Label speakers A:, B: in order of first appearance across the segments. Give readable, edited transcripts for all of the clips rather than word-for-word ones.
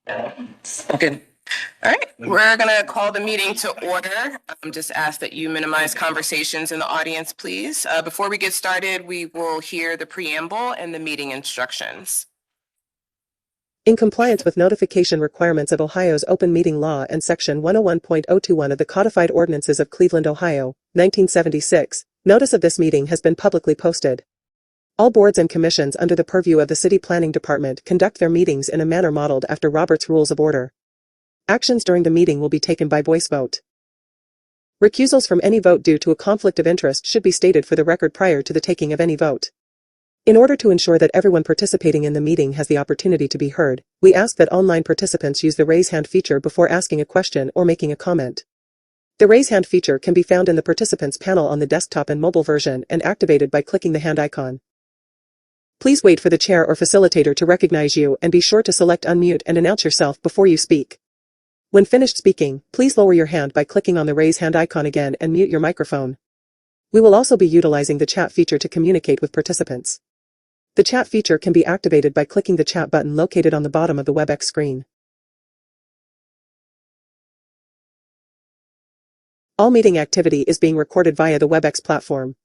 A: Good. All right, we're gonna call the meeting to order. Just ask that you minimize conversations in the audience, please. Before we get started, we will hear the preamble and the meeting instructions. In compliance with notification requirements of Ohio's open meeting law and Section 101.021 of the Codified Ordinances of Cleveland, Ohio, 1976, notice of this meeting has been publicly posted. All boards and commissions under the purview of the City Planning Department conduct their meetings in a manner modeled after Robert's Rules of Order. Actions during the meeting will be taken by voice vote. Recusals from any vote due to a conflict of interest should be stated for the record prior to the taking of any vote. In order to ensure that everyone participating in the meeting has the opportunity to be heard, we ask that online participants use the raise hand feature before asking a question or making a comment. The raise hand feature can be found in the participants panel on the desktop and mobile version and activated by clicking the hand icon. Please wait for the chair or facilitator to recognize you and be sure to select unmute and announce yourself before you speak. When finished speaking, please lower your hand by clicking on the raise hand icon again and mute your microphone. We will also be utilizing the chat feature to communicate with participants. The chat feature can be activated by clicking the chat button located on the bottom of the WebEx screen. All meeting activity is being recorded via the WebEx platform.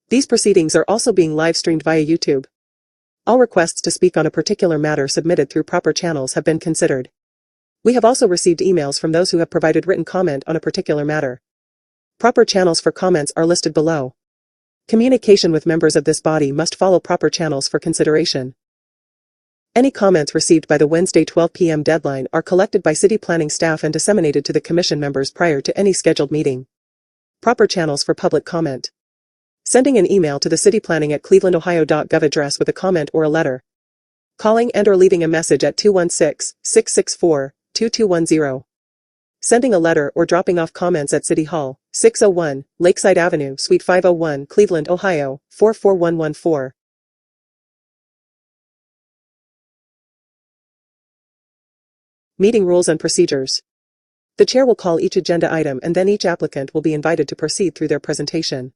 A: These proceedings are also being live streamed via YouTube. All requests to speak on a particular matter submitted through proper channels have been considered. We have also received emails from those who have provided written comment on a particular matter. Proper channels for comments are listed below. Communication with members of this body must follow proper channels for consideration. Any comments received by the Wednesday 12 p.m. deadline are collected by City Planning staff and disseminated to the Commission members prior to any scheduled meeting. Proper channels for public comment. Sending an email to the cityplanning@clevelandohio.gov address with a comment or a letter. Calling and/or leaving a message at 216-664-2210. Sending a letter or dropping off comments at City Hall, 601, Lakeside Avenue, Suite 501, Cleveland, Ohio, 44114. Meeting rules and procedures. The chair will call each agenda item and then each applicant will be invited to proceed through their presentation.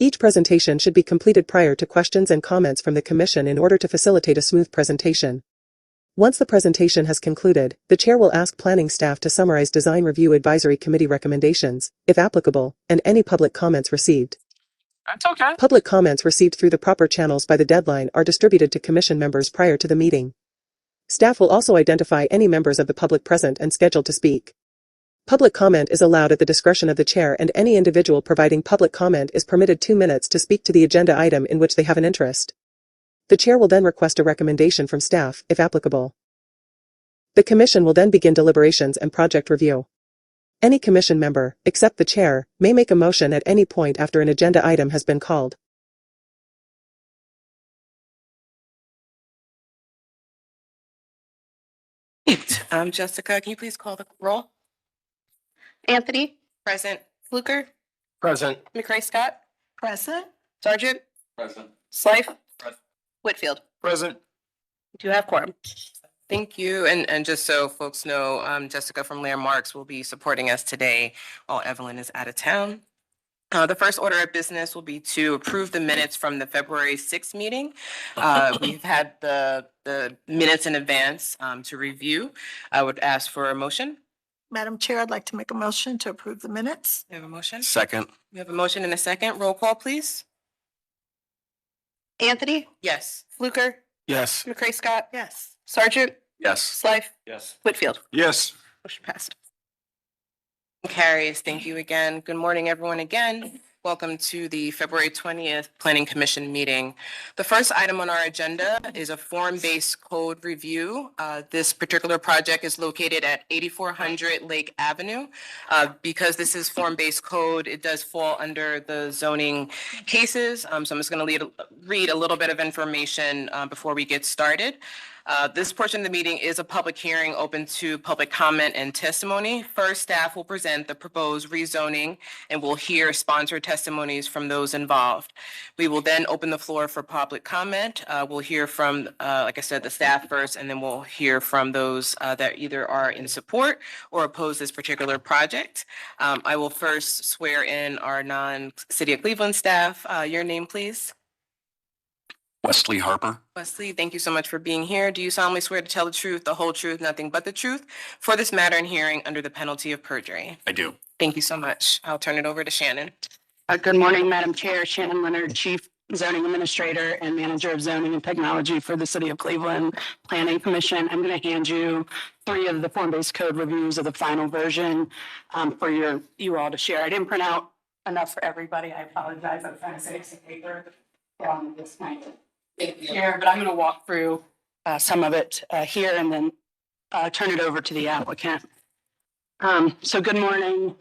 A: Each presentation should be completed prior to questions and comments from the Commission in order to facilitate a smooth presentation. Once the presentation has concluded, the chair will ask planning staff to summarize Design Review Advisory Committee recommendations, if applicable, and any public comments received.
B: That's okay.
A: Public comments received through the proper channels by the deadline are distributed to Commission members prior to the meeting. Staff will also identify any members of the public present and scheduled to speak. Public comment is allowed at the discretion of the chair, and any individual providing public comment is permitted 2 minutes to speak to the agenda item in which they have an interest. The chair will then request a recommendation from staff, if applicable. The Commission will then begin deliberations and project review. Any Commission member, except the chair, may make a motion at any point after an agenda item has been called.
C: Jessica, can you please call the roll? Anthony? Present. Fluker?
B: Present.
C: McCray Scott?
D: Present.
C: Sargent?
B: Present.
C: Slife?
B: Present.
C: Whitfield?
B: Present.
C: We do have quorum.
A: Thank you. And just so folks know, Jessica from Landmarks will be supporting us today while Evelyn is out of town. The first order of business will be to approve the minutes from the February 6th meeting. We've had the minutes in advance to review. I would ask for a motion.
D: Madam Chair, I'd like to make a motion to approve the minutes.
A: You have a motion?
B: Second.
A: We have a motion and a second. Roll call, please.
C: Anthony?
A: Yes.
C: Fluker?
B: Yes.
C: McCray Scott?
D: Yes.
C: Sargent?
B: Yes.
C: Slife?
B: Yes.
C: Whitfield?
B: Yes.
C: Motion passed.
A: Carries. Thank you again. Good morning, everyone again. Welcome to the February 20th Planning Commission meeting. The first item on our agenda is a form-based code review. This particular project is located at 8400 Lake Avenue. Because this is form-based code, it does fall under the zoning cases. So I'm just going to read a little bit of information before we get started. This portion of the meeting is a public hearing open to public comment and testimony. First, staff will present the proposed rezoning and we'll hear sponsored testimonies from those involved. We will then open the floor for public comment. We'll hear from, like I said, the staff first, and then we'll hear from those that either are in support or oppose this particular project. I will first swear in our non-City of Cleveland staff. Your name, please.
B: Wesley Harper.
A: Wesley, thank you so much for being here. Do you solemnly swear to tell the truth, the whole truth, nothing but the truth for this matter and hearing under the penalty of perjury?
B: I do.
A: Thank you so much. I'll turn it over to Shannon.
E: Good morning, Madam Chair. Shannon Leonard, Chief Zoning Administrator and Manager of Zoning and Technology for the City of Cleveland Planning Commission. I'm going to hand you 3 of the form-based code reviews of the final version for you all to share. I didn't print out enough for everybody. I apologize. I'm trying to save some paper on this kind of here, but I'm going to walk through some of it here and then turn it over to the applicant. So good morning.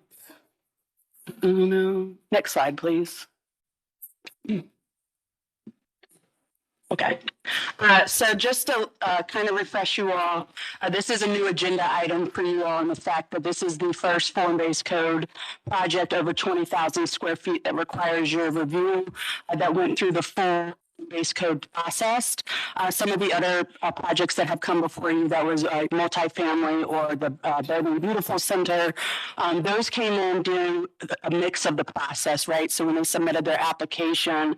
E: Next slide, please. Okay, so just to kind of refresh you all, this is a new agenda item for you all, and the fact that this is the first form-based code project over 20,000 square feet that requires your review that went through the full base code process. Some of the other projects that have come before you, that was multifamily or the Building Beautiful Center, those came in during a mix of the process, right? So when they submitted their application,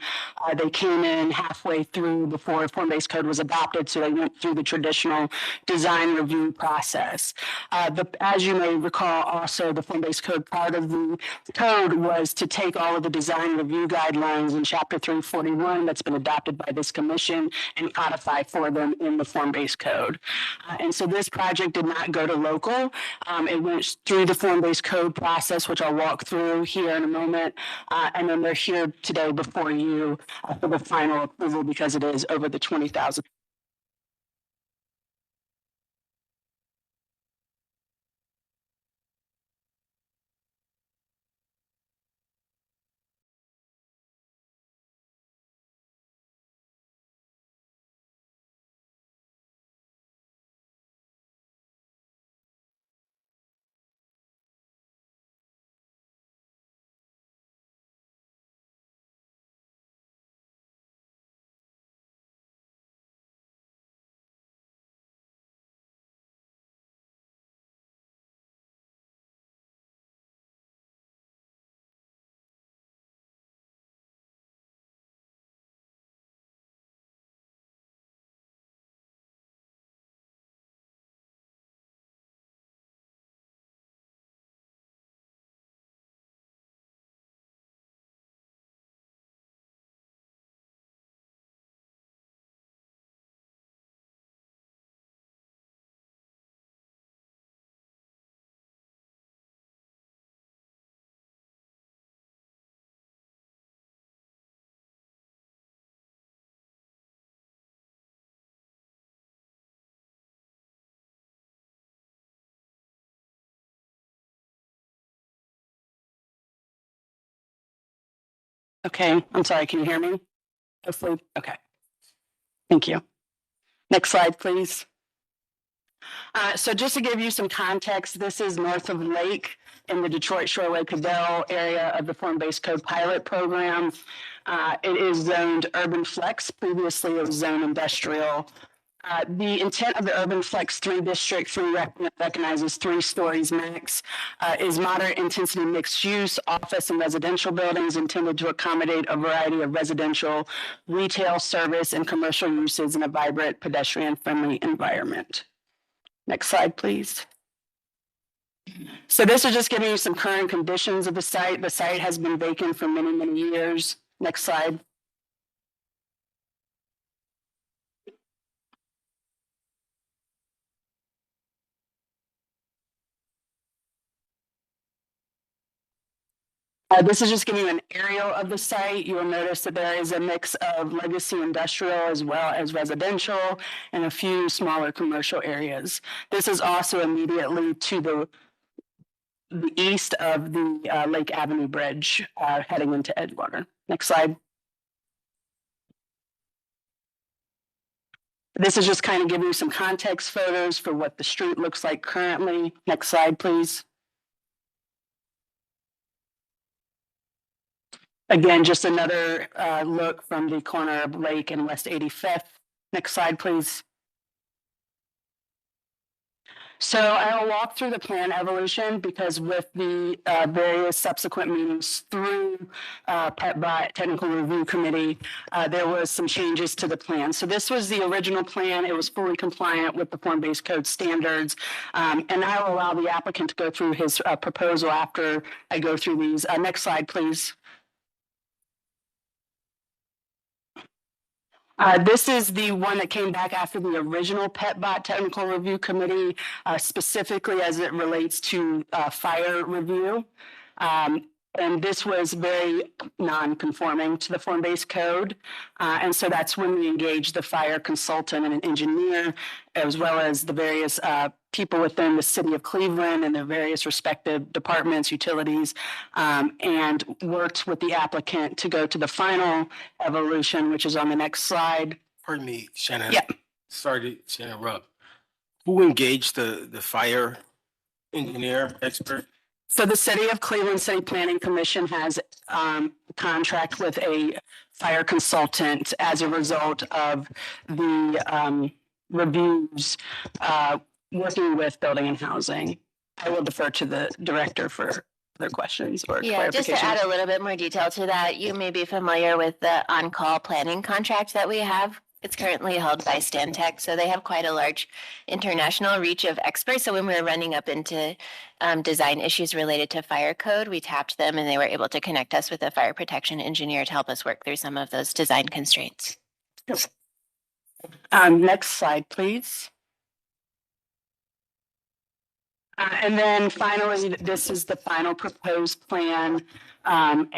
E: they came in halfway through before form-based code was adopted, so they went through the traditional design review process. As you may recall, also the form-based code part of the code was to take all of the design review guidelines in Chapter 341 that's been adopted by this commission and codify for them in the form-based code. And so this project did not go to local. It went through the form-based code process, which I'll walk through here in a moment. And then they're here today before you for the final approval because it is over the 20,000. Okay, I'm sorry, can you hear me? Hopefully, okay. Thank you. Next slide, please. So just to give you some context, this is north of Lake in the Detroit Shore Lake Cabell area of the form-based code pilot program. It is zoned urban flex. Previously, it was zoned industrial. The intent of the Urban Flex 3 District 3 recognizes 3 stories max, is moderate intensity mixed use, office and residential buildings intended to accommodate a variety of residential, retail, service, and commercial uses in a vibrant pedestrian-friendly environment. Next slide, please. So this is just giving you some current conditions of the site. The site has been vacant for many, many years. Next slide. This is just giving you an aerial of the site. You will notice that there is a mix of legacy industrial as well as residential and a few smaller commercial areas. This is also immediately to the east of the Lake Avenue Bridge heading into Edgewater. Next slide. This is just kind of giving you some context photos for what the street looks like currently. Next slide, please. Again, just another look from the corner of Lake and West 85th. Next slide, please. So I will walk through the plan evolution because with the various subsequent meetings through PETBOT Technical Review Committee, there was some changes to the plan. So this was the original plan. It was fully compliant with the form-based code standards. And I will allow the applicant to go through his proposal after I go through these. Next slide, please. This is the one that came back after the original PETBOT Technical Review Committee, specifically as it relates to fire review. And this was very non-conforming to the form-based code. And so that's when we engaged the fire consultant and an engineer, as well as the various people within the city of Cleveland and their various respective departments, utilities, and worked with the applicant to go to the final evolution, which is on the next slide.
B: Pardon me, Shannon.
E: Yeah.
B: Sorry to interrupt. Who engaged the fire engineer expert?
E: So the City of Cleveland City Planning Commission has a contract with a fire consultant as a result of the reviews working with building and housing. I will defer to the director for their questions or
F: Yeah, just to add a little bit more detail to that, you may be familiar with the on-call planning contract that we have. It's currently held by Stantec, so they have quite a large international reach of experts. So when we were running up into design issues related to fire code, we tapped them and they were able to connect us with a fire protection engineer to help us work through some of those design constraints.
E: Next slide, please. And then finally, this is the final proposed plan. And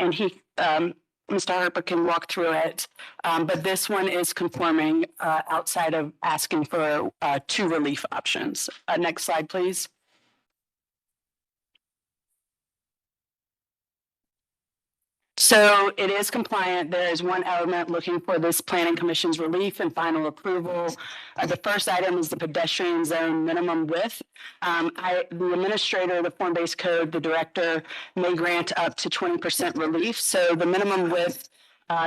E: Mr. Harper can walk through it. But this one is conforming outside of asking for two relief options. Next slide, please. So it is compliant. There is one element looking for this planning commission's relief and final approval. The first item is the pedestrian zone minimum width. The administrator of the form-based code, the director, may grant up to 20% relief. So the minimum width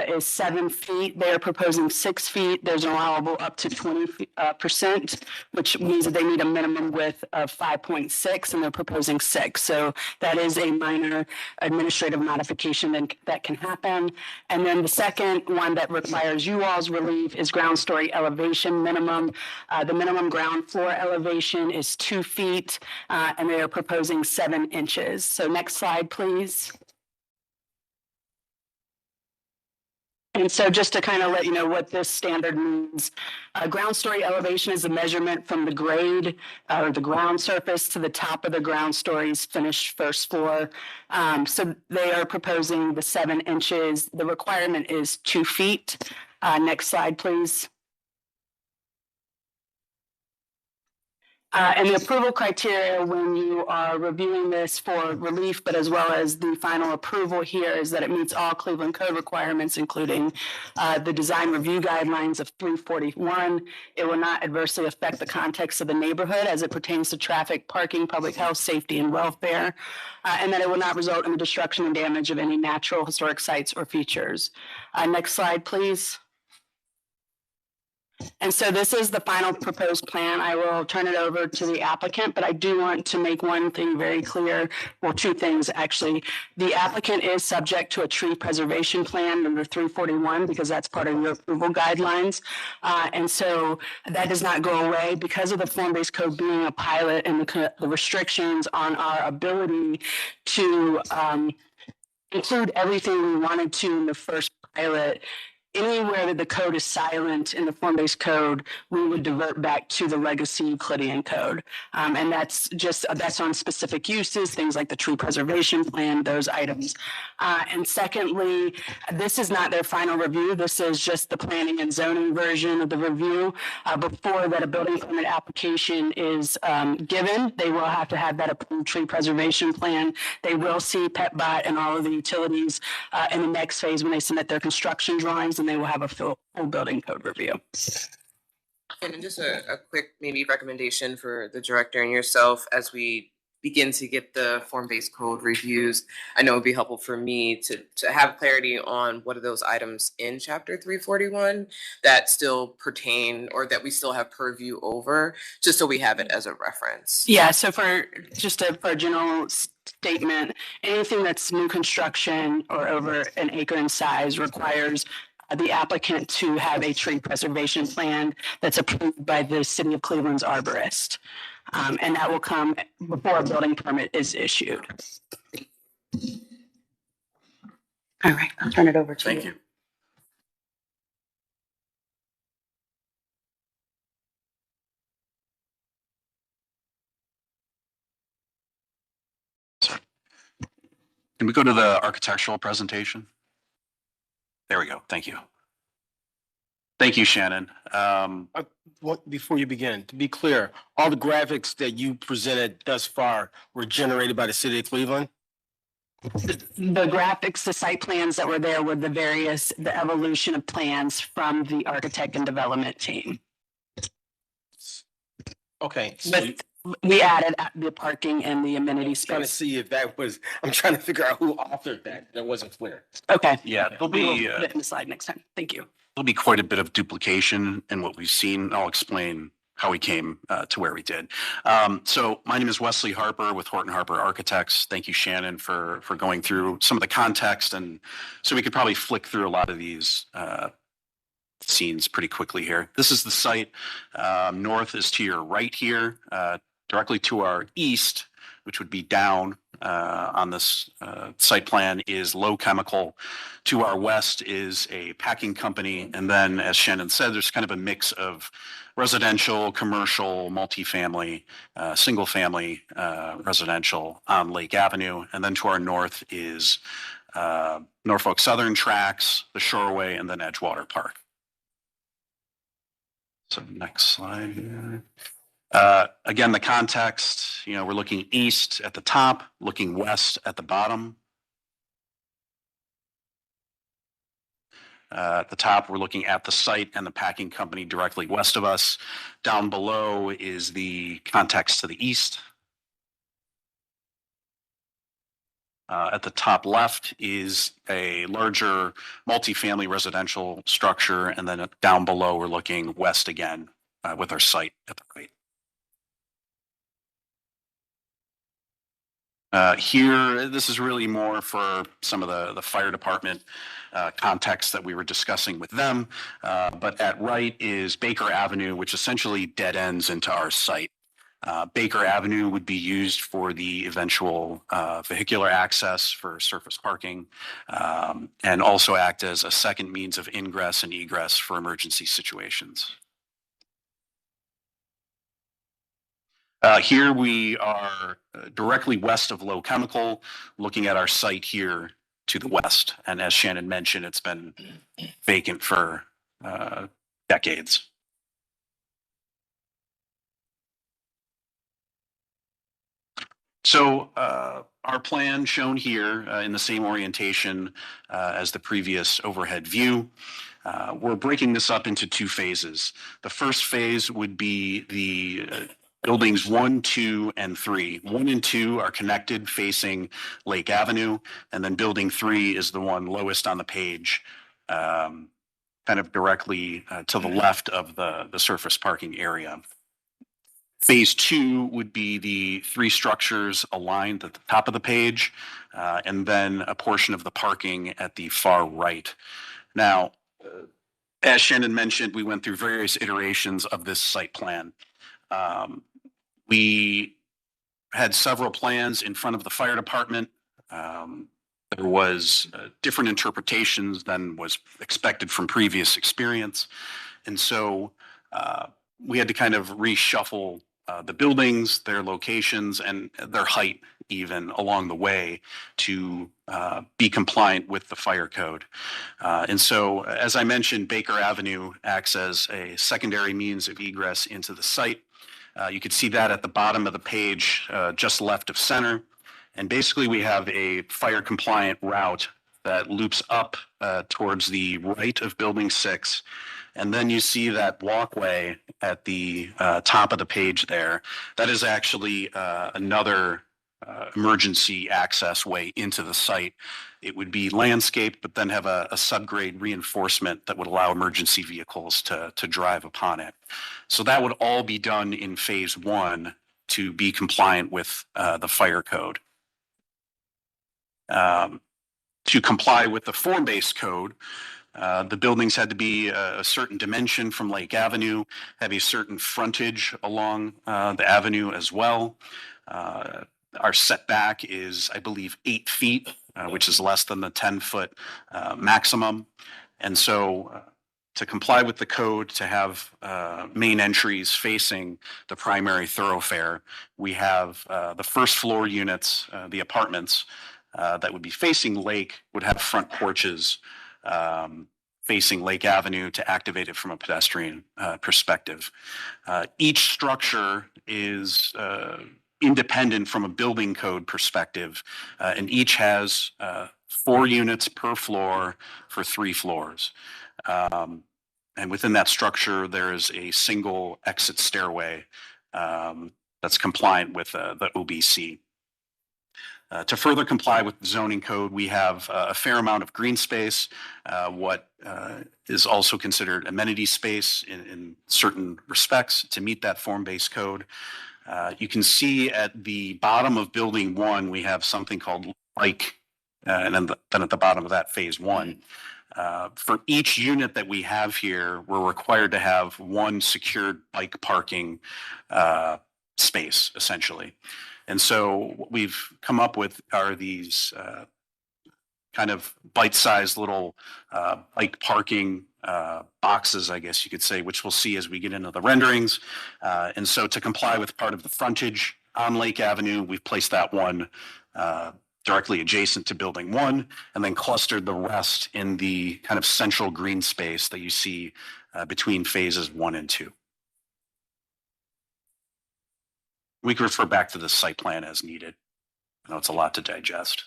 E: is 7 feet. They're proposing 6 feet. There's allowable up to 20%, which means that they need a minimum width of 5.6, and they're proposing 6. So that is a minor administrative modification that can happen. And then the second one that requires you all's relief is ground story elevation minimum. The minimum ground floor elevation is 2 feet, and they are proposing 7 inches. So next slide, please. And so just to kind of let you know what this standard means, ground story elevation is a measurement from the grade or the ground surface to the top of the ground story's finished first floor. So they are proposing the 7 inches. The requirement is 2 feet. Next slide, please. And the approval criteria when you are reviewing this for relief, but as well as the final approval here, is that it meets all Cleveland code requirements, including the design review guidelines of 341. It will not adversely affect the context of the neighborhood as it pertains to traffic, parking, public health, safety, and welfare, and that it will not result in the destruction and damage of any natural historic sites or features. Next slide, please. And so this is the final proposed plan. I will turn it over to the applicant, but I do want to make one thing very clear. Well, two things, actually. The applicant is subject to a tree preservation plan number 341 because that's part of your approval guidelines. And so that does not go away because of the form-based code being a pilot and the restrictions on our ability to include everything we wanted to in the first pilot. Anywhere that the code is silent in the form-based code, we would divert back to the legacy Euclidean code. And that's on specific uses, things like the tree preservation plan, those items. And secondly, this is not their final review. This is just the planning and zoning version of the review. Before that a building permit application is given, they will have to have that approved tree preservation plan. They will see PETBOT and all of the utilities in the next phase when they submit their construction drawings, and they will have a full building code review.
A: And just a quick maybe recommendation for the director and yourself as we begin to get the form-based code reviews, I know it'd be helpful for me to have clarity on what are those items in chapter 341 that still pertain or that we still have purview over, just so we have it as a reference.
E: Yeah, so for a general statement, anything that's new construction or over an acre in size requires the applicant to have a tree preservation plan that's approved by the City of Cleveland's arborist. And that will come before a building permit is issued. All right, I'll turn it over to you.
B: Thank you.
G: Can we go to the architectural presentation? There we go. Thank you. Thank you, Shannon.
B: Before you begin, to be clear, all the graphics that you presented thus far were generated by the city of Cleveland?
E: The graphics, the site plans that were there were the evolution of plans from the architect and development team.
B: Okay. So
E: But we added the parking and the amenity
B: I'm trying to
E: space.
B: see if that was, I'm trying to figure out who authored that. That wasn't clear.
E: Okay.
G: Yeah, there'll
E: We will
G: be,
E: put it in the slide next time. Thank you.
G: there'll be quite a bit of duplication in what we've seen. I'll explain how we came to where we did. So my name is Wesley Harper with Horton Harper Architects. Thank you, Shannon, for going through some of the context. And so we could probably flick through a lot of these scenes pretty quickly here. This is the site. North is to your right here, directly to our east, which would be down on this site plan, is Low Chemical. To our west is a packing company. And then, as Shannon said, there's kind of a mix of residential, commercial, multifamily, single family residential on Lake Avenue. And then to our north is Norfolk Southern Tracks, the Shoreway, and then Edgewater Park. So next slide here. Again, the context, we're looking east at the top, looking west at the bottom. At the top, we're looking at the site and the packing company directly west of us. Down below is the context to the east. At the top left is a larger multifamily residential structure. And then down below, we're looking west again with our site at the right. Here, this is really more for some of the fire department context that we were discussing with them. But at right is Baker Avenue, which essentially dead ends into our site. Baker Avenue would be used for the eventual vehicular access for surface parking, and also act as a second means of ingress and egress for emergency situations. Here we are directly west of Low Chemical, looking at our site here to the west. And as Shannon mentioned, it's been vacant for decades. So our plan shown here in the same orientation as the previous overhead view. We're breaking this up into two phases. The first phase would be the buildings 1, 2, and 3. 1 and 2 are connected facing Lake Avenue, and then building 3 is the one lowest on the page, kind of directly to the left of the surface parking area. Phase 2 would be the 3 structures aligned at the top of the page, and then a portion of the parking at the far right. Now, as Shannon mentioned, we went through various iterations of this site plan. We had several plans in front of the fire department. There was different interpretations than was expected from previous experience. And so we had to kind of reshuffle the buildings, their locations, and their height even along the way to be compliant with the fire code. And so, as I mentioned, Baker Avenue acts as a secondary means of egress into the site. You can see that at the bottom of the page, just left of center. And basically we have a fire compliant route that loops up towards the right of building 6. And then you see that walkway at the top of the page there. That is actually another emergency access way into the site. It would be landscaped, but then have a subgrade reinforcement that would allow emergency vehicles to drive upon it. So that would all be done in phase one to be compliant with the fire code. To comply with the form-based code, the buildings had to be a certain dimension from Lake Avenue, have a certain frontage along the avenue as well. Our setback is, I believe, 8 feet, which is less than the 10-foot maximum. And so to comply with the code, to have main entries facing the primary thoroughfare, we have the first floor units, the apartments that would be facing lake would have front porches facing Lake Avenue to activate it from a pedestrian perspective. Each structure is independent from a building code perspective, and each has 4 units per floor for 3 floors. And within that structure, there is a single exit stairway that's compliant with the OBC. To further comply with the zoning code, we have a fair amount of green space, what is also considered amenity space in certain respects to meet that form-based code. You can see at the bottom of building 1, we have something called bike, and then at the bottom of that, phase 1. For each unit that we have here, we're required to have 1 secured bike parking space, essentially. And so what we've come up with are these kind of bite-sized little bike parking boxes, I guess you could say, which we'll see as we get into the renderings. And so to comply with part of the frontage on Lake Avenue, we've placed that one directly adjacent to building 1, and then clustered the rest in the kind of central green space that you see between phases 1 and 2. We can refer back to the site plan as needed. I know it's a lot to digest.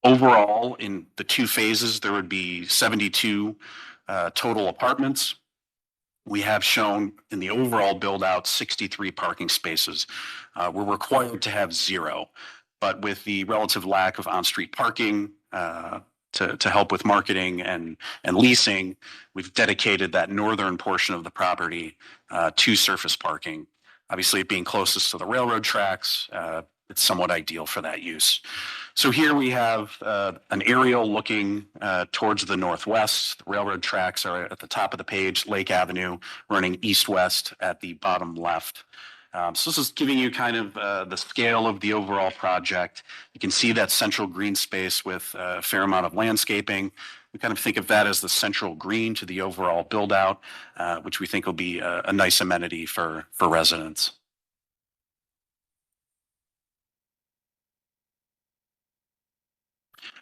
G: Overall, in the 2 phases, there would be 72 total apartments. We have shown in the overall build out 63 parking spaces. We're required to have 0, but with the relative lack of on-street parking, to help with marketing and leasing, we've dedicated that northern portion of the property to surface parking. Obviously, it being closest to the railroad tracks, it's somewhat ideal for that use. So here we have an aerial looking towards the northwest. The railroad tracks are at the top of the page, Lake Avenue running east-west at the bottom left. So this is giving you kind of the scale of the overall project. You can see that central green space with a fair amount of landscaping. We kind of think of that as the central green to the overall build out, which we think will be a nice amenity for residents.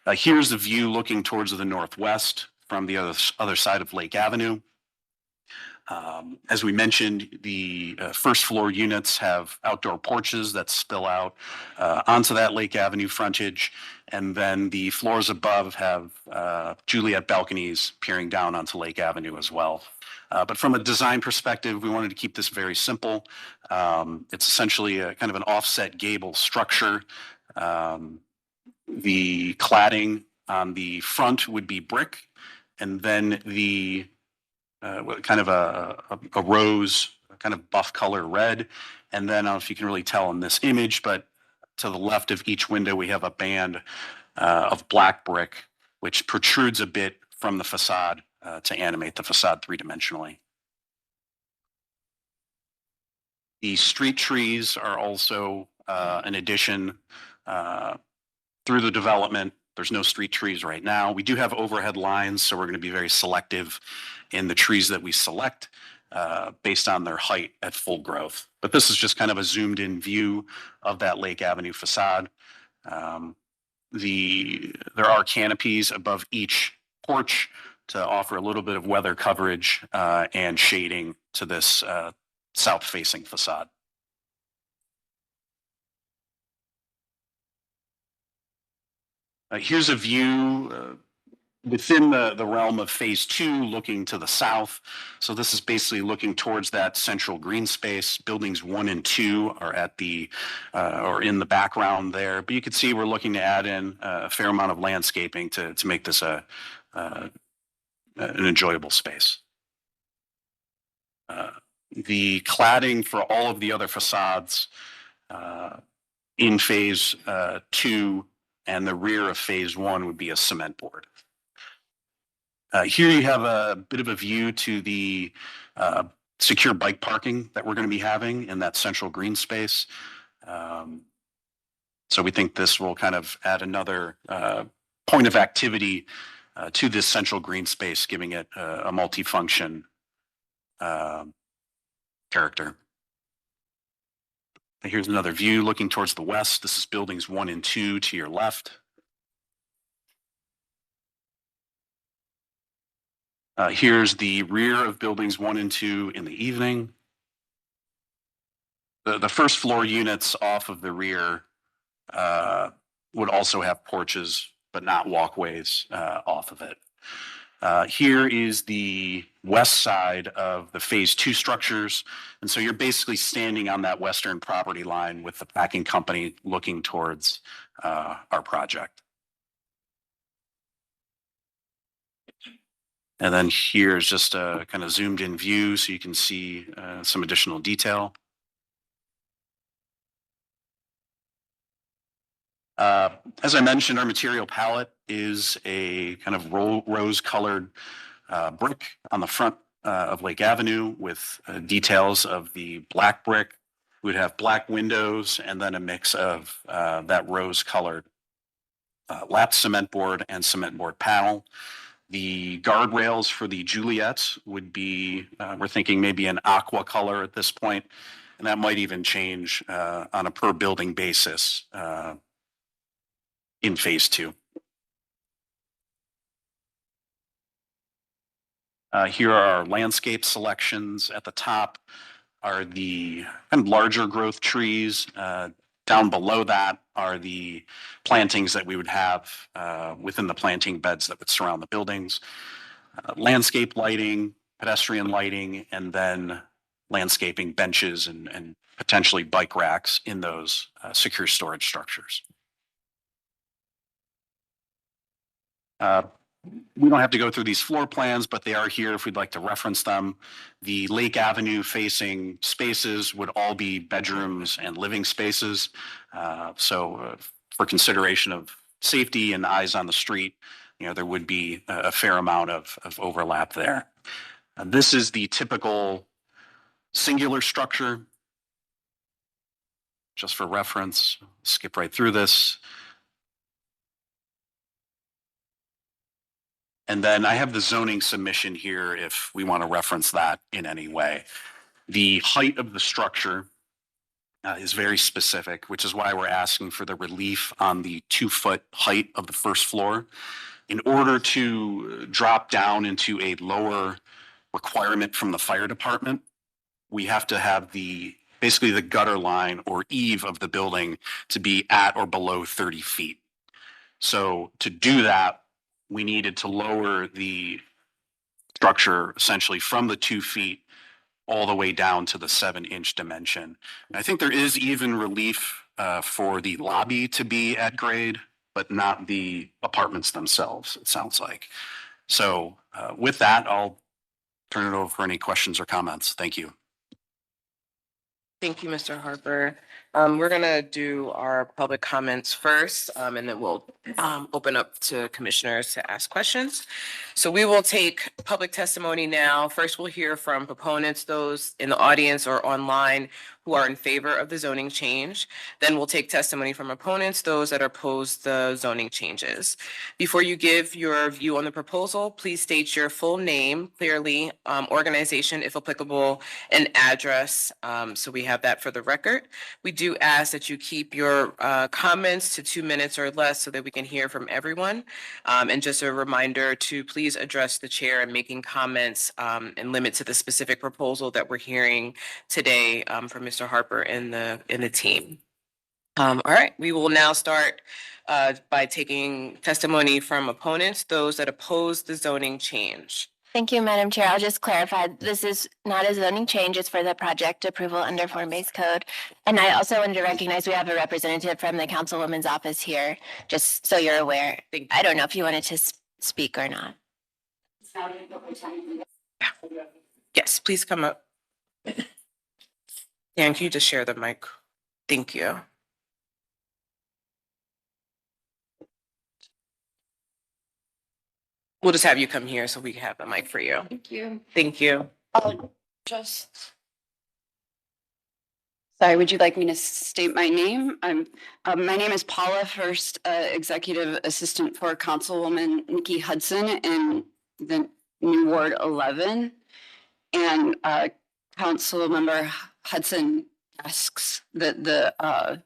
G: Here's the view looking towards the northwest from the other side of Lake Avenue. As we mentioned, the first floor units have outdoor porches that spill out onto that Lake Avenue frontage. And then the floors above have Juliet balconies peering down onto Lake Avenue as well. But from a design perspective, we wanted to keep this very simple. It's essentially a kind of an offset gable structure. The cladding on the front would be brick, and then the kind of a rose, kind of buff color red. And then I don't know if you can really tell in this image, but to the left of each window, we have a band of black brick, which protrudes a bit from the facade to animate the facade 3-dimensionally. The street trees are also an addition through the development. There's no street trees right now. We do have overhead lines, so we're going to be very selective in the trees that we select based on their height at full growth. But this is just kind of a zoomed in view of that Lake Avenue facade. There are canopies above each porch to offer a little bit of weather coverage and shading to this south-facing facade. Here's a view within the realm of phase two, looking to the south. So this is basically looking towards that central green space. Buildings 1 and 2 are at the, or in the background there. But you can see we're looking to add in a fair amount of landscaping to make this an enjoyable space. The cladding for all of the other facades in phase 2 and the rear of phase 1 would be a cement board. Here you have a bit of a view to the secure bike parking that we're going to be having in that central green space. So we think this will kind of add another point of activity to this central green space, giving it a multifunction character. And here's another view looking towards the west. This is buildings 1 and 2 to your left. Here's the rear of buildings 1 and 2 in the evening. The first floor units off of the rear would also have porches, but not walkways off of it. Here is the west side of the phase 2 structures. And so you're basically standing on that western property line with the packing company looking towards our project. And then here's just a kind of zoomed in view so you can see some additional detail. As I mentioned, our material palette is a kind of rose colored brick on the front of Lake Avenue with details of the black brick. We'd have black windows and then a mix of that rose colored lap cement board and cement board panel. The guardrails for the Juliets would be, we're thinking maybe an aqua color at this point, and that might even change on a per building basis in phase 2. Here are our landscape selections. At the top are the kind of larger growth trees. Down below that are the plantings that we would have within the planting beds that would surround the buildings. Landscape lighting, pedestrian lighting, and then landscaping benches and potentially bike racks in those secure storage structures. We don't have to go through these floor plans, but they are here if we'd like to reference them. The Lake Avenue facing spaces would all be bedrooms and living spaces. So for consideration of safety and eyes on the street, there would be a fair amount of overlap there. This is the typical singular structure. Just for reference, skip right through this. And then I have the zoning submission here if we want to reference that in any way. The height of the structure is very specific, which is why we're asking for the relief on the 2-foot height of the first floor. In order to drop down into a lower requirement from the fire department, we have to have basically the gutter line or eave of the building to be at or below 30 feet. So to do that, we needed to lower the structure essentially from the 2 feet all the way down to the 7-inch dimension. And I think there is even relief for the lobby to be at grade, but not the apartments themselves, it sounds like. So with that, I'll turn it over for any questions or comments. Thank you.
A: Thank you, Mr. Harper. We're gonna do our public comments first, and then we'll open up to commissioners to ask questions. So we will take public testimony now. First, we'll hear from proponents, those in the audience or online who are in favor of the zoning change. Then we'll take testimony from opponents, those that oppose the zoning changes. Before you give your view on the proposal, please state your full name clearly, organization if applicable, and address, so we have that for the record. We do ask that you keep your comments to 2 minutes or less so that we can hear from everyone. And just a reminder to please address the chair in making comments and limit to the specific proposal that we're hearing today from Mr. Harper and the team. All right, we will now start by taking testimony from opponents, those that oppose the zoning change.
F: Thank you, Madam Chair. I'll just clarify, this is not a zoning change, it's for the project approval under form-based code. And I also wanted to recognize we have a representative from the councilwoman's office here, just so you're aware. I don't know if you wanted to speak or not.
A: Yes, please come up. Dan, can you just share the mic? Thank you. We'll just have you come here so we can have the mic for you.
H: Thank you.
A: Thank you.
H: Just. Sorry, would you like me to state my name? My name is Paula, first Executive Assistant for Councilwoman Nikki Hudson in the new Ward 11. And Councilmember Hudson asks that the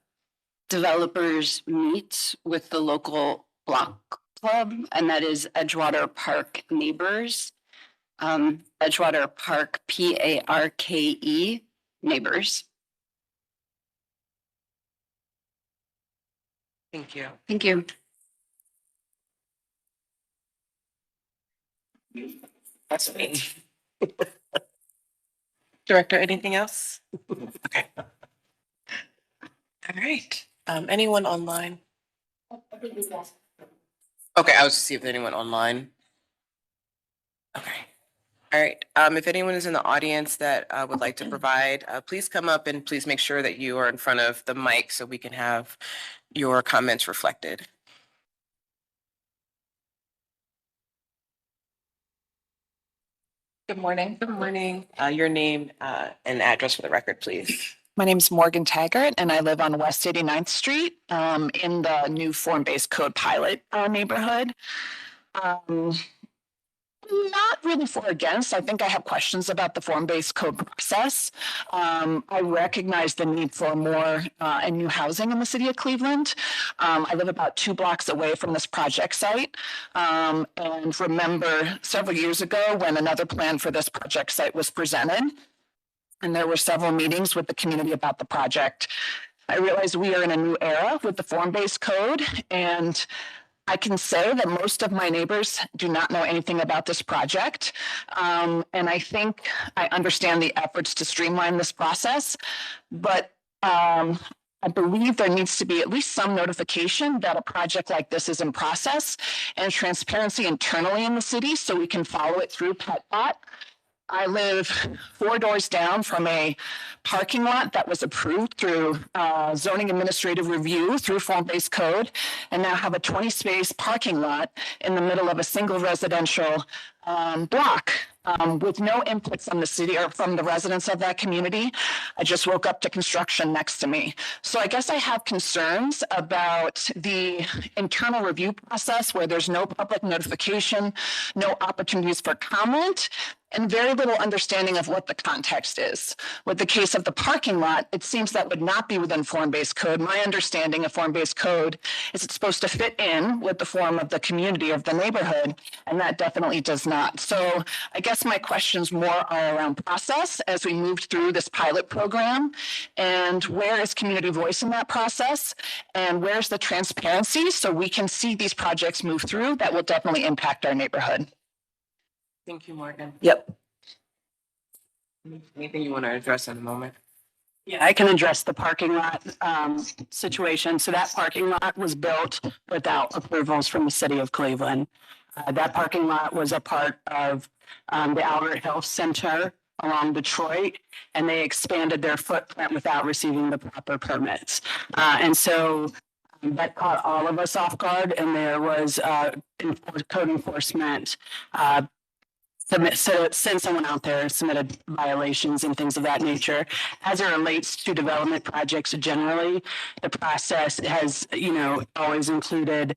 H: developers meet with the local block club, and that is Edgewater Park Neighbors. Edgewater Park, PARKE, Neighbors.
A: Thank you.
H: Thank you.
A: That's me. Director, anything else? Okay. All right. Anyone online? Okay, I was to see if anyone online. Okay. All right. If anyone is in the audience that would like to provide, please come up and please make sure that you are in front of the mic so we can have your comments reflected.
C: Good morning.
A: Good morning. Your name and address for the record, please.
C: My name is Morgan Taggart, and I live on West 89th Street in the new form-based code pilot neighborhood. Not really for or against. I think I have questions about the form-based code process. I recognize the need for more and new housing in the city of Cleveland. I live about 2 blocks away from this project site, and remember several years ago when another plan for this project site was presented, and there were several meetings with the community about the project. I realize we are in a new era with the form-based code, and I can say that most of my neighbors do not know anything about this project. And I think I understand the efforts to streamline this process, but I believe there needs to be at least some notification that a project like this is in process and transparency internally in the city so we can follow it through PetBot. I live 4 doors down from a parking lot that was approved through zoning administrative review through form-based code, and now have a 20-space parking lot in the middle of a single residential block with no input from the city or from the residents of that community. I just woke up to construction next to me. So I guess I have concerns about the internal review process where there's no public notification, no opportunities for comment, and very little understanding of what the context is. With the case of the parking lot, it seems that would not be within form-based code. My understanding of form-based code is it's supposed to fit in with the form of the community of the neighborhood, and that definitely does not. So I guess my questions more are around process as we moved through this pilot program, and where is community voice in that process, and where's the transparency so we can see these projects move through that will definitely impact our neighborhood.
A: Thank you, Morgan.
C: Yep.
A: Anything you want to address in a moment?
E: Yeah, I can address the parking lot situation. So that parking lot was built without approvals from the city of Cleveland. That parking lot was a part of the Albert Health Center along Detroit, and they expanded their footprint without receiving the proper permits. And so that caught all of us off guard, and there was code enforcement send someone out there, submitted violations and things of that nature. As it relates to development projects generally, the process has, always included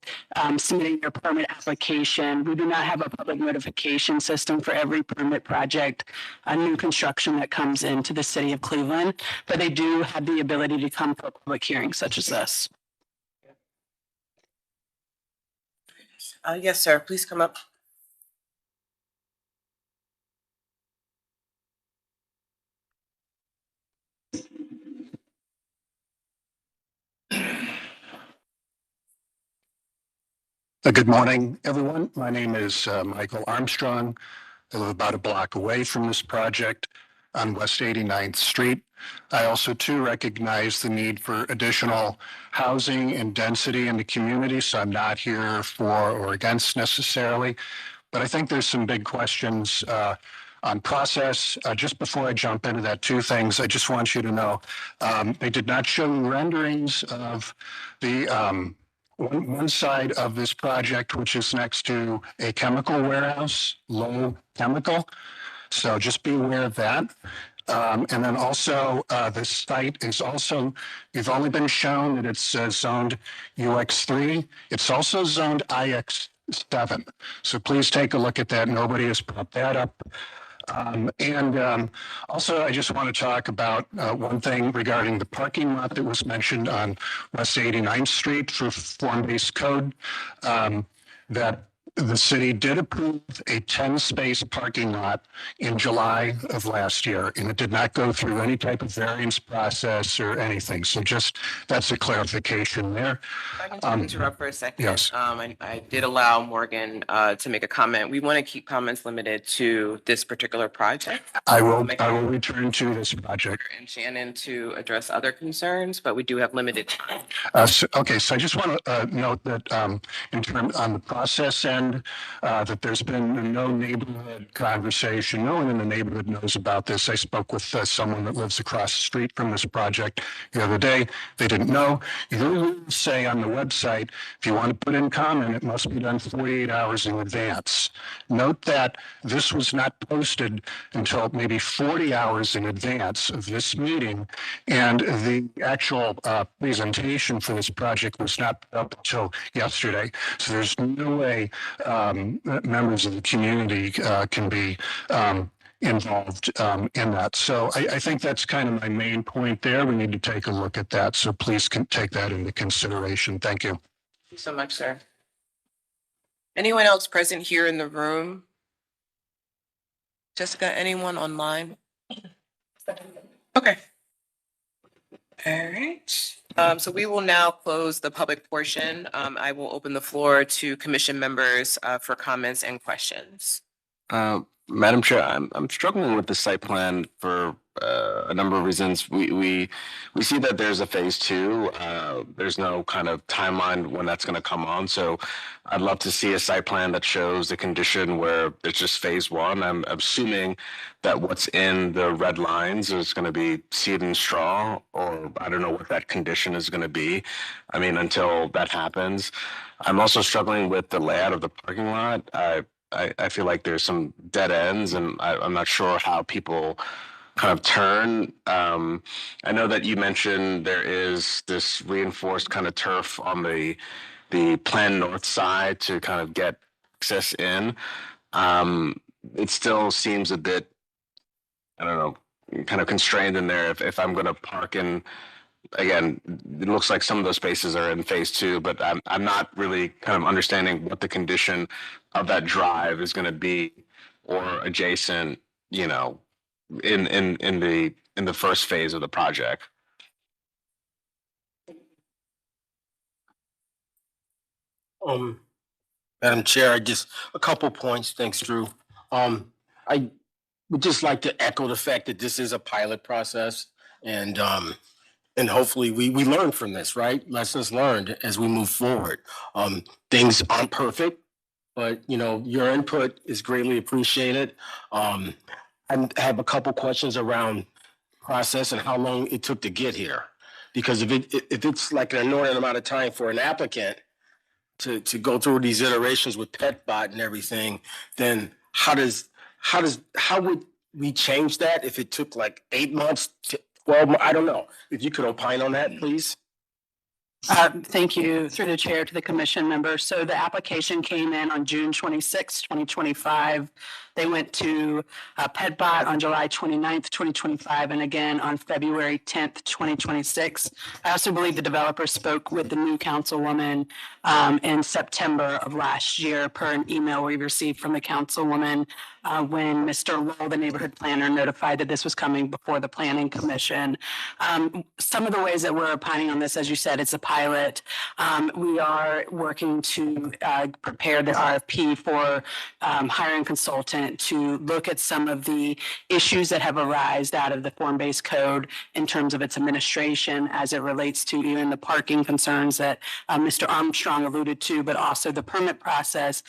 E: submitting your permit application. We do not have a public notification system for every permit project, a new construction that comes into the city of Cleveland, but they do have the ability to come for a public hearing such as this.
A: Yes, sir. Please come up.
I: Good morning, everyone. My name is Michael Armstrong. I live about a block away from this project on West 89th Street. I also too recognize the need for additional housing and density in the community, so I'm not here for or against necessarily. But I think there's some big questions on process. Just before I jump into that, two things I just want you to know. They did not show renderings of the one side of this project, which is next to a chemical warehouse, low chemical. So just be aware of that. And then also, this site is also, you've only been shown that it's zoned UX3. It's also zoned IX7. So please take a look at that. Nobody has brought that up. Also, I just want to talk about one thing regarding the parking lot that was mentioned on West 89th Street for form-based code, that the city did approve a 10-space parking lot in July of last year, and it did not go through any type of variance process or anything. So just, that's a clarification there.
A: If I can just interrupt for a second.
I: Yes.
A: I did allow Morgan to make a comment. We want to keep comments limited to this particular project.
I: I will return to this project.
A: And Shannon to address other concerns, but we do have limited time.
I: Okay, so I just want to note that in terms on the process end, that there's been no neighborhood conversation. No one in the neighborhood knows about this. I spoke with someone that lives across the street from this project the other day. They didn't know. You say on the website, if you want to put in comment, it must be done 48 hours in advance. Note that this was not posted until maybe 40 hours in advance of this meeting, and the actual presentation for this project was not put up until yesterday. So there's no way members of the community can be involved in that. So I think that's kind of my main point there. We need to take a look at that. So please take that into consideration. Thank you.
A: Thank you so much, sir. Anyone else present here in the room? Jessica, anyone online? Okay. All right. So we will now close the public portion. I will open the floor to commission members for comments and questions.
J: Madam Chair, I'm struggling with the site plan for a number of reasons. We see that there's a phase 2. There's no kind of timeline when that's going to come on. So I'd love to see a site plan that shows the condition where it's just phase 1. I'm assuming that what's in the red lines is going to be seed and straw, or I don't know what that condition is going to be. I mean, until that happens. I'm also struggling with the layout of the parking lot. I feel like there's some dead ends, and I'm not sure how people kind of turn. I know that you mentioned there is this reinforced kind of turf on the planned north side to kind of get access in. It still seems a bit, I don't know, kind of constrained in there if I'm going to park in. Again, it looks like some of those spaces are in phase 2, but I'm not really kind of understanding what the condition of that drive is going to be, or adjacent, you know, in the first phase of the project.
B: Madam Chair, just a couple points. Thanks, Drew. I would just like to echo the fact that this is a pilot process, and hopefully we learn from this, right? Lessons learned as we move forward. Things aren't perfect, but you know, your input is greatly appreciated. I have a couple questions around process and how long it took to get here. Because if it's like an inordinate amount of time for an applicant to go through these iterations with PetBot and everything, then how would we change that if it took like 8 months to 12 months? I don't know. If you could opine on that, please.
E: Thank you, through the chair, to the commission members. So the application came in on June 26, 2025. They went to PetBot on July 29th, 2025, and again on February 10th, 2026. I also believe the developer spoke with the new councilwoman in September of last year per an email we received from the councilwoman when Mr. Lowe, the neighborhood planner, notified that this was coming before the planning commission. Some of the ways that we're opining on this, as you said, it's a pilot. We are working to prepare the RFP for hiring a consultant to look at some of the issues that have arisen out of the form-based code in terms of its administration as it relates to even the parking concerns that Mr. Armstrong alluded to, but also the permit process.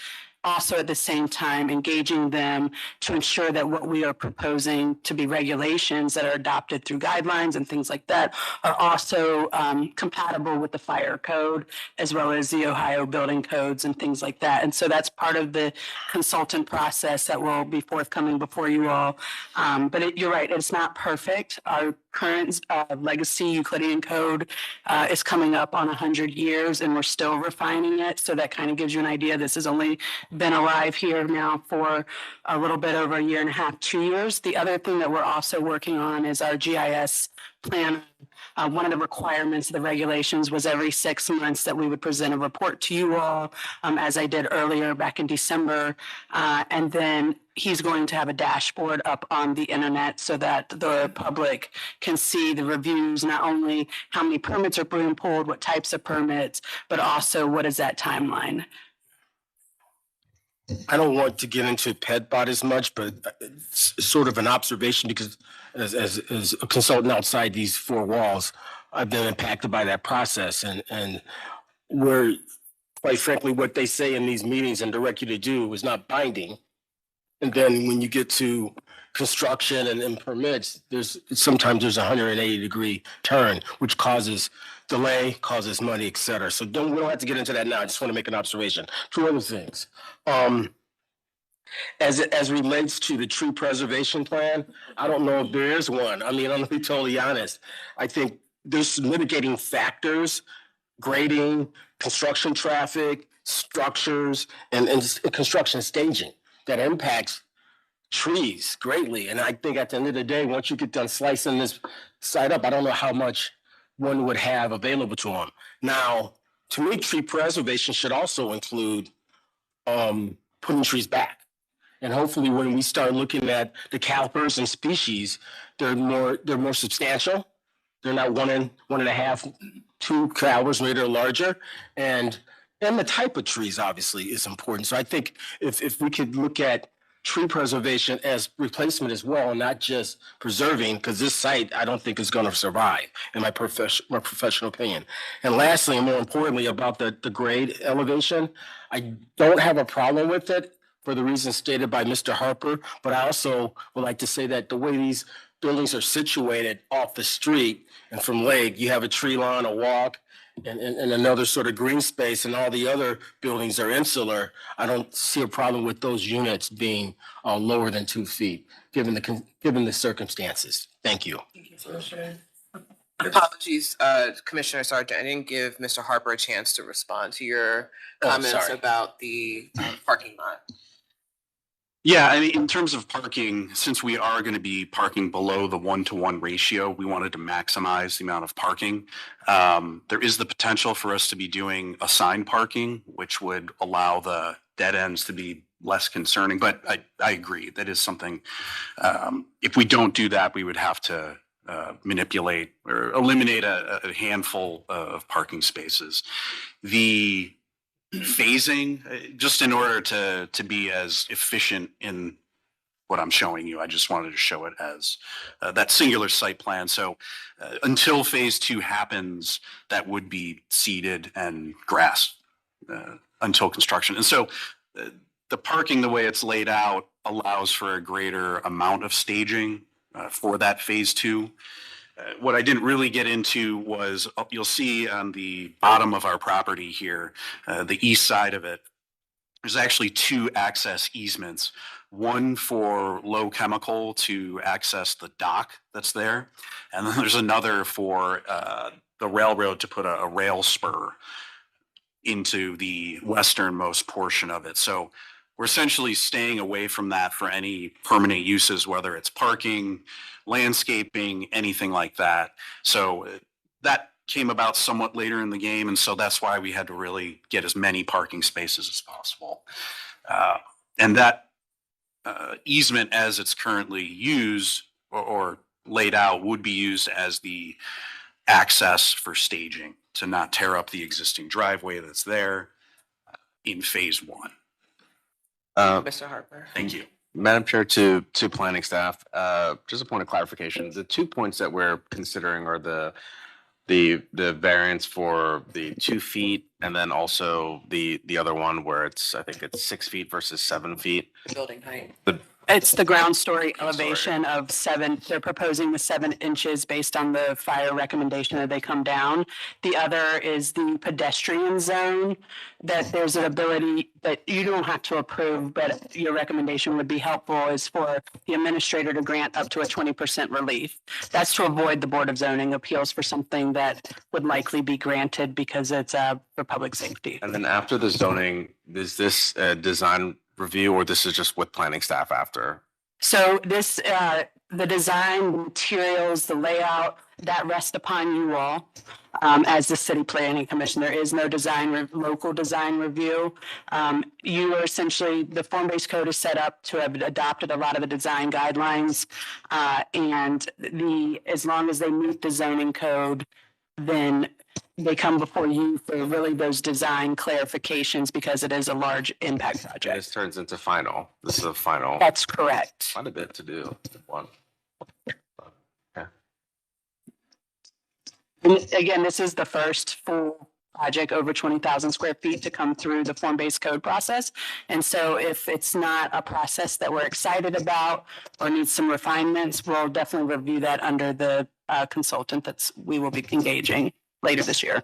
E: Also at the same time, engaging them to ensure that what we are proposing to be regulations that are adopted through guidelines and things like that are also compatible with the fire code as well as the Ohio building codes and things like that. And so that's part of the consultant process that will be forthcoming before you all. But you're right, it's not perfect. Our current legacy Euclidean code is coming up on 100 years and we're still refining it. So that kind of gives you an idea. This has only been alive here now for a little bit over a year and a half, 2 years. The other thing that we're also working on is our GIS plan. One of the requirements of the regulations was every 6 months that we would present a report to you all, as I did earlier back in December. And then he's going to have a dashboard up on the internet so that the public can see the reviews, not only how many permits are being pulled, what types of permits, but also what is that timeline.
B: I don't want to get into PetBot as much, but it's sort of an observation because as a consultant outside these four walls, I've been impacted by that process and where, quite frankly, what they say in these meetings and direct you to do is not binding. And then when you get to construction and permits, sometimes there's a 180-degree turn, which causes delay, causes money, et cetera. So we don't have to get into that now. I just want to make an observation. Two other things. As relates to the tree preservation plan, I don't know if there is one. I mean, I'm gonna be totally honest. I think there's mitigating factors, grading, construction traffic, structures, and construction staging that impacts trees greatly. And I think at the end of the day, once you get done slicing this site up, I don't know how much one would have available to them. Now, to me, tree preservation should also include putting trees back. And hopefully when we start looking at the calipers and species, they're more substantial. They're not 1.5, 2 calibers, maybe they're larger. And the type of trees obviously is important. So I think if we could look at tree preservation as replacement as well, and not just preserving, because this site I don't think is going to survive, in my professional opinion. And lastly, and more importantly, about the grade elevation, I don't have a problem with it for the reasons stated by Mr. Harper, but I also would like to say that the way these buildings are situated off the street and from Lake, you have a tree lawn, a walk, and another sort of green space, and all the other buildings are insular. I don't see a problem with those units being lower than 2 feet, given the circumstances. Thank you.
A: Apologies, Commissioner Sargent. I didn't give Mr. Harper a chance to respond to your comments about the parking lot.
G: Yeah, I mean, in terms of parking, since we are going to be parking below the 1-to-1 ratio, we wanted to maximize the amount of parking. There is the potential for us to be doing assigned parking, which would allow the dead ends to be less concerning. But I agree, that is something, if we don't do that, we would have to manipulate or eliminate a handful of parking spaces. The phasing, just in order to be as efficient in what I'm showing you, I just wanted to show it as that singular site plan. So until phase 2 happens, that would be seeded and grass until construction. And so the parking, the way it's laid out, allows for a greater amount of staging for that phase 2. What I didn't really get into was, you'll see on the bottom of our property here, the east side of it, there's actually 2 access easements. One for low chemical to access the dock that's there. And then there's another for the railroad to put a rail spur into the westernmost portion of it. So we're essentially staying away from that for any permanent uses, whether it's parking, landscaping, anything like that. So that came about somewhat later in the game. And so that's why we had to really get as many parking spaces as possible. And that easement as it's currently used or laid out would be used as the access for staging. to not tear up the existing driveway that's there in phase one.
A: Mr. Harper.
G: Thank you.
J: Madam Chair, to planning staff, just a point of clarification. The 2 points that we're considering are the variance for the 2 feet and then also the other one where I think it's 6 feet versus 7 feet.
A: Building height.
E: It's the ground story elevation of 7. They're proposing the 7 inches based on the fire recommendation that they come down. The other is the pedestrian zone, that there's an ability that you don't have to approve, but your recommendation would be helpful is for the administrator to grant up to a 20% relief. That's to avoid the Board of Zoning appeals for something that would likely be granted because it's for public safety.
J: And then after the zoning, is this a design review or this is just with planning staff after?
E: So this, the design, the materials, the layout, that rests upon you all as the city planning commission. There is no local design review. You are essentially, the form-based code is set up to have adopted a lot of the design guidelines. And as long as they meet the zoning code, then they come before you for really those design clarifications because it is a large impact project.
J: This turns into final. This is a final.
E: That's correct.
J: Quite a bit to do. One. Okay.
E: And again, this is the first full project over 20,000 square feet to come through the form-based code process. And so if it's not a process that we're excited about or needs some refinements, we'll definitely review that under the consultant we will be engaging later this year.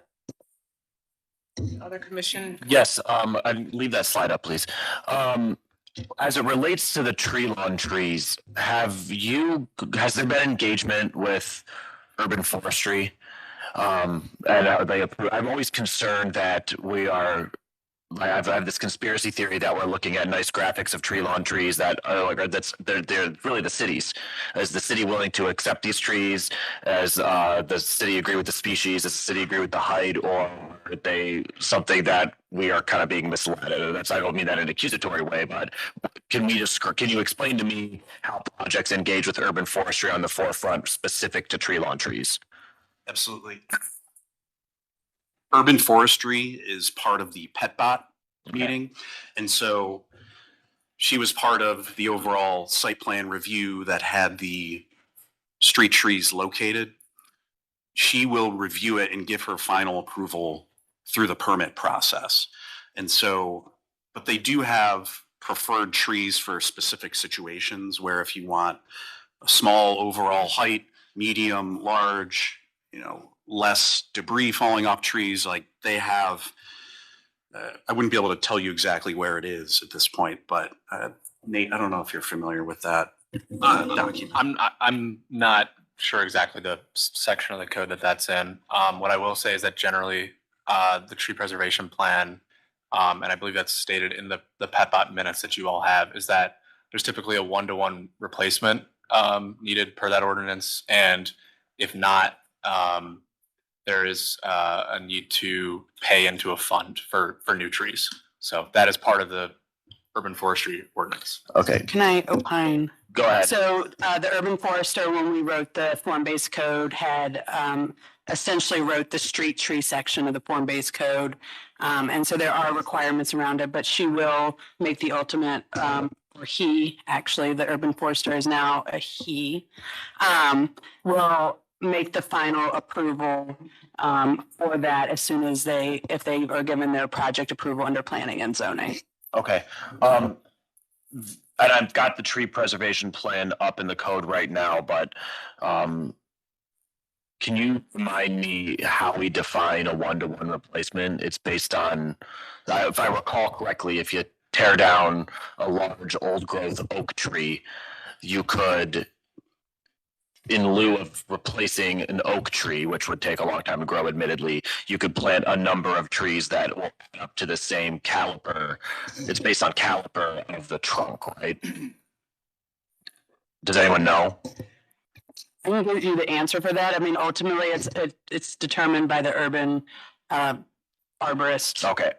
A: Other commission?
K: Yes, I'd leave that slide up, please. As it relates to the tree lawn trees, has there been engagement with urban forestry? And I'm always concerned that I have this conspiracy theory that we're looking at nice graphics of tree lawn trees that they're really the cities. Is the city willing to accept these trees? Does the city agree with the species? Does the city agree with the height? Or are they something that we are kind of being misled? I don't mean that in an accusatory way, but can you explain to me how projects engage with urban forestry on the forefront specific to tree lawn trees?
G: Absolutely. Urban forestry is part of the PetBot meeting. And so she was part of the overall site plan review that had the street trees located. She will review it and give her final approval through the permit process. And so, but they do have preferred trees for specific situations where if you want a small overall height, medium, large, less debris falling off trees, like they have, I wouldn't be able to tell you exactly where it is at this point, but Nate, I don't know if you're familiar with that document.
L: I'm not sure exactly the section of the code that's in. What I will say is that generally the tree preservation plan, and I believe that's stated in the PetBot minutes that you all have, is that there's typically a 1-to-1 replacement needed per that ordinance. And if not, there is a need to pay into a fund for new trees. So that is part of the urban forestry ordinance.
K: Okay,
E: Can I opine?
K: go ahead.
E: So the urban forester, when we wrote the form-based code, had essentially wrote the street tree section of the form-based code. And so there are requirements around it, but she will make the ultimate, or he, actually, the urban forester is now a he, will make the final approval for that as soon as if they are given their project approval under planning and zoning.
K: Okay. And I've got the tree preservation plan up in the code right now, but can you remind me how we define a 1-to-1 replacement? It's based on, if I recall correctly, if you tear down a large old growth oak tree, you could, in lieu of replacing an oak tree, which would take a long time to grow, admittedly, you could plant a number of trees that will add up to the same caliper. It's based on caliper of the trunk, right? Does anyone know?
E: I'm going to give you the answer for that. I mean, ultimately, it's determined by the urban arborist.
K: Okay,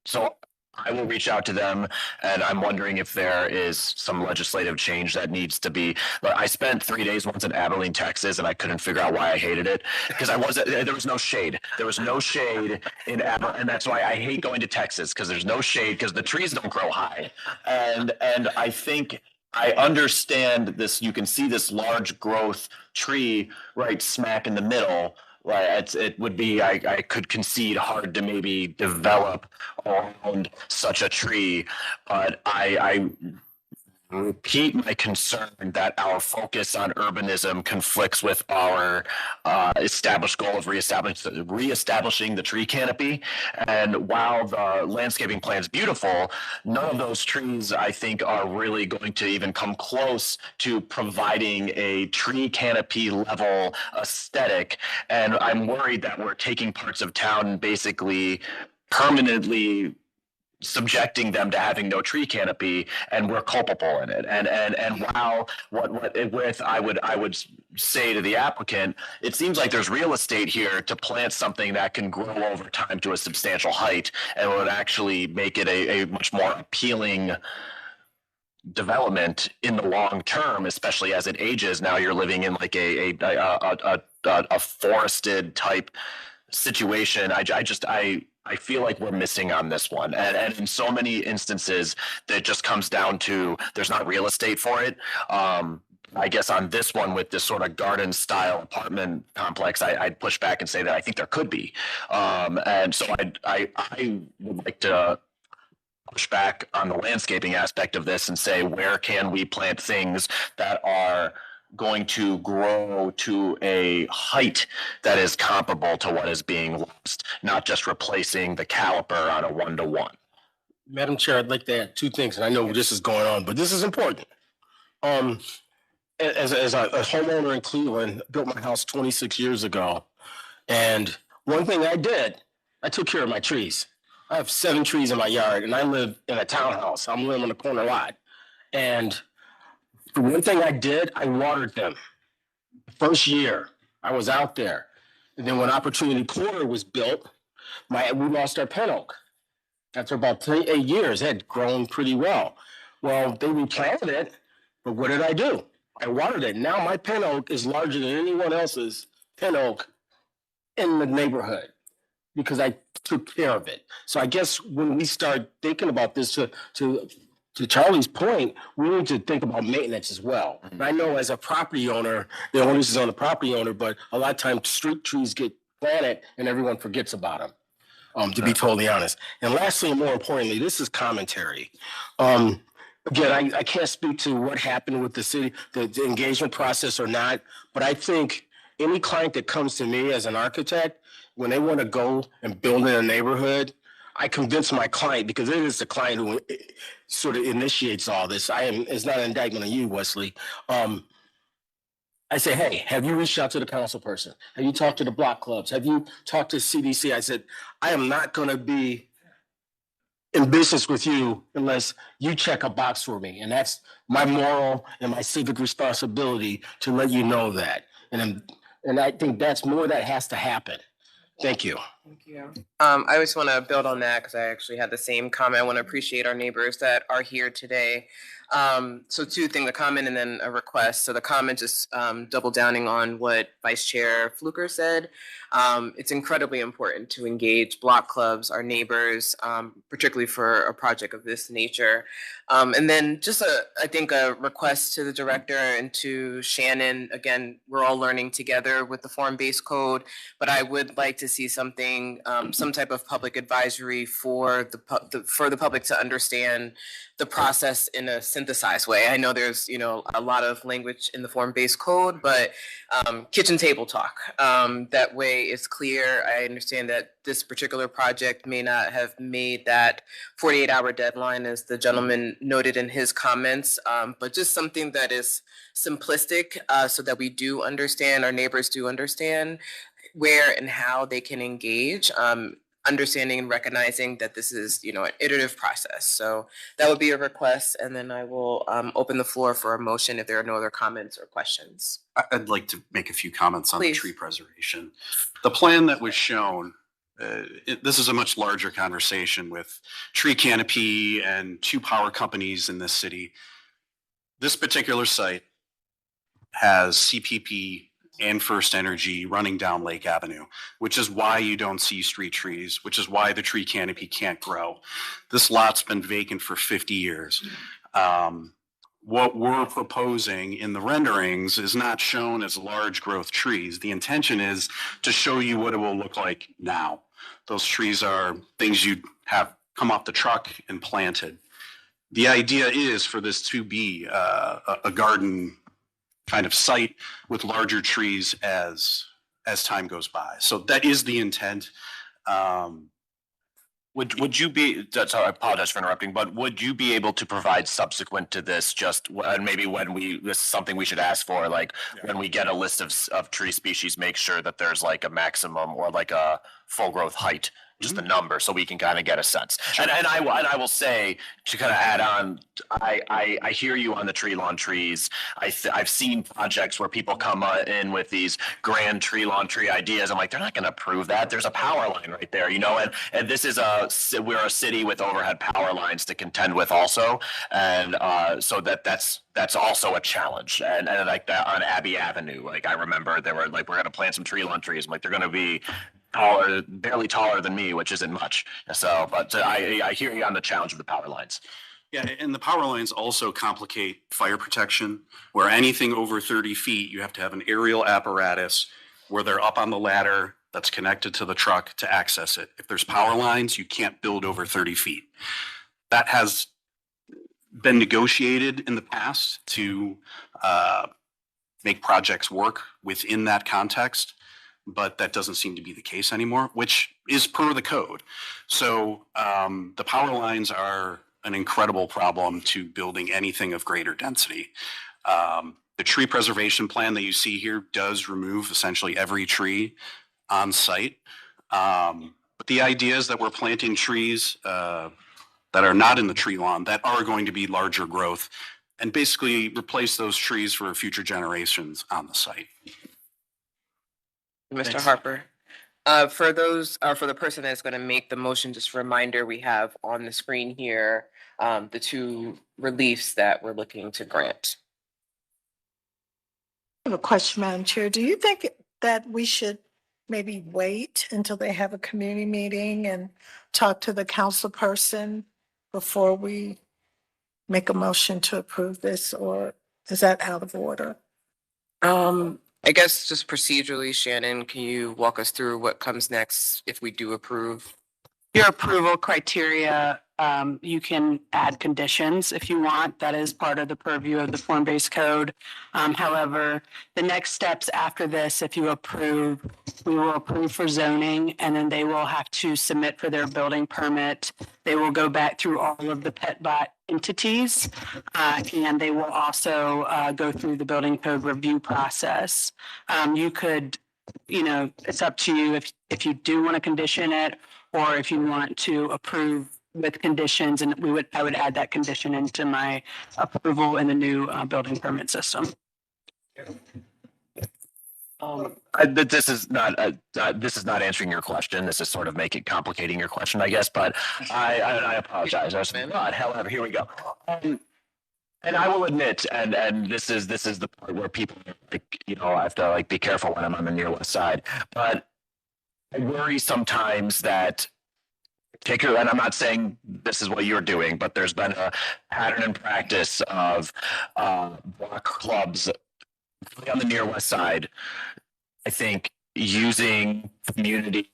K: so I will reach out to them, and I'm wondering if there is some legislative change that needs to be. But I spent 3 days once in Abilene, Texas, and I couldn't figure out why I hated it because there was no shade. There was no shade in Abilene, and that's why I hate going to Texas because there's no shade because the trees don't grow high. And I think I understand this. You can see this large growth tree right smack in the middle. Right, it would be, I could concede hard to maybe develop around such a tree, but I repeat my concern that our focus on urbanism conflicts with our established goal of reestablishing the tree canopy. And while the landscaping plan is beautiful, none of those trees, I think, are really going to even come close to providing a tree canopy level aesthetic. And I'm worried that we're taking parts of town and basically permanently subjecting them to having no tree canopy, and we're culpable in it. And while I would say to the applicant, it seems like there's real estate here to plant something that can grow over time to a substantial height and would actually make it a much more appealing development in the long term, especially as it ages. Now you're living in like a forested type situation. I feel like we're missing on this one. And in so many instances, that just comes down to there's not real estate for it. I guess on this one with this sort of garden style apartment complex, I'd push back and say that I think there could be. And so I would like to push back on the landscaping aspect of this and say, where can we plant things that are going to grow to a height that is comparable to what is being lost, not just replacing the caliper on a 1-to-1.
B: Madam Chair, I'd like to add two things, and I know this is going on, but this is important. As a homeowner in Cleveland, built my house 26 years ago, and one thing I did, I took care of my trees. I have 7 trees in my yard, and I live in a townhouse. I'm living on a corner lot, and the one thing I did, I watered them. First year, I was out there. And then when Opportunity Corner was built, we lost our pin oak. After about 8 years, it had grown pretty well. Well, they replanted it, but what did I do? I watered it. Now my pin oak is larger than anyone else's pin oak in the neighborhood because I took care of it. So I guess when we start thinking about this to Charlie's point, we need to think about maintenance as well. And I know as a property owner, the onus is on the property owner, but a lot of times street trees get planted and everyone forgets about them, to be totally honest. And lastly, and more importantly, this is commentary. Again, I can't speak to what happened with the city, the engagement process or not, but I think any client that comes to me as an architect, when they want to go and build in a neighborhood, I convince my client, because it is the client who sort of initiates all this. It's not an indictment on you, Wesley. I say, hey, have you reached out to the council person? Have you talked to the block clubs? Have you talked to CDC? I said, I am not going to be in business with you unless you check a box for me. And that's my moral and my civic responsibility to let you know that. And I think that's more that has to happen. Thank you.
A: Thank you. I just want to build on that because I actually had the same comment. I want to appreciate our neighbors that are here today. So 2 things, a comment and then a request. So the comment just double downing on what Vice Chair Fluker said. It's incredibly important to engage block clubs, our neighbors, particularly for a project of this nature. And then just I think a request to the director and to Shannon. Again, we're all learning together with the form-based code, but I would like to see something, some type of public advisory for the public to understand the process in a synthesized way. I know there's, a lot of language in the form-based code, but kitchen table talk. That way it's clear. I understand that this particular project may not have made that 48-hour deadline, as the gentleman noted in his comments, but just something that is simplistic so that we do understand, our neighbors do understand where and how they can engage, understanding and recognizing that this is, an iterative process. So that would be a request, and then I will open the floor for a motion if there are no other comments or questions.
G: I'd like to make a few comments on the
A: Please.
G: tree preservation. The plan that was shown this is a much larger conversation with tree canopy and two power companies in this city. This particular site has CPP and First Energy running down Lake Avenue, which is why you don't see street trees, which is why the tree canopy can't grow. This lot's been vacant for 50 years. What we're proposing in the renderings is not shown as large growth trees. The intention is to show you what it will look like now. Those trees are things you'd have come off the truck and planted. The idea is for this to be a garden kind of site with larger trees as time goes by. So that is the intent.
K: Would you be, sorry, I apologize for interrupting, but would you be able to provide subsequent to this, just maybe when this is something we should ask for, like when we get a list of tree species, make sure that there's like a maximum or like a full growth height, just the number, so we can kind of get a sense. And I will say, to kind of add on, I hear you on the tree lawn trees. I've seen projects where people come in with these grand tree lawn tree ideas. I'm like, they're not going to approve that. There's a power line right there, you know. And this is we're a city with overhead power lines to contend with also, and so that's also a challenge. And like that on Abbey Avenue, like I remember they were like, we're going to plant some tree lawn trees. I'm like, they're going to be taller, barely taller than me, which isn't much. So, but I hear you on the challenge of the power lines.
G: Yeah, and the power lines also complicate fire protection, where anything over 30 feet, you have to have an aerial apparatus where they're up on the ladder that's connected to the truck to access it. If there's power lines, you can't build over 30 feet. That has been negotiated in the past to make projects work within that context, but that doesn't seem to be the case anymore, which is per the code. So the power lines are an incredible problem to building anything of greater density. The tree preservation plan that you see here does remove essentially every tree on site. But the idea is that we're planting trees that are not in the tree lawn that are going to be larger growth and basically replace those trees for future generations on the site.
A: Mr.
B: Thanks.
A: Harper. For the person that's going to make the motion, just a reminder, we have on the screen here the two reliefs that we're looking to grant.
D: I have a question, Madam Chair. Do you think that we should maybe wait until they have a community meeting and talk to the council person before we make a motion to approve this, or is that out of order?
A: I guess just procedurally, Shannon, can you walk us through what comes next if we do approve?
E: Your approval criteria, you can add conditions if you want. That is part of the purview of the form-based code. However, the next steps after this, if you approve, we will approve for zoning, and then they will have to submit for their building permit. They will go back through all of the PetBot entities, and they will also go through the building code review process. You could, it's up to you if you do want to condition it, or if you want to approve with conditions, and I would add that condition into my approval in the new building permit system.
K: This is not answering your question. This is sort of complicating your question, I guess. But I apologize. But however, here we go. And I will admit, and this is the part where people I have to be careful when I'm on the near west side. But I worry sometimes that, particularly, and I'm not saying this is what you're doing, but there's been a pattern and practice of block clubs on the near west side, I think, using community,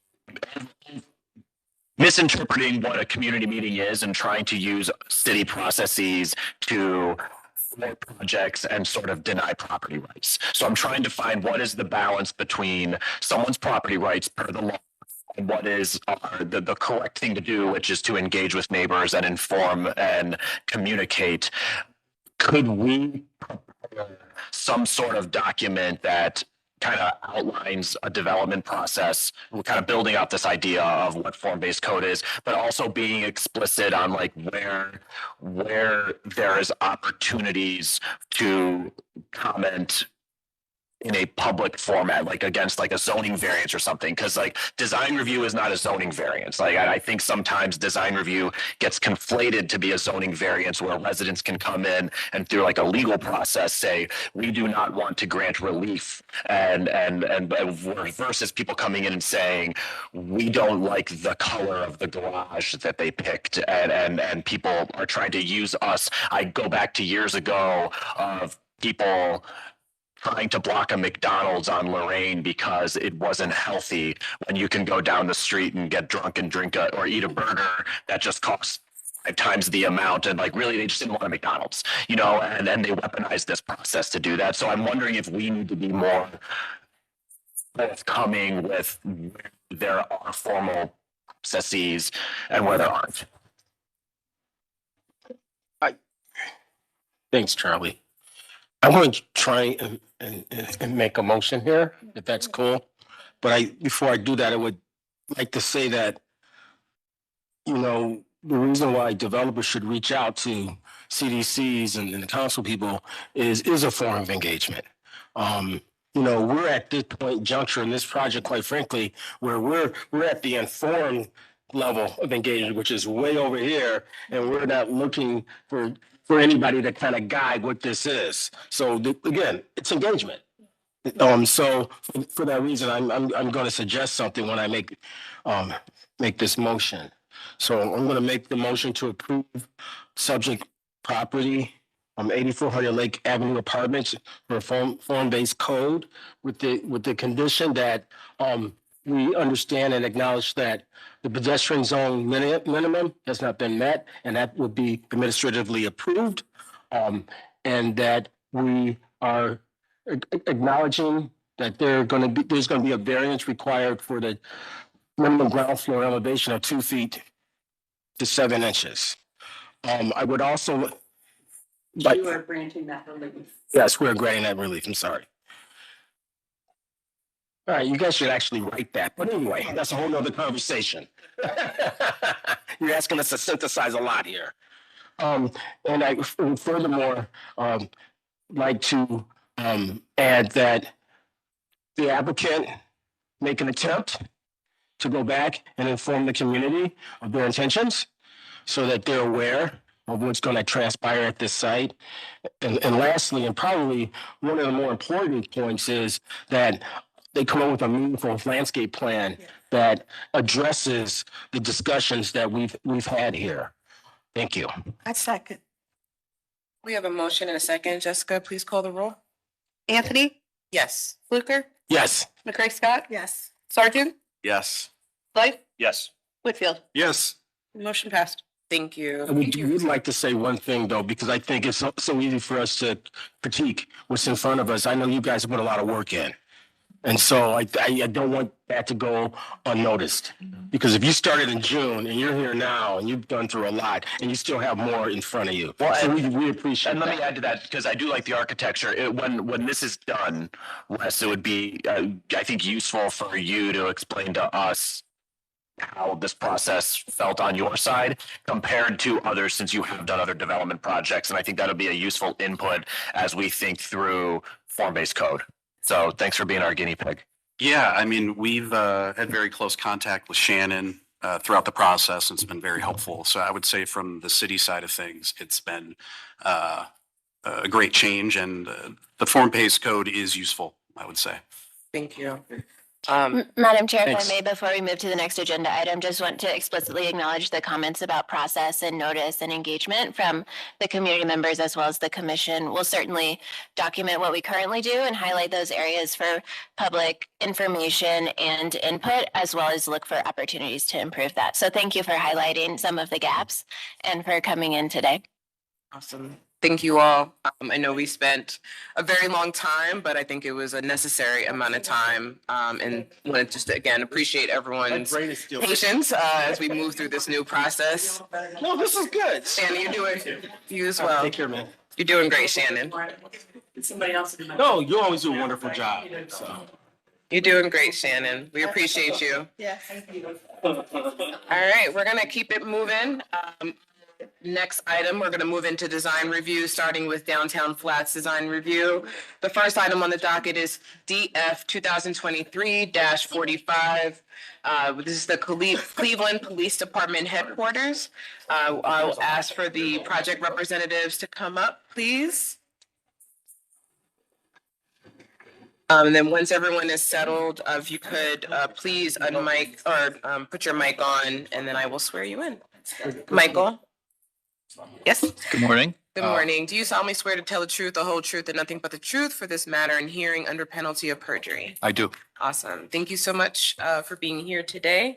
K: misinterpreting what a community meeting is and trying to use city processes to promote projects and sort of deny property rights. So I'm trying to find what is the balance between someone's property rights per the law and what is the correct thing to do, which is to engage with neighbors and inform and communicate. Could we prepare some sort of document that kind of outlines a development process? We're kind of building up this idea of what form-based code is, but also being explicit on where there is opportunities to comment in a public format, like against like a zoning variance or something, because like design review is not a zoning variance. Like I think sometimes design review gets conflated to be a zoning variance where residents can come in and through like a legal process say, we do not want to grant relief and versus people coming in and saying, we don't like the color of the garage that they picked and people are trying to use us. I go back to years ago of people trying to block a McDonald's on Lorraine because it wasn't healthy when you can go down the street and get drunk and drink or eat a burger that just costs 5 times the amount. And like, really, they just didn't want a McDonald's, you know, and they weaponized this process to do that. So I'm wondering if we need to be more forthcoming with where there are formal processes and where there aren't.
B: Thanks, Charlie. I'm going to try and make a motion here, if that's cool. But before I do that, I would like to say that, you know, the reason why developers should reach out to CDCs and the council people is a form of engagement. You know, we're at this point juncture in this project, quite frankly, where we're at the informed level of engagement, which is way over here, and we're not looking for anybody to kind of guide what this is. So again, it's engagement. So for that reason, I'm going to suggest something when I make this motion. So I'm going to make the motion to approve subject property 8400 Lake Avenue Apartments for a form-based code with the condition that we understand and acknowledge that the pedestrian zone minimum has not been met, and that would be administratively approved, and that we are acknowledging that there's going to be a variance required for the minimum ground floor elevation of 2 feet to 7 inches. I would also like.
E: You are granting that relief.
B: Yes, we're granting that relief. I'm sorry. All right, you guys should actually write that. But anyway, that's a whole nother conversation. You're asking us to synthesize a lot here. And I furthermore like to add that the applicant make an attempt to go back and inform the community of their intentions so that they're aware of what's going to transpire at this site. And lastly, and probably one of the more important points is that they come up with a meaningful landscape plan that addresses the discussions that we've had here. Thank you.
D: I second.
A: We have a motion and a second. Jessica, please call the roll.
M: Anthony,
A: Yes.
M: Fluker,
B: Yes.
M: McCray Scott,
D: Yes.
M: Sergeant,
G: Yes.
M: Blythe,
G: Yes.
M: Whitfield.
G: Yes.
M: Motion passed.
A: Thank you.
B: I would like to say one thing though, because I think it's so easy for us to critique what's in front of us. I know you guys put a lot of work in. And so I don't want that to go unnoticed, because if you started in June and you're here now and you've gone through a lot and you still have more in front of you.
K: Well,
B: so we appreciate
K: and
B: that.
K: let me add to that, because I do like the architecture. When this is done, Wes, it would be, I think, useful for you to explain to us how this process felt on your side compared to others, since you have done other development projects. And I think that'll be a useful input as we think through form-based code. So thanks for being our guinea pig.
G: Yeah, I mean, we've had very close contact with Shannon throughout the process, and it's been very helpful. So I would say from the city side of things, it's been a great change, and the form-based code is useful, I would say.
A: Thank you.
F: Madam Chair, if
B: Thanks.
F: I may, before we move to the next agenda item, just want to explicitly acknowledge the comments about process and notice and engagement from the community members as well as the commission. We'll certainly document what we currently do and highlight those areas for public information and input, as well as look for opportunities to improve that. So thank you for highlighting some of the gaps and for coming in today.
A: Awesome. Thank you all. I know we spent a very long time, but I think it was a necessary amount of time. And want to just again appreciate everyone's patience as we move through this new process.
B: No, this is good.
A: Shannon, you as well.
B: Take care, man.
A: You're doing great, Shannon.
E: Somebody else.
B: No, you always do a wonderful job. So.
A: You're doing great, Shannon. We appreciate you.
D: Yes.
A: All right, we're gonna keep it moving. Next item, we're going to move into design review, starting with Downtown Flats Design Review. The first item on the docket is DF 2023-45. This is the Cleveland Police Department headquarters. I'll ask for the project representatives to come up, please. And then once everyone is settled, if you could please unmic or put your mic on, and then I will swear you in. Michael? Yes?
N: Good morning.
A: Good morning. Do you solemnly swear to tell the truth, the whole truth, and nothing but the truth for this matter and hearing under penalty of perjury?
N: I do.
A: Awesome. Thank you so much for being here today.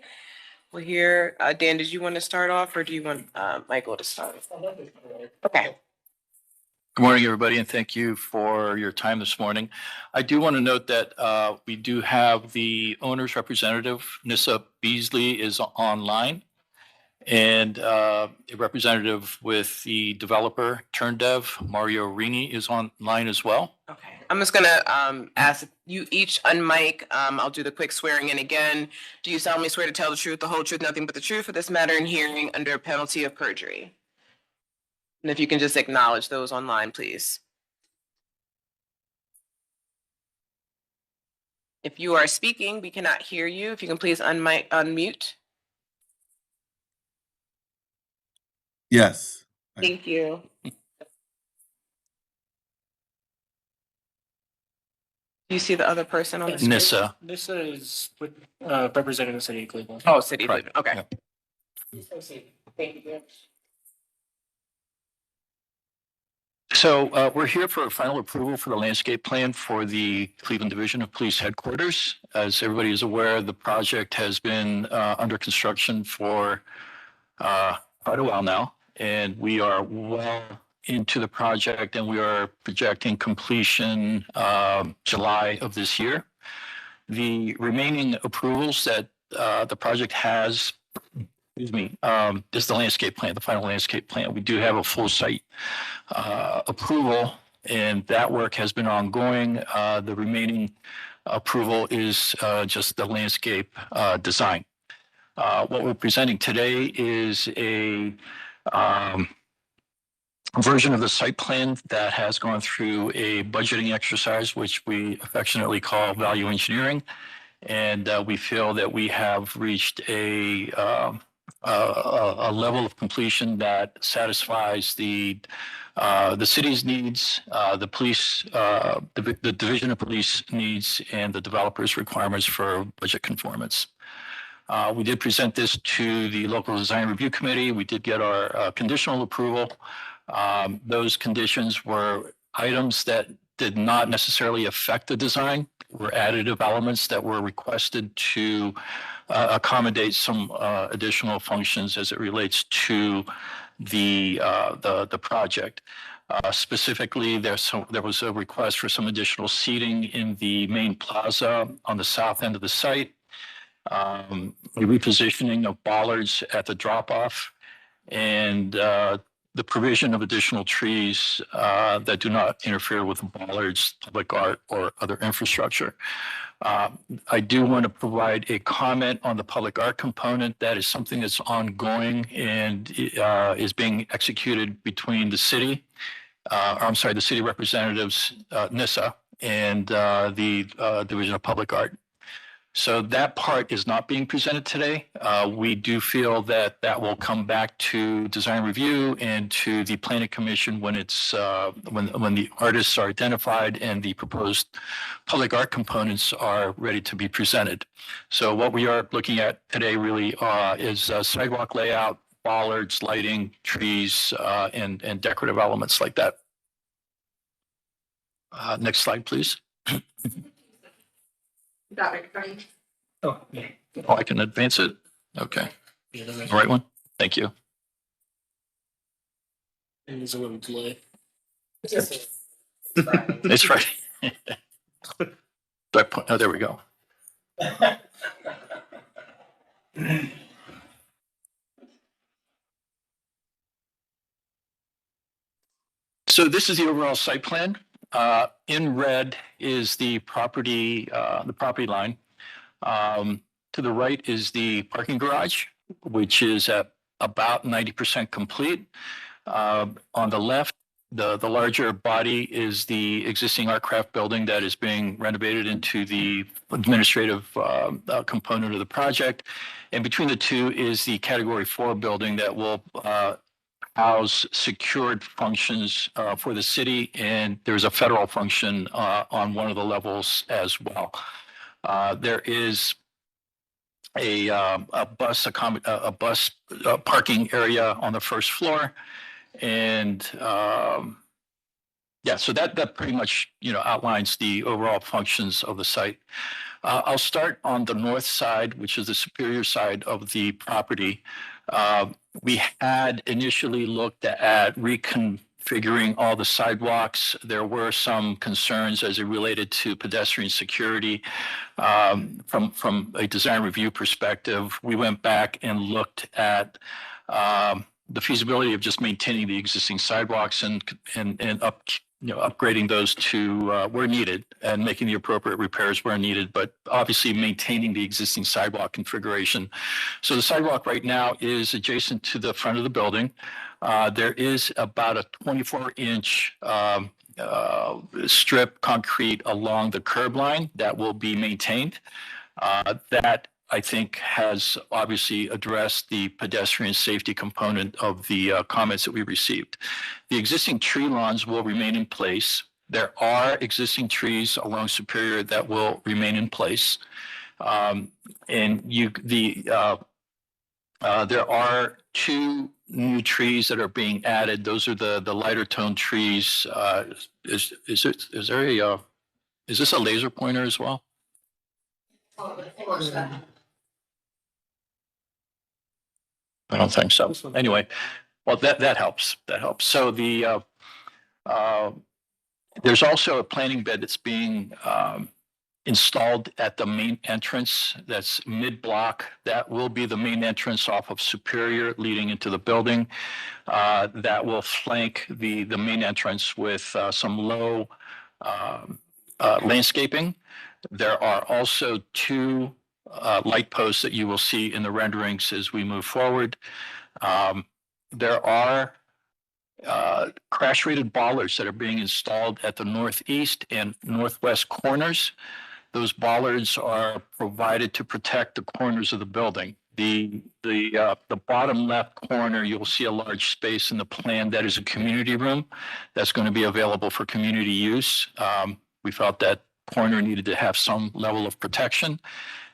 A: We'll hear, Dan, did you want to start off or do you want Michael to start? Okay.
N: Good morning, everybody, and thank you for your time this morning. I do want to note that we do have the owner's representative, Nissa Beasley, is online. And a representative with the developer, TurnDev, Mario Rini, is online as well.
A: Okay. I'm just gonna ask you each unmic. I'll do the quick swearing in again. Do you solemnly swear to tell the truth, the whole truth, nothing but the truth for this matter and hearing under penalty of perjury? And if you can just acknowledge those online, please. If you are speaking, we cannot hear you. If you can please unmute.
O: Yes.
A: Thank you. Do you see the other person on the screen?
N: Nissa.
P: This is with representing the city of Cleveland.
A: Oh, City of
N: Right.
A: Cleveland. Okay. Thank you.
N: So we're here for final approval for the landscape plan for the Cleveland Division of Police Headquarters. As everybody is aware, the project has been under construction for quite a while now, and we are well into the project, and we are projecting completion July of this year. The remaining approvals that the project has, is the landscape plan, the final landscape plan. We do have a full site approval, and that work has been ongoing. The remaining approval is just the landscape design. What we're presenting today is a version of the site plan that has gone through a budgeting exercise, which we affectionately call value engineering. And we feel that we have reached a level of completion that satisfies the city's needs, the police, the Division of Police needs, and the developer's requirements for budget conformance. We did present this to the local design review committee. We did get our conditional approval. Those conditions were items that did not necessarily affect the design, were additive elements that were requested to accommodate some additional functions as it relates to the project. Specifically, there was a request for some additional seating in the main plaza on the south end of the site, a repositioning of bollards at the drop-off, and the provision of additional trees that do not interfere with bollards, public art, or other infrastructure. I do want to provide a comment on the public art component. That is something that's ongoing and is being executed between the city, the city representatives, Nissa, and the Division of Public Art. So that part is not being presented today. We do feel that that will come back to design review and to the planning commission when it's when the artists are identified and the proposed public art components are ready to be presented. So what we are looking at today really is sidewalk layout, bollards, lighting, trees, and decorative elements like that. Next slide, please. Oh, I can advance it. Okay. The right one. Thank you.
P: There's a little delay.
N: It's right. Oh, there we go. So this is the overall site plan. In red is the property line. To the right is the parking garage, which is at about 90% complete. On the left, the larger body is the existing art craft building that is being renovated into the administrative component of the project. And between the two is the Category 4 building that will house secured functions for the city, and there's a federal function on one of the levels as well. There is a bus parking area on the first floor, and yeah, so that pretty much outlines the overall functions of the site. I'll start on the north side, which is the superior side of the property. We had initially looked at reconfiguring all the sidewalks. There were some concerns as it related to pedestrian security. From a design review perspective, we went back and looked at the feasibility of just maintaining the existing sidewalks and upgrading those to where needed and making the appropriate repairs where needed, but obviously maintaining the existing sidewalk configuration. So the sidewalk right now is adjacent to the front of the building. There is about a 24-inch strip concrete along the curb line that will be maintained. That I think has obviously addressed the pedestrian safety component of the comments that we received. The existing tree lawns will remain in place. There are existing trees along Superior that will remain in place. There are two new trees that are being added. Those are the lighter tone trees. Is this a laser pointer as well? I don't think so. Anyway, well, that helps. That helps. So there's also a planting bed that's being installed at the main entrance. That's mid-block. That will be the main entrance off of Superior leading into the building. That will flank the main entrance with some low landscaping. There are also two light posts that you will see in the renderings as we move forward. There are crash-rated bollards that are being installed at the northeast and northwest corners. Those bollards are provided to protect the corners of the building. The bottom left corner, you'll see a large space in the plan that is a community room that's going to be available for community use. We felt that corner needed to have some level of protection.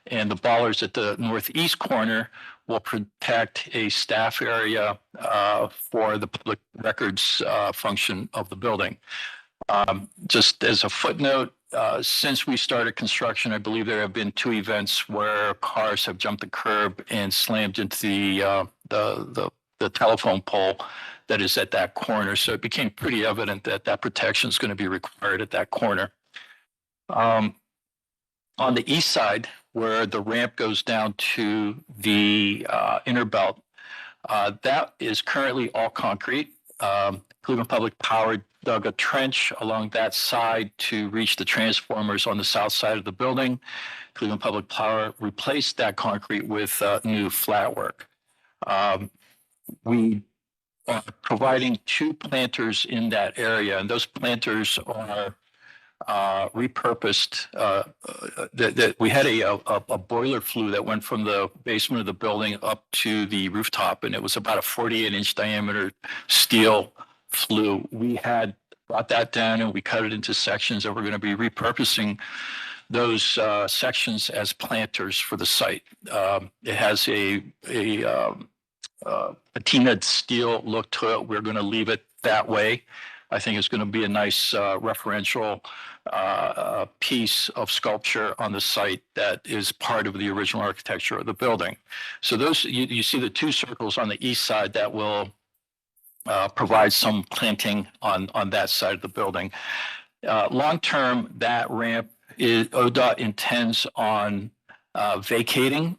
N: And the bollards at the northeast corner will protect a staff area for the public records function of the building. Just as a footnote, since we started construction, I believe there have been two events where cars have jumped the curb and slammed into the telephone pole that is at that corner. So it became pretty evident that that protection is going to be required at that corner. On the east side, where the ramp goes down to the inner belt, that is currently all concrete. Cleveland Public Power dug a trench along that side to reach the transformers on the south side of the building. Cleveland Public Power replaced that concrete with new flat work. We are providing two planters in that area, and those planters are repurposed. That we had a boiler flue that went from the basement of the building up to the rooftop, and it was about a 48-inch diameter steel flue. We had brought that down and we cut it into sections, and we're going to be repurposing those sections as planters for the site. It has a patinaed steel look to it. We're going to leave it that way. I think it's going to be a nice referential piece of sculpture on the site that is part of the original architecture of the building. So those you see the two circles on the east side that will provide some planting on that side of the building. Long term, that ramp ODOT intends on vacating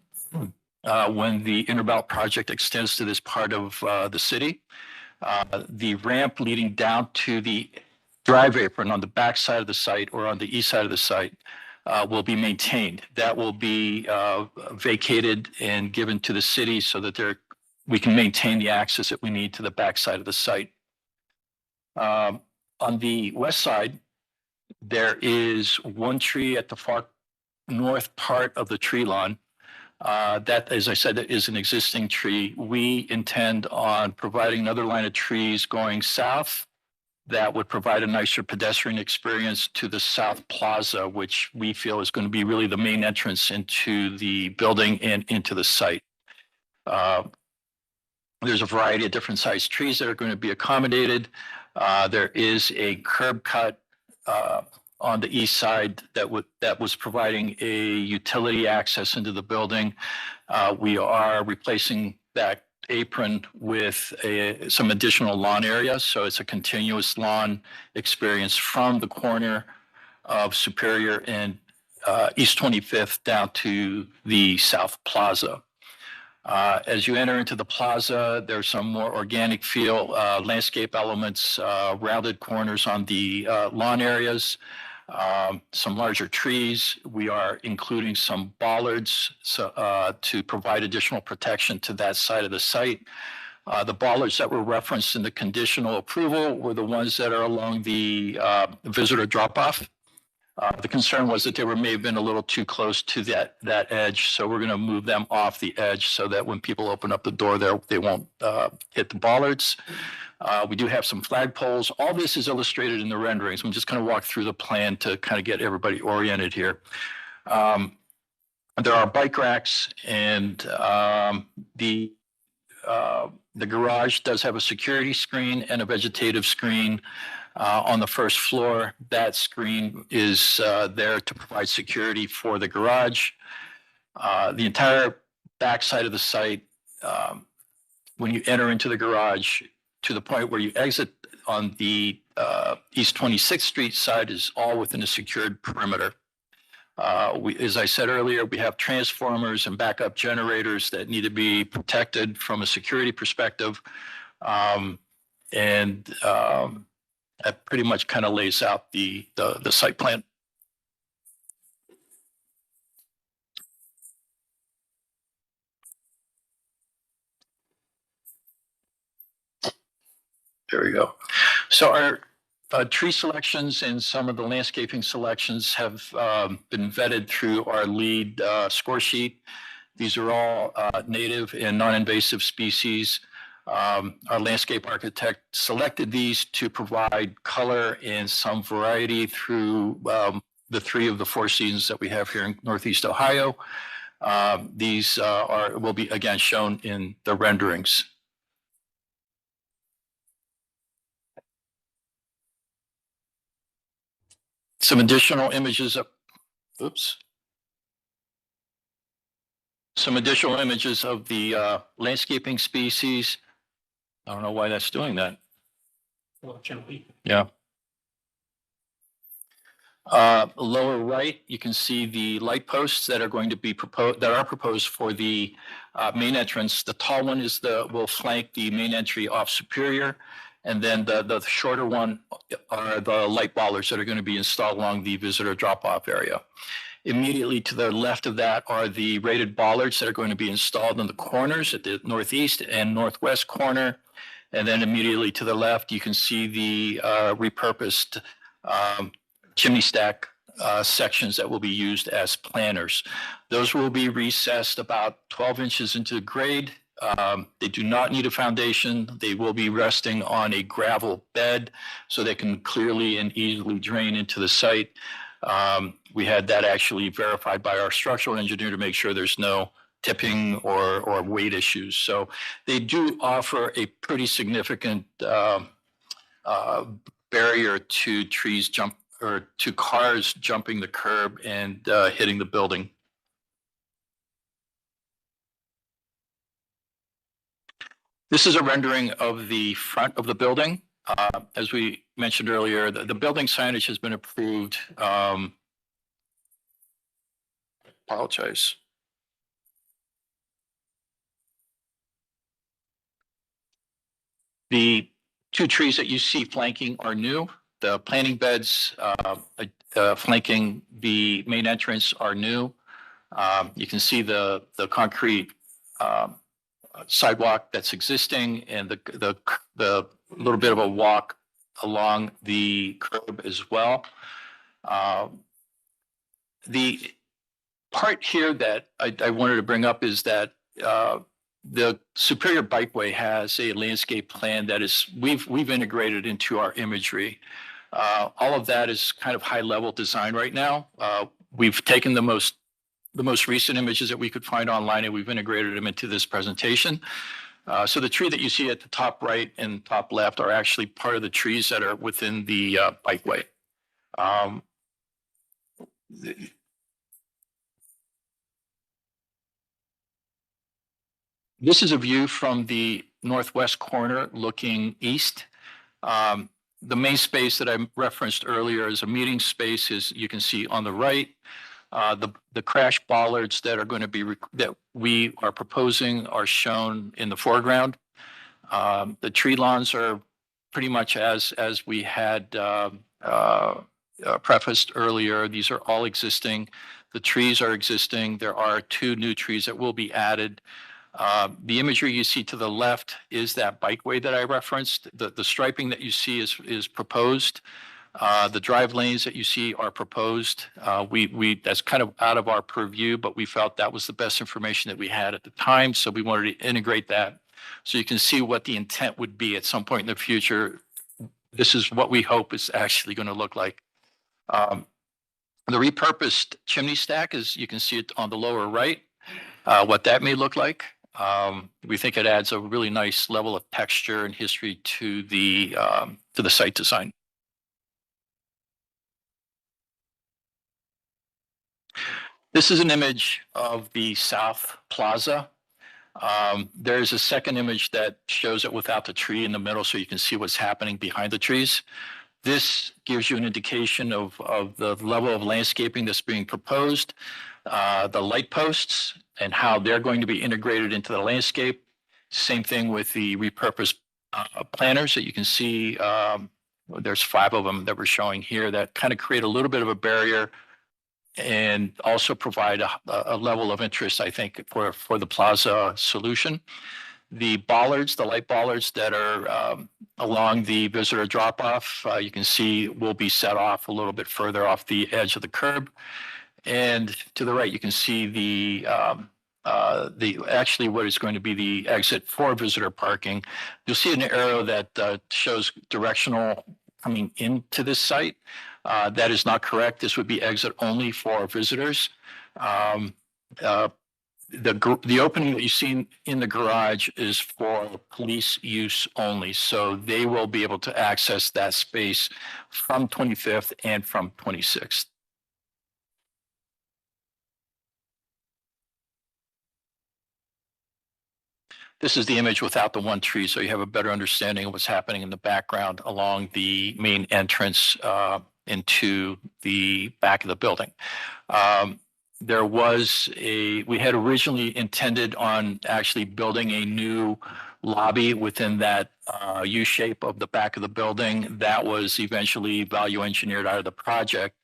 N: when the Interbelt project extends to this part of the city. The ramp leading down to the drive apron on the back side of the site or on the east side of the site will be maintained. That will be vacated and given to the city so that we can maintain the access that we need to the backside of the site. On the west side, there is one tree at the far north part of the tree lawn. That, as I said, is an existing tree. We intend on providing another line of trees going south that would provide a nicer pedestrian experience to the south plaza, which we feel is going to be really the main entrance into the building and into the site. There's a variety of different sized trees that are going to be accommodated. There is a curb cut on the east side that was providing a utility access into the building. We are replacing that apron with some additional lawn area, so it's a continuous lawn experience from the corner of Superior and East 25th down to the South Plaza. As you enter into the plaza, there's some more organic feel, landscape elements, rounded corners on the lawn areas, some larger trees. We are including some bollards to provide additional protection to that side of the site. The bollards that were referenced in the conditional approval were the ones that are along the visitor drop-off. The concern was that they may have been a little too close to that edge, so we're going to move them off the edge so that when people open up the door there, they won't hit the bollards. We do have some flagpoles. All this is illustrated in the renderings. I'm just going to walk through the plan to kind of get everybody oriented here. There are bike racks, and the garage does have a security screen and a vegetative screen. On the first floor, that screen is there to provide security for the garage. The entire backside of the site, when you enter into the garage, to the point where you exit on the East 26th Street side, is all within a secured perimeter. As I said earlier, we have transformers and backup generators that need to be protected from a security perspective. That pretty much kind of lays out the site plan. There we go. So our tree selections and some of the landscaping selections have been vetted through our lead score sheet. These are all native and non-invasive species. Our landscape architect selected these to provide color and some variety through the 3 of the 4 seasons that we have here in Northeast Ohio. These will be again shown in the renderings. Some additional images of, some additional images of the landscaping species. I don't know why that's doing that. Yeah. Lower right, you can see the light posts that are going to be proposed for the main entrance. The tall one will flank the main entry off Superior, and then the shorter one are the light bollards that are going to be installed along the visitor drop-off area. Immediately to the left of that are the rated bollards that are going to be installed in the corners at the northeast and northwest corner. And then immediately to the left, you can see the repurposed chimney stack sections that will be used as planters. Those will be recessed about 12 inches into grade. They do not need a foundation. They will be resting on a gravel bed so they can clearly and easily drain into the site. We had that actually verified by our structural engineer to make sure there's no tipping or weight issues. So they do offer a pretty significant barrier to to cars jumping the curb and hitting the building. This is a rendering of the front of the building. As we mentioned earlier, the building signage has been approved. Apologize. The 2 trees that you see flanking are new. The planting beds flanking the main entrance are new. You can see the concrete sidewalk that's existing and the little bit of a walk along the curb as well. The part here that I wanted to bring up is that the Superior Bikeway has a landscape plan that is, we've integrated into our imagery. All of that is kind of high level design right now. We've taken the most recent images that we could find online and we've integrated them into this presentation. So the tree that you see at the top right and top left are actually part of the trees that are within the bikeway. This is a view from the northwest corner looking east. The main space that I referenced earlier as a meeting space is, you can see on the right. The crash bollards that are going to be that we are proposing are shown in the foreground. The tree lawns are pretty much as we had prefaced earlier. These are all existing. The trees are existing. There are 2 new trees that will be added. The imagery you see to the left is that bikeway that I referenced. The striping that you see is proposed. The drive lanes that you see are proposed. That's kind of out of our purview, but we felt that was the best information that we had at the time. So we wanted to integrate that. So you can see what the intent would be at some point in the future. This is what we hope is actually going to look like. The repurposed chimney stack is, you can see it on the lower right, what that may look like. We think it adds a really nice level of texture and history to the site design. This is an image of the South Plaza. There's a second image that shows it without the tree in the middle, so you can see what's happening behind the trees. This gives you an indication of the level of landscaping that's being proposed, the light posts and how they're going to be integrated into the landscape. Same thing with the repurposed planters that you can see. There's 5 of them that we're showing here that kind of create a little bit of a barrier and also provide a level of interest, I think, for the plaza solution. The bollards, the light bollards that are along the visitor drop-off, you can see will be set off a little bit further off the edge of the curb. And to the right, you can see the actually what is going to be the exit for visitor parking. You'll see an arrow that shows directional coming into this site. That is not correct. This would be exit only for visitors. The opening that you see in the garage is for police use only. So they will be able to access that space from 25th and from 26th. This is the image without the one tree, so you have a better understanding of what's happening in the background along the main entrance into the back of the building. We had originally intended on actually building a new lobby within that U shape of the back of the building. That was eventually value engineered out of the project.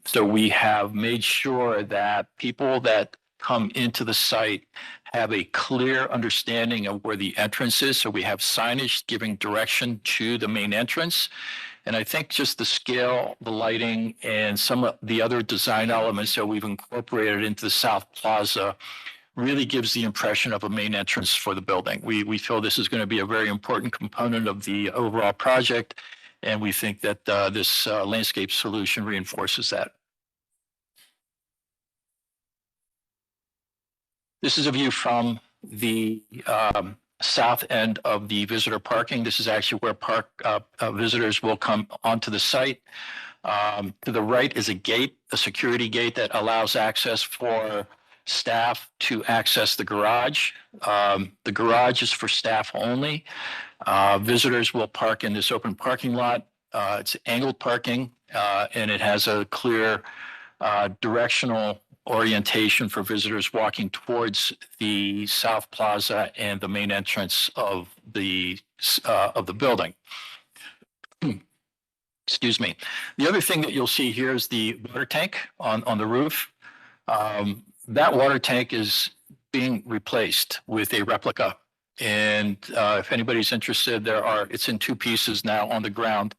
N: So we have made sure that people that come into the site have a clear understanding of where the entrance is. So we have signage giving direction to the main entrance. And I think just the scale, the lighting, and some of the other design elements that we've incorporated into the South Plaza really gives the impression of a main entrance for the building. We feel this is going to be a very important component of the overall project, and we think that this landscape solution reinforces that. This is a view from the south end of the visitor parking. This is actually where visitors will come onto the site. To the right is a gate, a security gate that allows access for staff to access the garage. The garage is for staff only. Visitors will park in this open parking lot. It's angled parking, and it has a clear directional orientation for visitors walking towards the South Plaza and the main entrance of the building. Excuse me. The other thing that you'll see here is the water tank on the roof. That water tank is being replaced with a replica. And if anybody's interested, it's in two pieces now on the ground.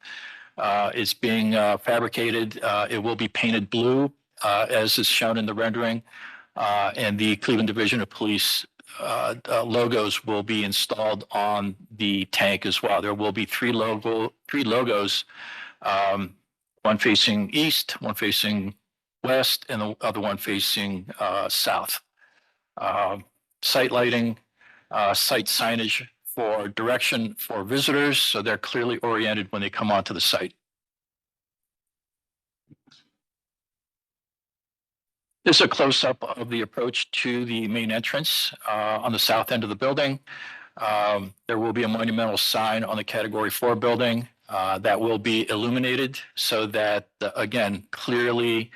N: It's being fabricated. It will be painted blue, as is shown in the rendering. And the Cleveland Division of Police logos will be installed on the tank as well. There will be three logos, one facing east, one facing west, and the other one facing south. Site lighting, site signage for direction for visitors, so they're clearly oriented when they come onto the site. This is a close-up of the approach to the main entrance on the south end of the building. There will be a monumental sign on the Category 4 building that will be illuminated so that, again, clearly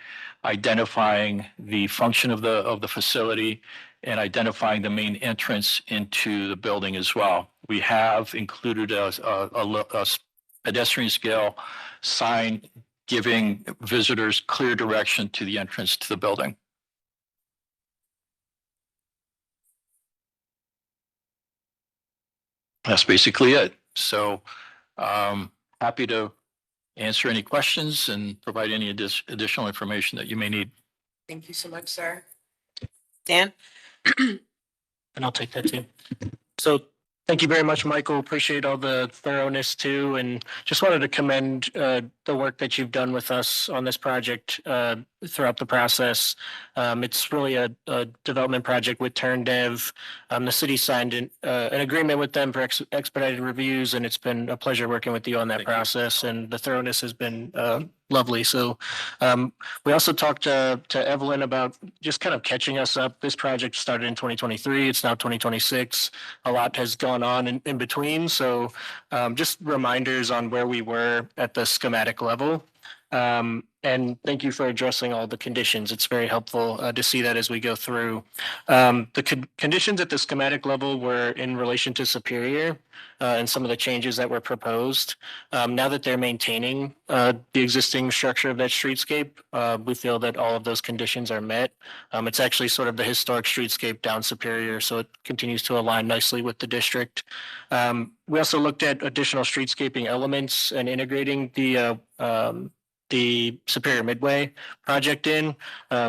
N: identifying the function of the facility and identifying the main entrance into the building as well. We have included a pedestrian scale sign giving visitors clear direction to the entrance to the building. That's basically it. So happy to answer any questions and provide any additional information that you may need.
A: Thank you so much, sir.
M: Dan?
P: And I'll take that too. So thank you very much, Michael. Appreciate all the thoroughness too. And just wanted to commend the work that you've done with us on this project throughout the process. It's really a development project with TurnDev. The city signed an agreement with them for expedited reviews, and it's been a pleasure working with you on that process. And the thoroughness has been lovely. So we also talked to Evelyn about just kind of catching us up. This project started in 2023. It's now 2026. A lot has gone on in between. So just reminders on where we were at the schematic level. And thank you for addressing all the conditions. It's very helpful to see that as we go through. The conditions at the schematic level were in relation to Superior and some of the changes that were proposed. Now that they're maintaining the existing structure of that streetscape, we feel that all of those conditions are met. It's actually sort of the historic streetscape down Superior, so it continues to align nicely with the district. We also looked at additional streetscaping elements and integrating the Superior Midway project in.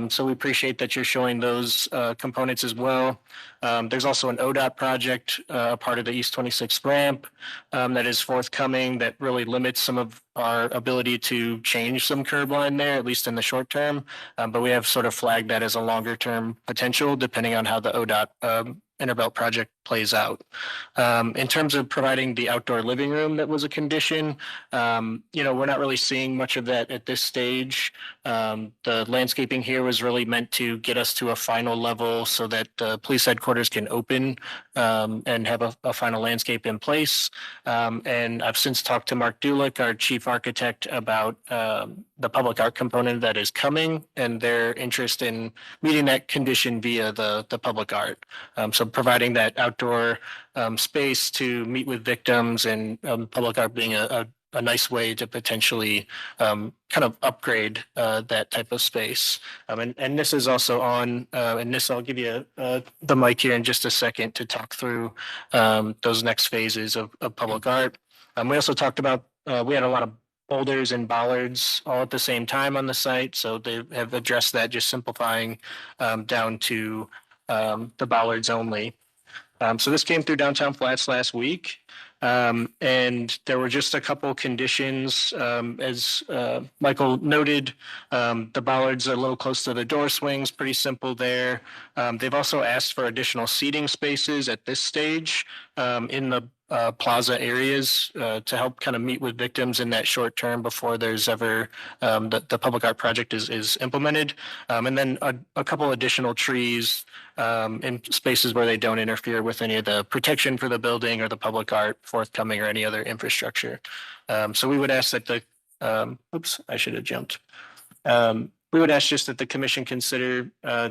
P: So we appreciate that you're showing those components as well. There's also an ODOT project, part of the East 26th ramp that is forthcoming that really limits some of our ability to change some curb line there, at least in the short term. But we have sort of flagged that as a longer term potential depending on how the ODOT Interbelt project plays out. In terms of providing the outdoor living room that was a condition, we're not really seeing much of that at this stage. The landscaping here was really meant to get us to a final level so that the police headquarters can open and have a final landscape in place. And I've since talked to Mark Dulick, our chief architect, about the public art component that is coming and their interest in meeting that condition via the public art. So providing that outdoor space to meet with victims and public art being a nice way to potentially kind of upgrade that type of space. And this is also on, and this, I'll give you the mic here in just a second to talk through those next phases of public art. We also talked about, we had a lot of boulders and bollards all at the same time on the site. So they have addressed that, just simplifying down to the bollards only. So this came through Downtown Flats last week. And there were just a couple conditions, as Michael noted, the bollards are a little close to the door swings, pretty simple there. They've also asked for additional seating spaces at this stage in the plaza areas to help kind of meet with victims in that short term before there's ever the public art project is implemented. And then a couple additional trees in spaces where they don't interfere with any of the protection for the building or the public art forthcoming or any other infrastructure. So we would ask that oops, I should have jumped. We would ask just that the commission consider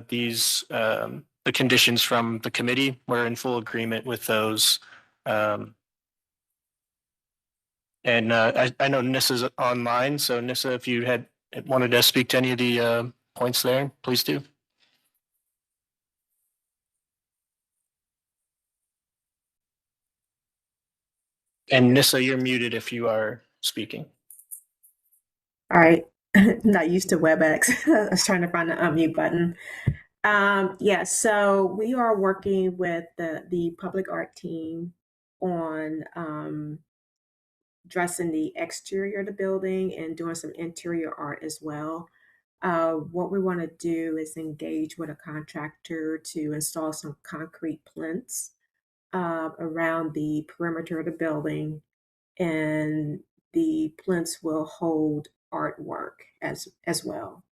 P: these, the conditions from the committee. We're in full agreement with those. And I know Nissa's online, so Nissa, if you had wanted to speak to any of the points there, please do. And Nissa, you're muted if you are speaking.
O: All right. Not used to WebEx. I was trying to find the unmute button. Yeah, so we are working with the public art team on dressing the exterior of the building and doing some interior art as well. What we want to do is engage with a contractor to install some concrete plinths around the perimeter of the building, and the plinths will hold artwork as well.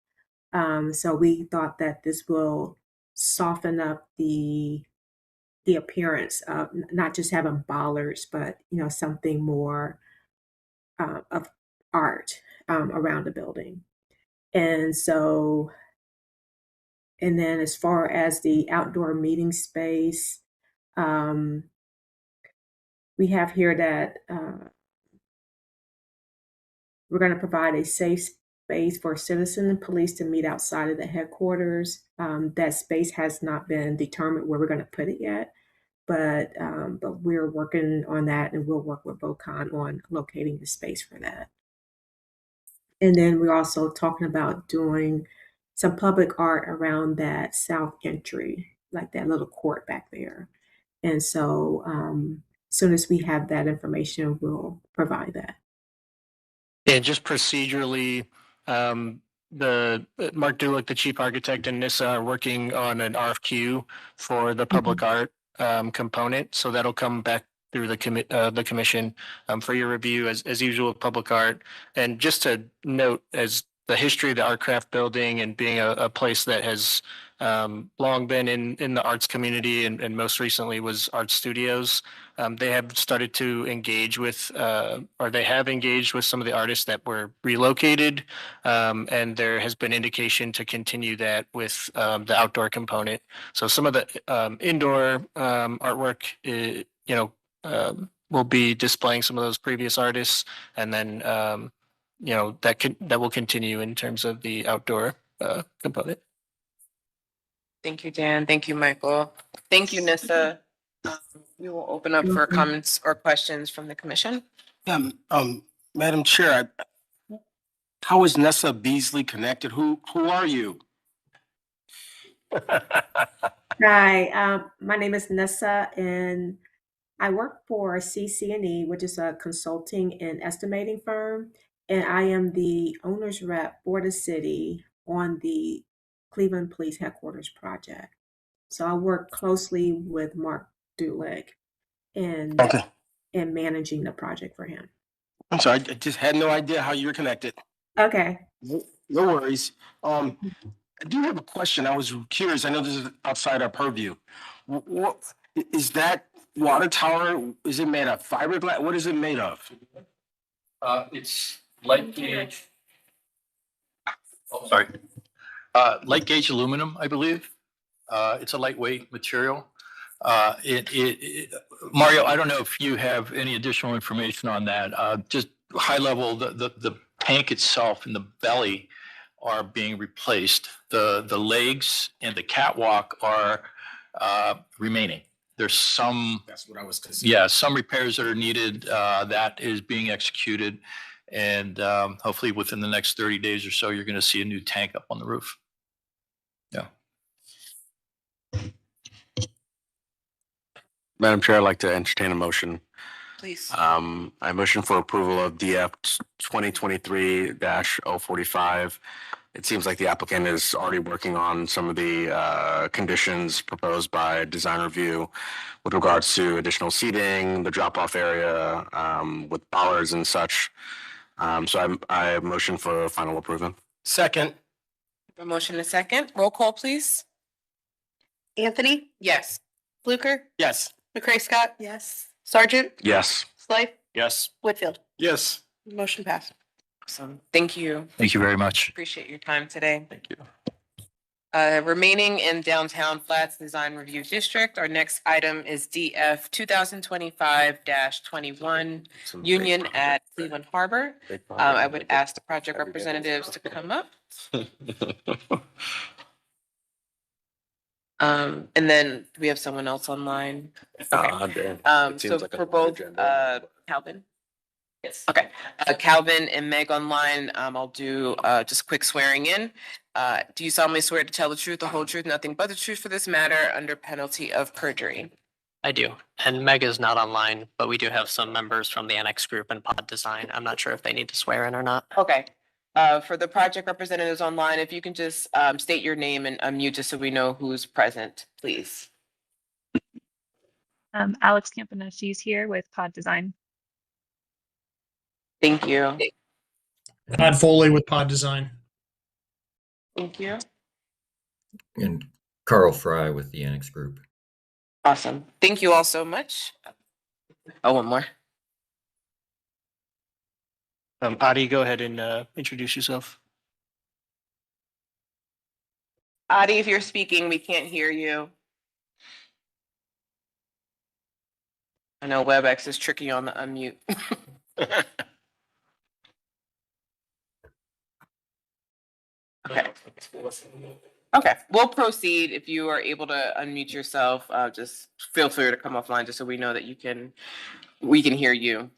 O: So we thought that this will soften up the appearance of not just having bollards, but something more of art around the building. And so, and then as far as the outdoor meeting space, we have here that we're going to provide a safe space for citizen and police to meet outside of the headquarters. That space has not been determined where we're going to put it yet, but we're working on that, and we'll work with BOCON on locating the space for that. And then we're also talking about doing some public art around that south entry, like that little court back there. And so as soon as we have that information, we'll provide that.
P: And just procedurally, the Mark Dulick, the chief architect, and Nissa are working on an RFQ for the public art component. So that'll come back through the commission for your review as usual with public art. And just to note, as the history of the Art Craft building and being a place that has long been in the arts community and most recently was Art Studios. They have started to engage with, or they have engaged with some of the artists that were relocated. And there has been indication to continue that with the outdoor component. So some of the indoor artwork, will be displaying some of those previous artists. And then, that will continue in terms of the outdoor component.
A: Thank you, Dan. Thank you, Michael. Thank you, Nissa. We will open up for comments or questions from the commission.
B: Madam Chair, how is Nessa Beasley connected? Who are you?
O: Hi, my name is Nessa, and I work for CC&E, which is a consulting and estimating firm, and I am the owner's rep for the city on the Cleveland Police Headquarters project. So I work closely with Mark Dulick and managing the project for him.
B: I'm sorry, I just had no idea how you're connected.
O: Okay.
B: No worries. I do have a question. I was curious. I know this is outside our purview. What is that water tower? Is it made of fiberglass? What is it made of?
N: It's light gauge. Oh, sorry. Light gauge aluminum, I believe. It's a lightweight material. Mario, I don't know if you have any additional information on that. Just high level, the tank itself and the belly are being replaced. The legs and the catwalk are remaining. There's some.
B: That's what I was considering.
N: Yeah, some repairs that are needed. That is being executed. And hopefully within the next 30 days or so, you're going to see a new tank up on the roof. Yeah.
J: Madam Chair, I'd like to entertain a motion.
A: Please.
J: I motion for approval of DF 2023-045. It seems like the applicant is already working on some of the conditions proposed by design review with regards to additional seating, the drop-off area with bollards and such. So I motion for final approval.
B: Second.
A: A motion and a second. Roll call, please.
M: Anthony,
A: Yes.
M: Fluker,
B: Yes.
M: McCray Scott,
D: Yes.
M: Sergeant,
J: Yes.
M: Slife,
N: Yes.
M: Whitfield.
B: Yes.
M: Motion passed.
A: Awesome. Thank you.
N: Thank you very much.
A: Appreciate your time today.
N: Thank you.
A: Remaining in Downtown Flats Design Review District, our next item is DF 2025-21 Union at Cleveland Harbor. I would ask the project representatives to come up. And then we have someone else online.
J: Dan.
A: So for both, Calvin? Yes. Okay, Calvin and Meg online, I'll do, just quick swearing in. Do you solemnly swear to tell the truth, the whole truth, nothing but the truth for this matter under penalty of perjury?
Q: I do. And Meg is not online, but we do have some members from the Annex Group and Pod Design. I'm not sure if they need to swear in or not.
A: Okay, for the project representatives online, if you can just, state your name and unmute just so we know who's present, please.
R: Alex Campanese is here with Pod Design.
A: Thank you.
S: Todd Foley with Pod Design.
A: Thank you.
T: And Carl Fry with the Annex Group.
A: Awesome. Thank you all so much. Oh, one more.
P: Adi, go ahead and introduce yourself.
A: Adi, if you're speaking, we can't hear you. I know WebEx is tricky on the unmute. Okay. Okay, we'll proceed. If you are able to unmute yourself, just feel free to come offline just so we know that we can hear you.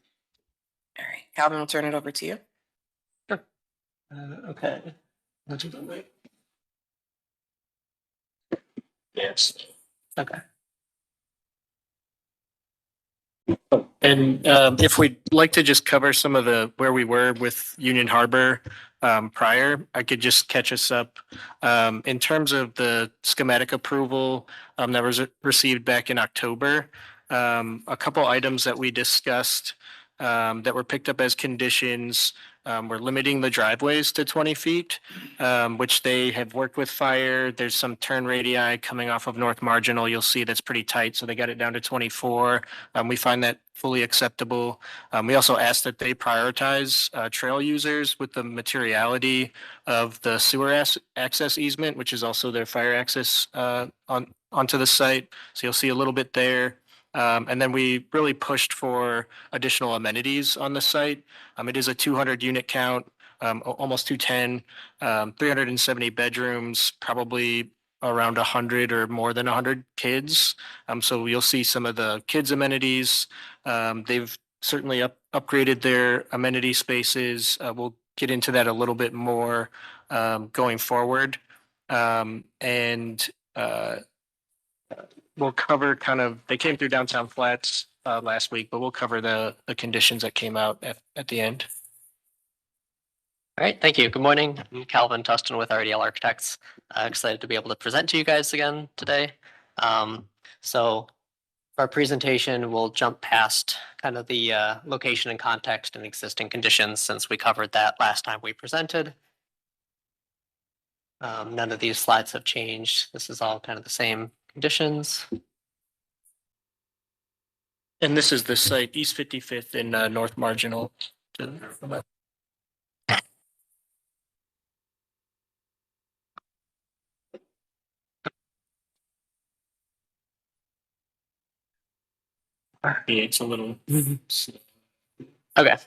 A: All right, Calvin, we'll turn it over to you.
P: Okay. Yes. Okay. And if we'd like to just cover some of where we were with Union Harbor prior, I could just catch us up. In terms of the schematic approval that was received back in October, a couple items that we discussed that were picked up as conditions. We're limiting the driveways to 20 feet, which they have worked with fire. There's some turn radii coming off of North Marginal. You'll see that's pretty tight. So they got it down to 24. We find that fully acceptable. We also asked that they prioritize trail users with the materiality of the sewer access easement, which is also their fire access onto the site. So you'll see a little bit there. And then we really pushed for additional amenities on the site. It is a 200 unit count, almost 210, 370 bedrooms, probably around 100 or more than 100 kids. So you'll see some of the kids amenities. They've certainly upgraded their amenity spaces. We'll get into that a little bit more going forward. We'll cover they came through Downtown Flats last week, but we'll cover the conditions that came out at the end.
Q: All right, thank you. Good morning. I'm Calvin Tustin with RDL Architects. Excited to be able to present to you guys again today. So our presentation will jump past kind of the location and context and existing conditions since we covered that last time we presented. None of these slides have changed. This is all kind of the same conditions.
P: And this is the site, East 55th in North Marginal. Yeah, it's a little.
Q: Okay,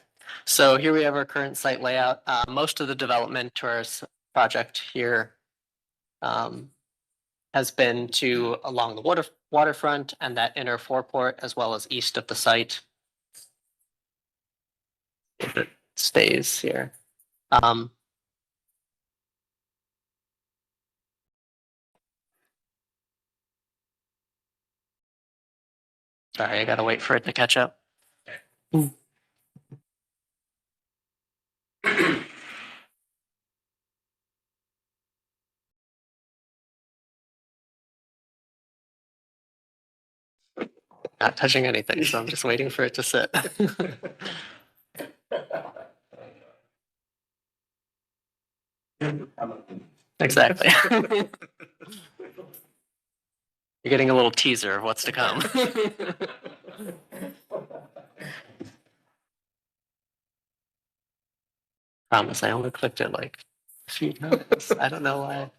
Q: so here we have our current site layout. Most of the development to our project here has been along the waterfront and that inner forecourt, as well as east of the site. If it stays here. Sorry, I gotta wait for it to catch up. Not touching anything, so I'm just waiting for it to sit. Exactly. You're getting a little teaser of what's to come. Promise, I only clicked it like a few times. I don't know why.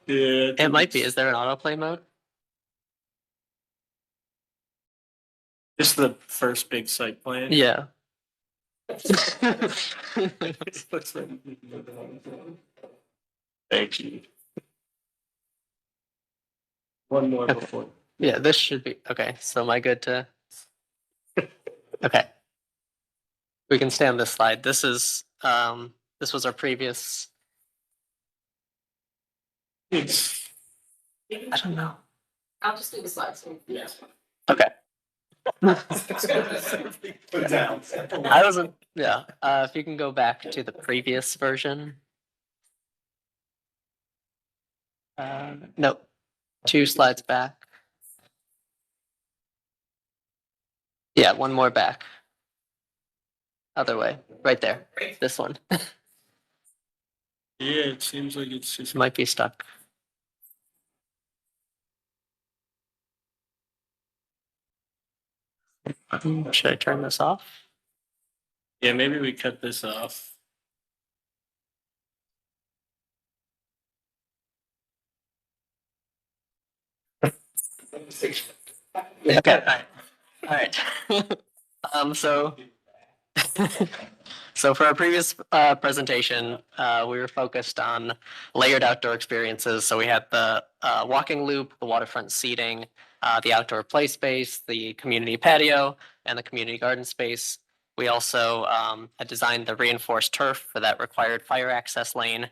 P: Yeah,
Q: it might be. Is there an autoplay mode?
P: Just the first big site plan.
Q: Yeah.
P: Thank you.
B: One more
Q: Okay.
B: before.
Q: Yeah, this should be, okay, so am I good to? Okay. We can stay on this slide. This is, this was our previous. I don't know.
A: I'll just do the slides.
B: Yes.
Q: Okay.
B: Put down.
Q: I wasn't, yeah, if you can go back to the previous version. No, 2 slides back. Yeah, one more back. Other way, right there, this one.
B: Yeah, it seems like it's just.
Q: Might be stuck. Should I turn this off?
B: Yeah, maybe we cut this off.
Q: Okay, all right. So, so for our previous presentation, we were focused on layered outdoor experiences. So we had the walking loop, the waterfront seating, the outdoor play space, the community patio, and the community garden space. We also had designed the reinforced turf for that required fire access lane,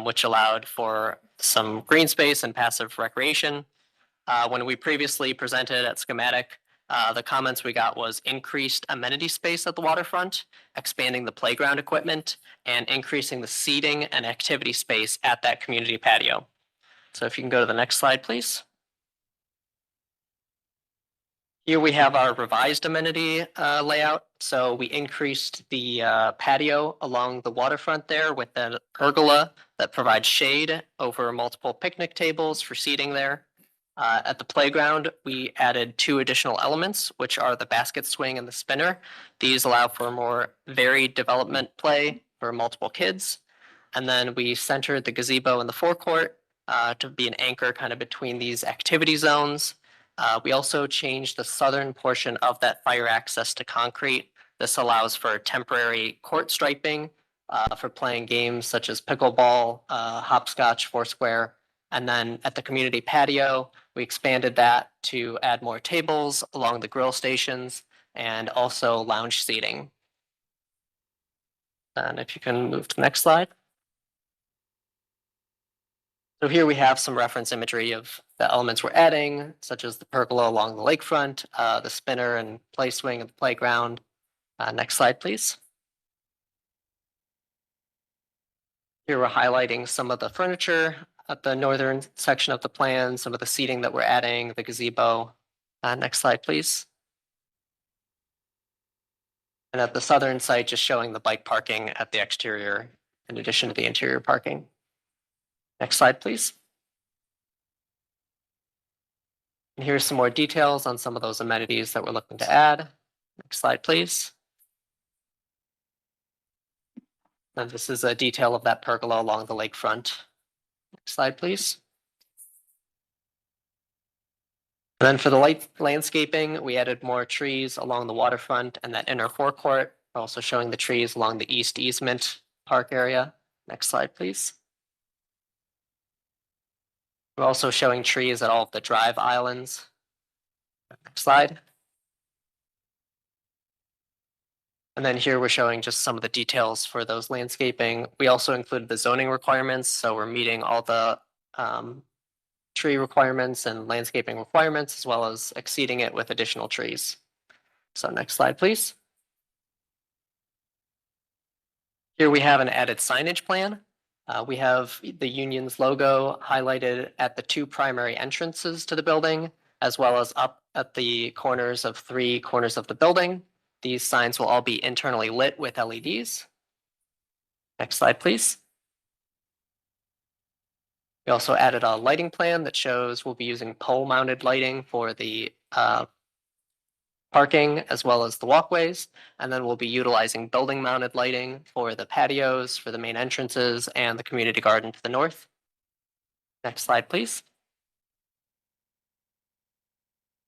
Q: which allowed for some green space and passive recreation. When we previously presented at schematic, the comments we got was increased amenity space at the waterfront, expanding the playground equipment, and increasing the seating and activity space at that community patio. So if you can go to the next slide, please. Here we have our revised amenity layout. So we increased the patio along the waterfront there with an pergola that provides shade over multiple picnic tables for seating there. At the playground, we added 2 additional elements, which are the basket swing and the spinner. These allow for more varied development play for multiple kids. And then we centered the gazebo in the forecourt to be an anchor kind of between these activity zones. We also changed the southern portion of that fire access to concrete. This allows for temporary court striping for playing games such as pickleball, hopscotch, foursquare. And then at the community patio, we expanded that to add more tables along the grill stations and also lounge seating. And if you can move to the next slide. So here we have some reference imagery of the elements we're adding, such as the pergola along the lakefront, the spinner and play swing at the playground. Next slide, please. Here we're highlighting some of the furniture at the northern section of the plan, some of the seating that we're adding, the gazebo. Next slide, please. And at the southern site, just showing the bike parking at the exterior in addition to the interior parking. Next slide, please. And here's some more details on some of those amenities that we're looking to add. Next slide, please. And this is a detail of that pergola along the lakefront. Next slide, please. And then for the landscaping, we added more trees along the waterfront and that inner forecourt. We're also showing the trees along the east easement park area. Next slide, please. We're also showing trees at all of the drive islands. Next slide. And then here we're showing just some of the details for those landscaping. We also included the zoning requirements, so we're meeting all the tree requirements and landscaping requirements, as well as exceeding it with additional trees. So next slide, please. Here we have an added signage plan. We have the union's logo highlighted at the 2 primary entrances to the building, as well as up at the corners of 3 corners of the building. These signs will all be internally lit with LEDs. Next slide, please. We also added a lighting plan that shows we'll be using pole-mounted lighting for the parking as well as the walkways. And then we'll be utilizing building-mounted lighting for the patios, for the main entrances, and the community garden to the north. Next slide, please.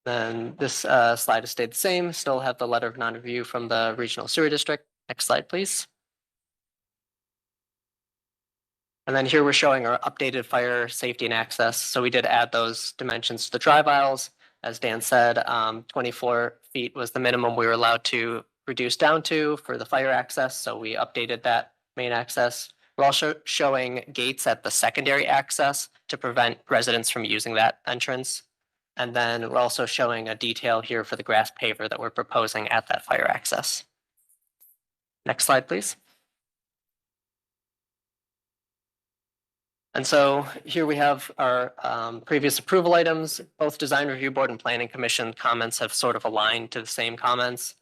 Q: Then this slide has stayed the same, still have the letter of non-review from the regional sewer district. Next slide, please. And then here we're showing our updated fire safety and access. So we did add those dimensions to the drive aisles. As Dan said, 24 feet was the minimum we were allowed to reduce down to for the fire access. So we updated that main access. We're also showing gates at the secondary access to prevent residents from using that entrance. And then we're also showing a detail here for the grass paver that we're proposing at that fire access. Next slide, please. And so here we have our previous approval items. Both Design Review Board and Planning Commission comments have sort of aligned to the same comments.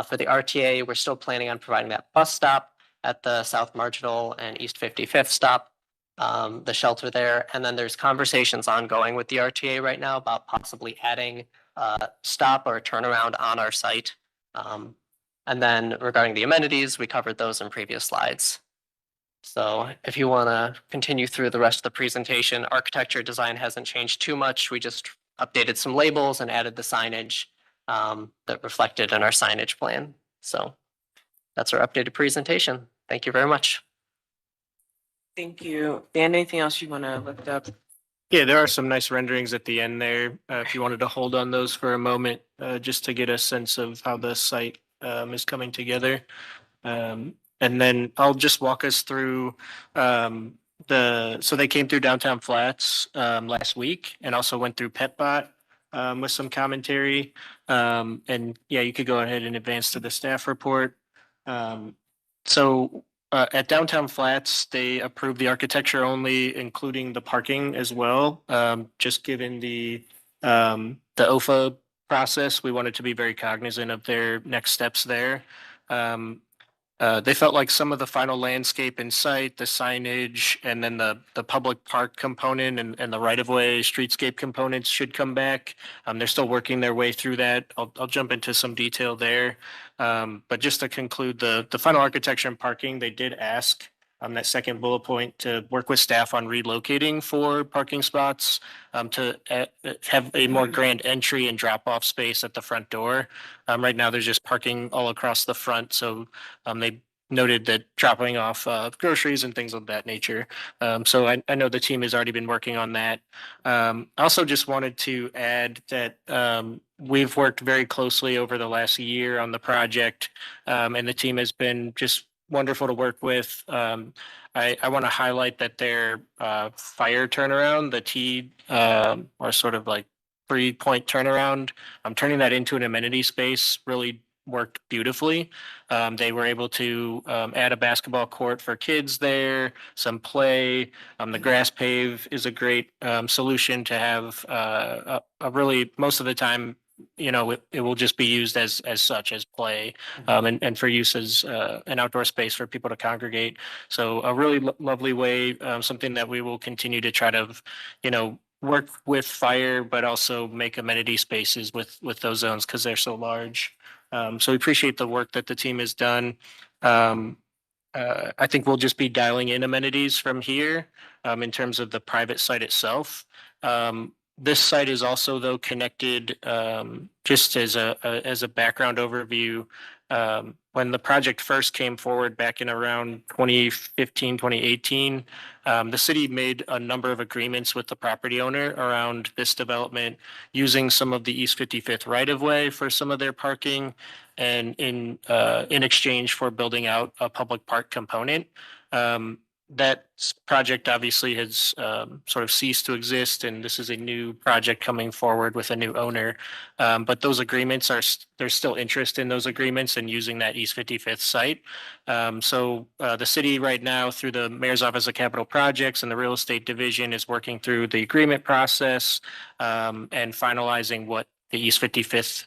Q: For the RTA, we're still planning on providing that bus stop at the South Marginal and East 55th stop, the shelter there. And then there's conversations ongoing with the RTA right now about possibly adding a stop or a turnaround on our site. And then regarding the amenities, we covered those in previous slides. So if you want to continue through the rest of the presentation, architecture design hasn't changed too much. We just updated some labels and added the signage that reflected in our signage plan. So that's our updated presentation. Thank you very much.
A: Thank you. Dan, anything else you want to lift up?
P: Yeah, there are some nice renderings at the end there. If you wanted to hold on those for a moment, just to get a sense of how the site is coming together. And then I'll just walk us through so they came through Downtown Flats last week and also went through PetBot with some commentary. And yeah, you could go ahead and advance to the staff report. At Downtown Flats, they approved the architecture only, including the parking as well. Just given the OFA process, we wanted to be very cognizant of their next steps there. They felt like some of the final landscape in sight, the signage, and then the public park component and the right-of-way streetscape components should come back. They're still working their way through that. I'll jump into some detail there. But just to conclude, the final architecture and parking, they did ask on that second bullet point to work with staff on relocating for parking spots to have a more grand entry and drop-off space at the front door. Right now, there's just parking all across the front, so they noted that dropping off groceries and things of that nature. So I know the team has already been working on that. I also just wanted to add that we've worked very closely over the last year on the project, and the team has been just wonderful to work with. I want to highlight that their fire turnaround, the T or sort of like 3-point turnaround, turning that into an amenity space really worked beautifully. They were able to add a basketball court for kids there, some play. The grass pave is a great solution to have a really, most of the time, it will just be used as such as play and for use as an outdoor space for people to congregate. So a really lovely way, something that we will continue to try to, work with fire, but also make amenity spaces with those zones because they're so large. So we appreciate the work that the team has done. I think we'll just be dialing in amenities from here in terms of the private site itself. This site is also, though, connected, just as a background overview. When the project first came forward back in around 2015, 2018, the city made a number of agreements with the property owner around this development, using some of the East 55th right-of-way for some of their parking, and in exchange for building out a public park component. That project obviously has sort of ceased to exist, and this is a new project coming forward with a new owner. But those agreements there's still interest in those agreements and using that East 55th site. So the city right now, through the Mayor's Office of Capital Projects and the Real Estate Division, is working through the agreement process and finalizing what the East 55th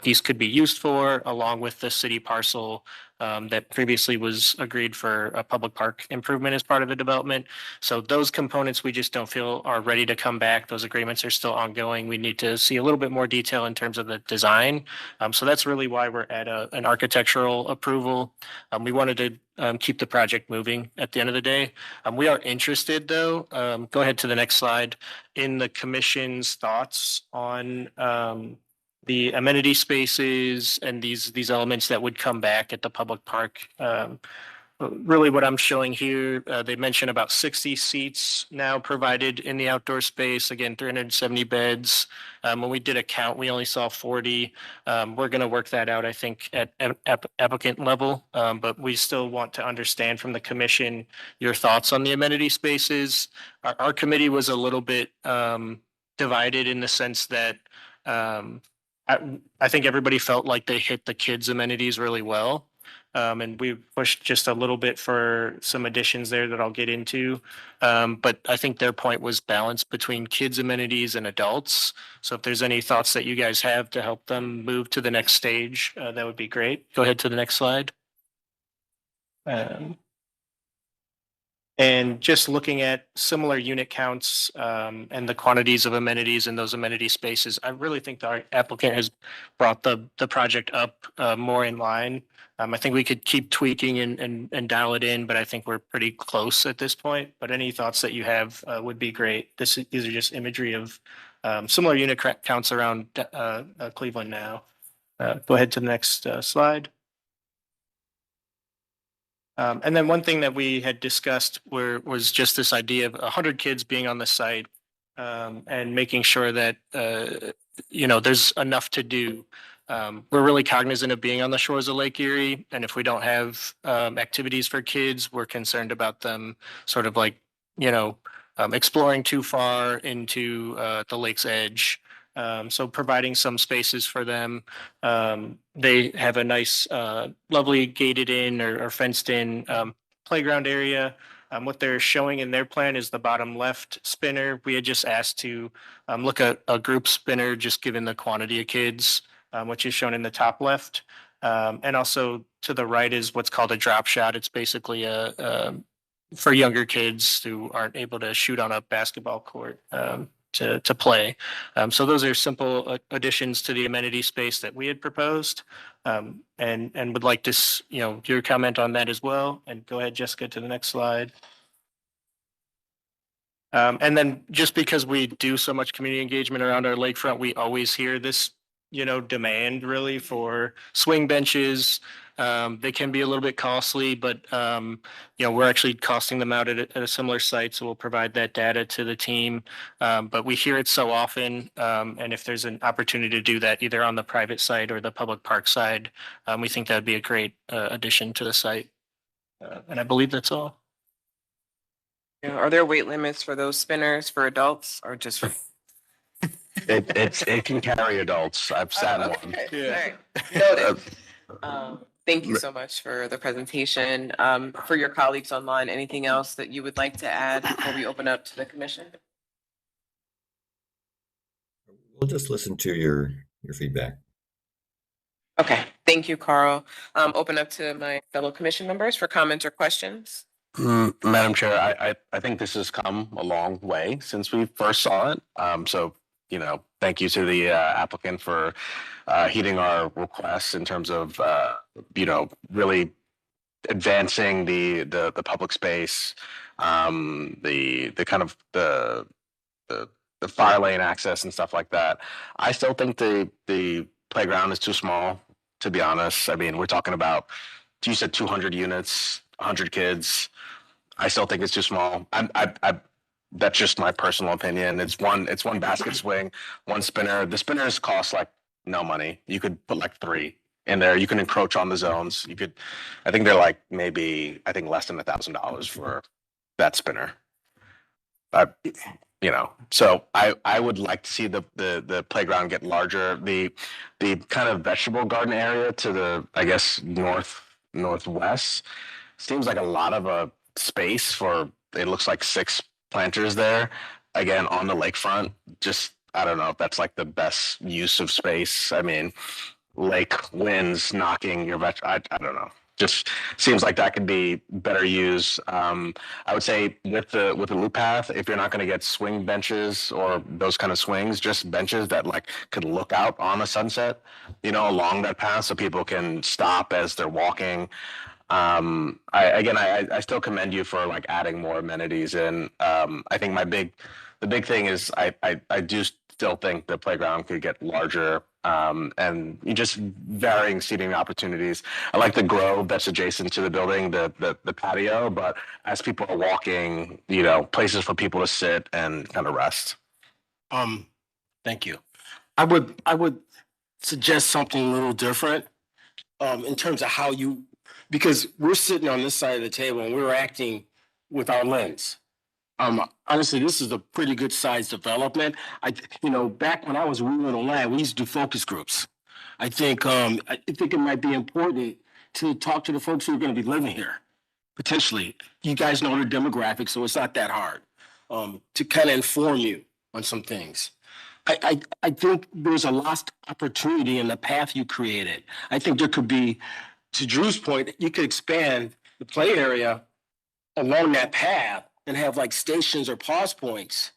P: piece could be used for, along with the city parcel that previously was agreed for a public park improvement as part of the development. So those components we just don't feel are ready to come back. Those agreements are still ongoing. We need to see a little bit more detail in terms of the design. So that's really why we're at an architectural approval. We wanted to keep the project moving at the end of the day. We are interested, though, go ahead to the next slide, in the commission's thoughts on the amenity spaces and these elements that would come back at the public park really what I'm showing here, they mentioned about 60 seats now provided in the outdoor space. Again, 370 beds. When we did a count, we only saw 40. We're going to work that out, I think, at applicant level. But we still want to understand from the commission your thoughts on the amenity spaces. Our committee was a little bit divided in the sense that I think everybody felt like they hit the kids' amenities really well. And we pushed just a little bit for some additions there that I'll get into. But I think their point was balance between kids' amenities and adults. So if there's any thoughts that you guys have to help them move to the next stage, that would be great. Go ahead to the next slide. And just looking at similar unit counts and the quantities of amenities in those amenity spaces, I really think the applicant has brought the project up more in line. I think we could keep tweaking and dial it in, but I think we're pretty close at this point. But any thoughts that you have would be great. These are just imagery of similar unit counts around Cleveland now. Go ahead to the next slide. And then one thing that we had discussed was just this idea of 100 kids being on the site and making sure that, there's enough to do. We're really cognizant of being on the shores of Lake Erie. And if we don't have activities for kids, we're concerned about them sort of like, exploring too far into the lake's edge. So providing some spaces for them. They have a nice, lovely gated in or fenced in playground area. What they're showing in their plan is the bottom left spinner. We had just asked to look at a group spinner, just given the quantity of kids, which is shown in the top left. And also to the right is what's called a drop shot. It's basically for younger kids who aren't able to shoot on a basketball court. To play. So those are simple additions to the amenity space that we had proposed and would like to, your comment on that as well. And go ahead, Jessica, to the next slide. And then just because we do so much community engagement around our lakefront, we always hear this, demand really for swing benches. They can be a little bit costly, but we're actually costing them out at a similar site, so we'll provide that data to the team. But we hear it so often, and if there's an opportunity to do that either on the private side or the public park side, we think that'd be a great addition to the site. And I believe that's all.
A: Yeah, are there weight limits for those spinners for adults or just for?
J: It can carry adults. I've sat in one.
A: Yeah. Noted. Thank you so much for the presentation. For your colleagues online, anything else that you would like to add before we open up to the commission?
T: We'll just listen to your feedback.
A: Okay, thank you, Carl. Open up to my fellow commission members for comments or questions.
J: Madam Chair, I think this has come a long way since we first saw it. So, thank you to the applicant for heeding our requests in terms of, really advancing the public space, the kind of the fire lane access and stuff like that. I still think the playground is too small, to be honest. I mean, we're talking about, you said 200 units, 100 kids. I still think it's too small. That's just my personal opinion. It's one basket swing, one spinner. The spinners cost like no money. You could put like 3 in there. You can encroach on the zones. I think they're like maybe less than $1,000 for that spinner. So I would like to see the playground get larger. The kind of vegetable garden area to the, I guess, northwest seems like a lot of a space for, it looks like 6 planters there, again on the lakefront. Just, I don't know if that's like the best use of space. I mean, lake winds knocking your I don't know, just seems like that could be better used. I would say with the loop path, if you're not going to get swing benches or those kind of swings, just benches that like could look out on a sunset, along that path so people can stop as they're walking. I still commend you for like adding more amenities in. I think the big thing is I do still think the playground could get larger and just varying seating opportunities. I like the grove that's adjacent to the building, the patio, but as people are walking, places for people to sit and kind of rest.
B: Thank you. I would suggest something a little different in terms of how you, because we're sitting on this side of the table and we're acting with our lens. Honestly, this is a pretty good sized development. Back when I was ruling the land, we used to do focus groups. I think it might be important to talk to the folks who are going to be living here. Potentially, you guys know the demographics, so it's not that hard to kind of inform you on some things. I think there's a lost opportunity in the path you created. I think there could be, to Drew's point, you could expand the play area along that path and have like stations or pause points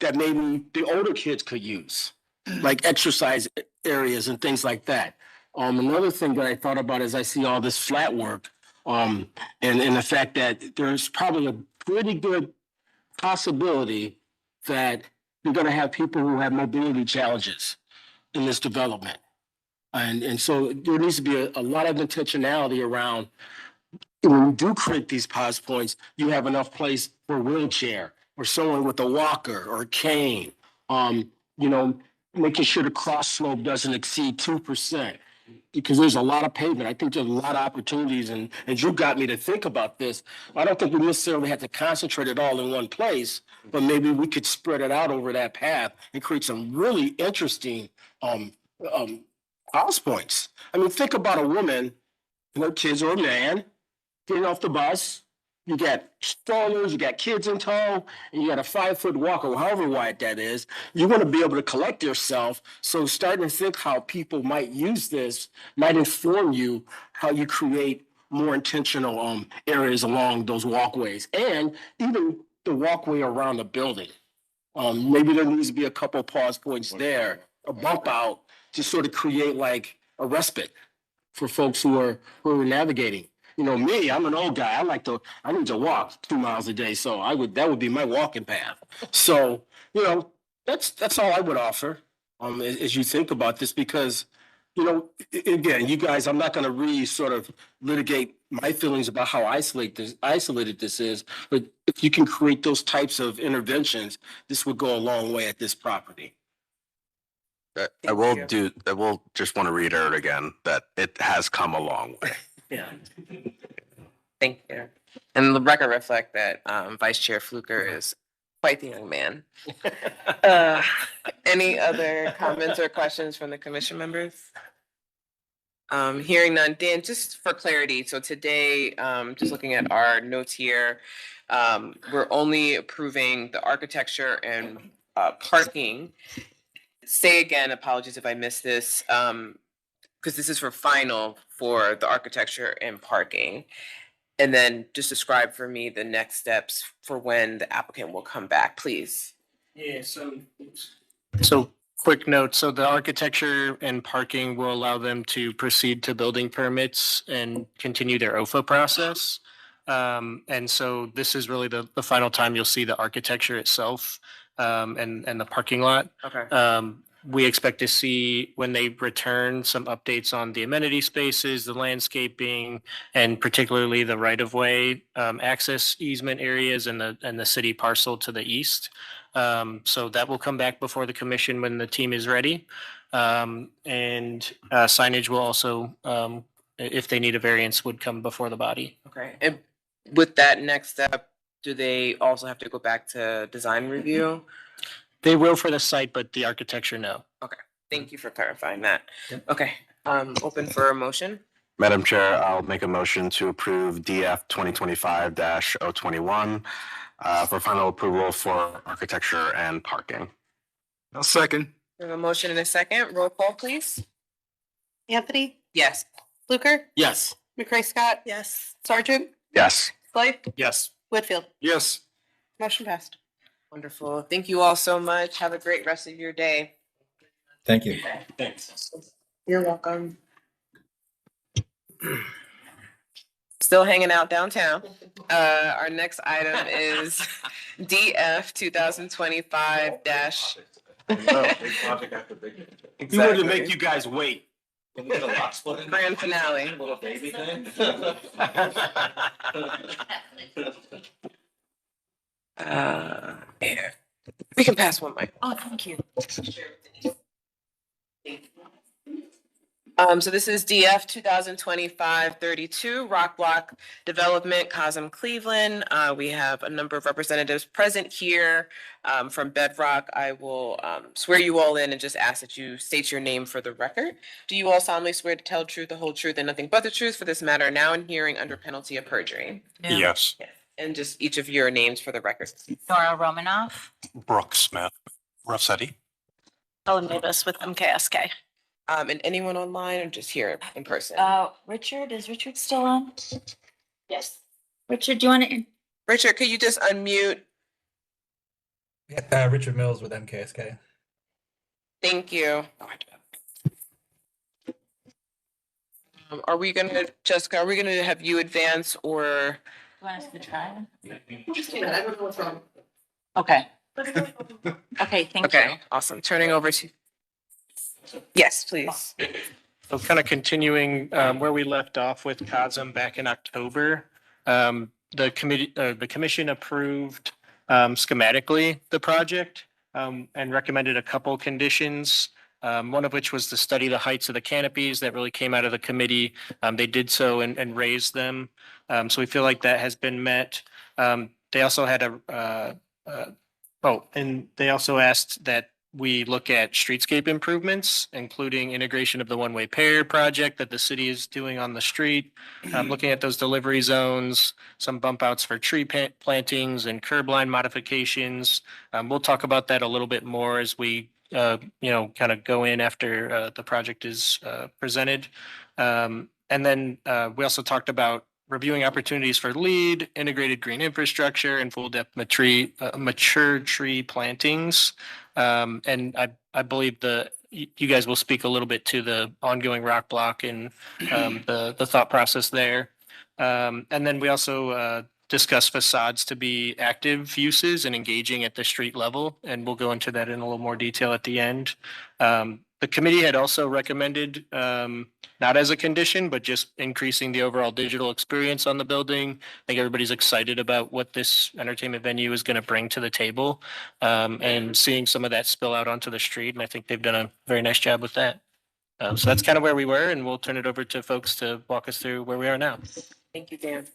B: that maybe the older kids could use, like exercise areas and things like that. Another thing that I thought about as I see all this flat work, and the fact that there's probably a pretty good possibility that you're going to have people who have mobility challenges in this development. And so there needs to be a lot of intentionality around when you do create these pause points, you have enough place for a wheelchair or someone with a walker or a cane. Making sure the cross slope doesn't exceed 2%. Because there's a lot of pavement. I think there's a lot of opportunities, and Drew got me to think about this. I don't think we necessarily have to concentrate it all in one place, but maybe we could spread it out over that path and create some really interesting house points. I mean, think about a woman, kids or a man, getting off the bus. You got strollers, you got kids in tow, and you got a 5-foot walker, however wide that is. You want to be able to collect yourself. So starting to think how people might use this might inform you how you create more intentional areas along those walkways and even the walkway around the building. Maybe there needs to be a couple pause points there, a bump out to sort of create like a respite for folks who are navigating. Me, I'm an old guy. I need to walk 2 miles a day. So that would be my walking path. So, that's all I would offer as you think about this, because, again, you guys, I'm not going to really sort of litigate my feelings about how isolated this is, but if you can create those types of interventions, this would go a long way at this property.
J: I will just want to reiterate again that it has come a long way.
B: Yeah.
A: Thank you. And the record reflect that Vice Chair Fluker is quite the young man. Any other comments or questions from the commission members? Hearing none. Dan, just for clarity, so today, just looking at our notes here, we're only approving the architecture and parking. Say again, apologies if I missed this, because this is for final for the architecture and parking. And then just describe for me the next steps for when the applicant will come back, please.
P: Yeah, so quick note. So the architecture and parking will allow them to proceed to building permits and continue their OFA process. And so this is really the final time you'll see the architecture itself and the parking lot.
A: Okay.
P: We expect to see when they return some updates on the amenity spaces, the landscaping, and particularly the right-of-way access easement areas and the city parcel to the east. So that will come back before the commission when the team is ready. And signage will also, if they need a variance, would come before the body.
A: Okay. And with that next step, do they also have to go back to design review?
P: They will for the site, but the architecture, no.
A: Okay. Thank you for clarifying that. Okay. Open for a motion.
J: Madam Chair, I'll make a motion to approve DF 2025-021 for final approval for architecture and parking.
B: I'll second.
A: We have a motion and a second. Roll call, please.
M: Anthony,
A: Yes.
M: Fluker,
B: Yes.
M: McCray Scott,
D: Yes.
M: Sergeant,
J: Yes.
M: Slade,
B: Yes.
M: Whitfield.
B: Yes.
M: Motion passed.
A: Wonderful. Thank you all so much. Have a great rest of your day.
T: Thank you.
B: Thanks.
A: You're welcome. Still hanging out downtown. Our next item is DF 2025-
B: We wanted to make you guys wait.
A: Grand finale.
K: Little baby thing.
A: Here. We can pass one mic.
F: Oh, thank you.
A: So this is DF 2025-32 Rock Block Development, Cosm, Cleveland. We have a number of representatives present here from Bedrock. I will swear you all in and just ask that you state your name for the record. Do you all solemnly swear to tell the truth, the whole truth, and nothing but the truth for this matter now in hearing under penalty of perjury?
G: Yes.
A: And just each of your names for the record.
F: Nora Romanoff,
G: Brooke Smith, Rossetti.
F: Ellen Davis with MKSK.
A: And anyone online or just here in person?
F: Richard, is Richard still on? Yes. Richard, do you want to?
A: Richard, could you just unmute?
U: Richard Mills with MKSK.
A: Thank you. Are we gonna, Jessica, are we gonna have you advance or?
F: Want us to try?
A: I don't know what's wrong.
F: Okay. Okay, thank you.
A: Okay, awesome. Turning over to. Yes, please.
P: So kind of continuing where we left off with Cosm back in October, the commission approved schematically the project and recommended a couple conditions. One of which was to study the heights of the canopies that really came out of the committee. They did so and raised them. So we feel like that has been met. They also had and they also asked that we look at streetscape improvements, including integration of the one-way pair project that the city is doing on the street. Looking at those delivery zones, some bump outs for tree plantings and curb line modifications. We'll talk about that a little bit more as we kind of go in after the project is presented. And then we also talked about reviewing opportunities for LEED, integrated green infrastructure, and full depth mature tree plantings. And I believe you guys will speak a little bit to the ongoing rock block and the thought process there. And then we also discuss facades to be active uses and engaging at the street level, and we'll go into that in a little more detail at the end. The committee had also recommended, not as a condition, but just increasing the overall digital experience on the building. I think everybody's excited about what this entertainment venue is going to bring to the table, and seeing some of that spill out onto the street. And I think they've done a very nice job with that. So that's kind of where we were, and we'll turn it over to folks to walk us through where we are now.
A: Thank you, Dan.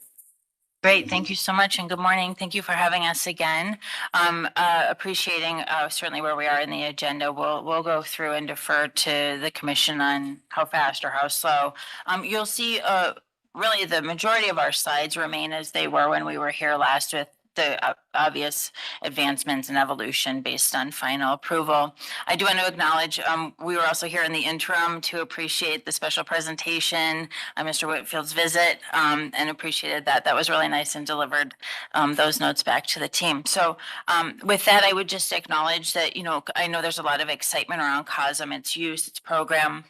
F: Great, thank you so much and good morning. Thank you for having us again. Appreciating certainly where we are in the agenda. We'll go through and defer to the commission on how fast or how slow. You'll see really the majority of our slides remain as they were when we were here last with the obvious advancements and evolution based on final approval. I do want to acknowledge we were also here in the interim to appreciate the special presentation, Mr. Whitfield's visit, and appreciated that. That was really nice and delivered those notes back to the team. So with that, I would just acknowledge that, I know there's a lot of excitement around Cosm, its use, its program.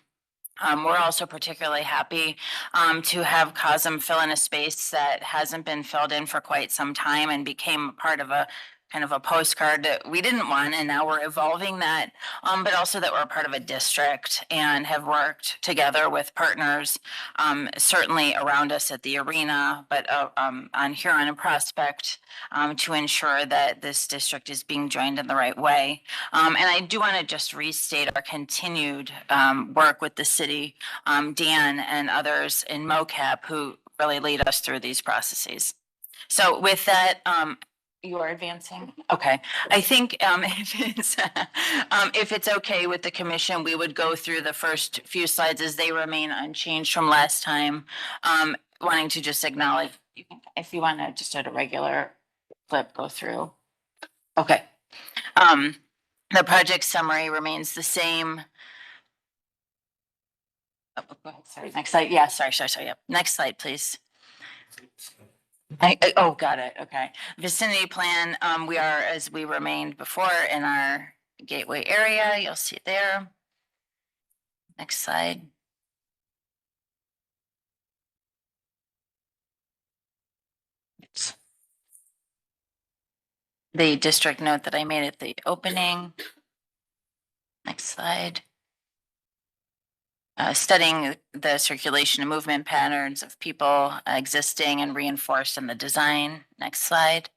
F: We're also particularly happy to have Cosm fill in a space that hasn't been filled in for quite some time and became part of a kind of a postcard that we didn't want, and now we're evolving that, but also that we're part of a district and have worked together with partners, certainly around us at the arena, but on Huron and Prospect, to ensure that this district is being joined in the right way. And I do want to just restate our continued work with the city, Dan and others in MoCap who really lead us through these processes. So with that, you are advancing? Okay. I think if it's okay with the commission, we would go through the first few slides as they remain unchanged from last time. Wanting to just acknowledge, if you want to just at a regular flip, go through. Okay. The project summary remains the same. Oh, go ahead, sorry. Next slide. Yeah, sorry. Yep. Next slide, please. Got it. Okay. Vicinity plan, we are as we remained before in our gateway area. You'll see it there. Next slide. The district note that I made at the opening. Next slide.
U: studying the circulation and movement patterns of people existing and reinforced in the design. Next slide.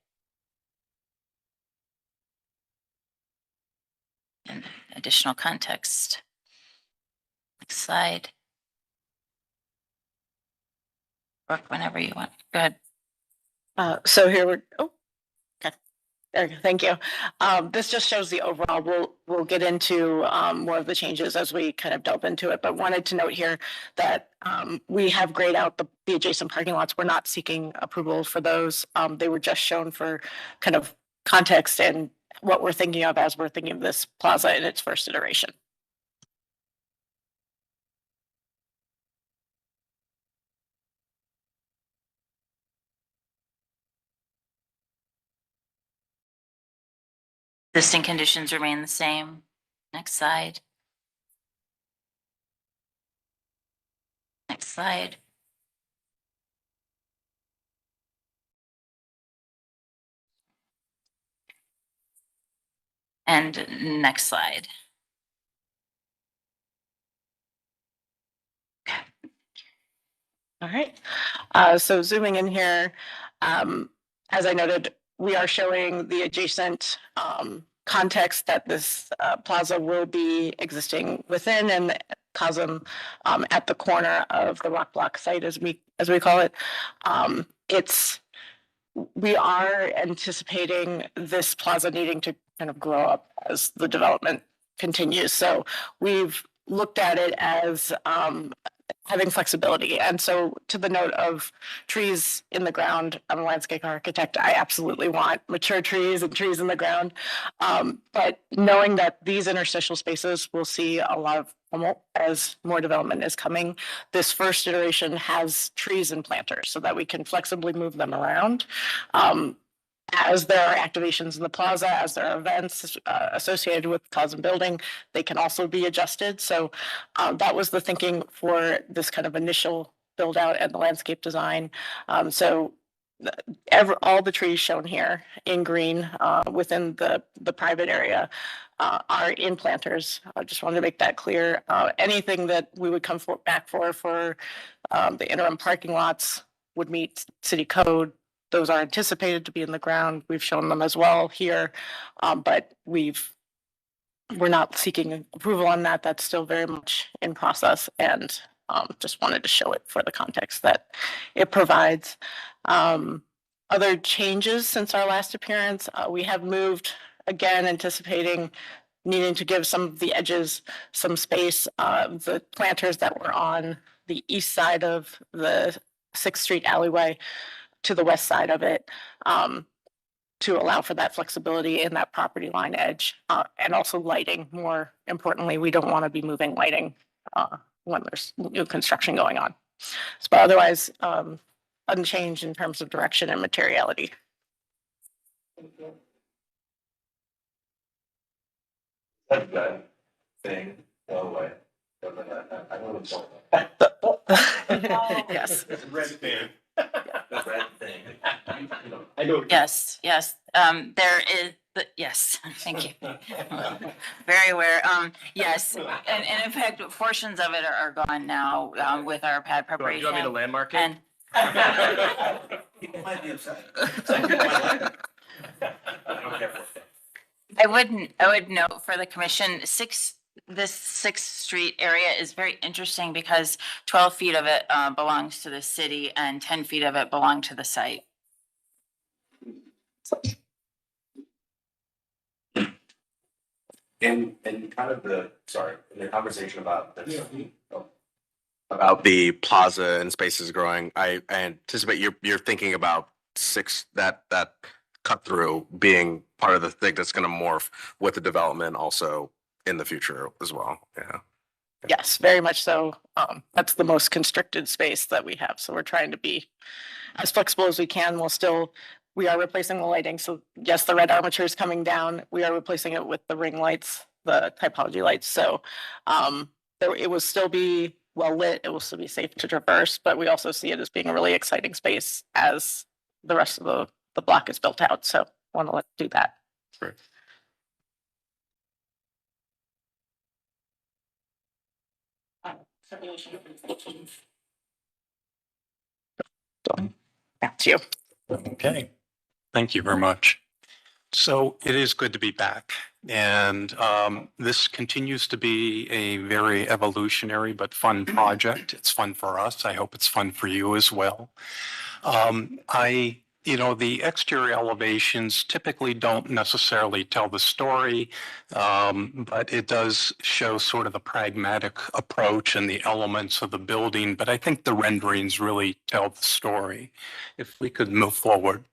U: And additional context. Next slide. Brooke, whenever you want. Go ahead.
C: So here we're, oh, okay. There, thank you. This just shows the overall. We'll get into more of the changes as we kind of delve into it, but wanted to note here that we have grayed out the adjacent parking lots. We're not seeking approval for those. They were just shown for kind of context and what we're thinking of as we're thinking of this plaza in its first iteration.
U: Existing conditions remain the same. Next slide. Next slide. And next slide.
C: All right. So zooming in here, as I noted, we are showing the adjacent context that this plaza will be existing within, and Cosm at the corner of the rock block site, as we call it. We are anticipating this plaza needing to kind of grow up as the development continues. So we've looked at it as having flexibility. And so to the note of trees in the ground, I'm a landscape architect. I absolutely want mature trees and trees in the ground. But knowing that these interstitial spaces will see a lot of as more development is coming, this first iteration has trees and planters so that we can flexibly move them around. As there are activations in the plaza, as there are events associated with Cosm building, they can also be adjusted. So that was the thinking for this kind of initial build out and the landscape design. So all the trees shown here in green within the private area are in planters. I just wanted to make that clear. Anything that we would come back for the interim parking lots would meet city code. Those are anticipated to be in the ground. We've shown them as well here, but we're not seeking approval on that. That's still very much in process, and just wanted to show it for the context that it provides. Other changes since our last appearance, we have moved again, anticipating needing to give some of the edges some space. The planters that were on the east side of the 6th Street alleyway to the west side of it, to allow for that flexibility in that property line edge, and also lighting. More importantly, we don't want to be moving lighting when there's new construction going on. But otherwise, unchanged in terms of direction and materiality.
K: That's good thing. Go away. I know it's
C: Yes.
K: It's a red thing. The red thing. I know.
U: Yes, yes. There is, yes, thank you. Very aware. Yes, and in fact, portions of it are gone now with our pad preparation.
K: Do you want me to landmark it?
U: And
K: People might be upset.
U: I would note for the commission, this 6th Street area is very interesting because 12 feet of it belongs to the city and 10 feet of it belong to the site.
G: In kind of in the conversation about this, about the plaza and spaces growing, I anticipate you're thinking about that cut through being part of the thing that's going to morph with the development also in the future as well. Yeah.
C: Yes, very much so. That's the most constricted space that we have. So we're trying to be as flexible as we can. We are replacing the lighting. So yes, the red armature is coming down. We are replacing it with the ring lights, the typology lights. So it will still be well lit. It will still be safe to traverse, but we also see it as being a really exciting space as the rest of the block is built out. So I want to do that.
G: Great.
A: Back to you.
L: Okay, thank you very much. So it is good to be back. And this continues to be a very evolutionary but fun project. It's fun for us. I hope it's fun for you as well. The exterior elevations typically don't necessarily tell the story, but it does show sort of the pragmatic approach and the elements of the building. But I think the renderings really tell the story. If we could move forward.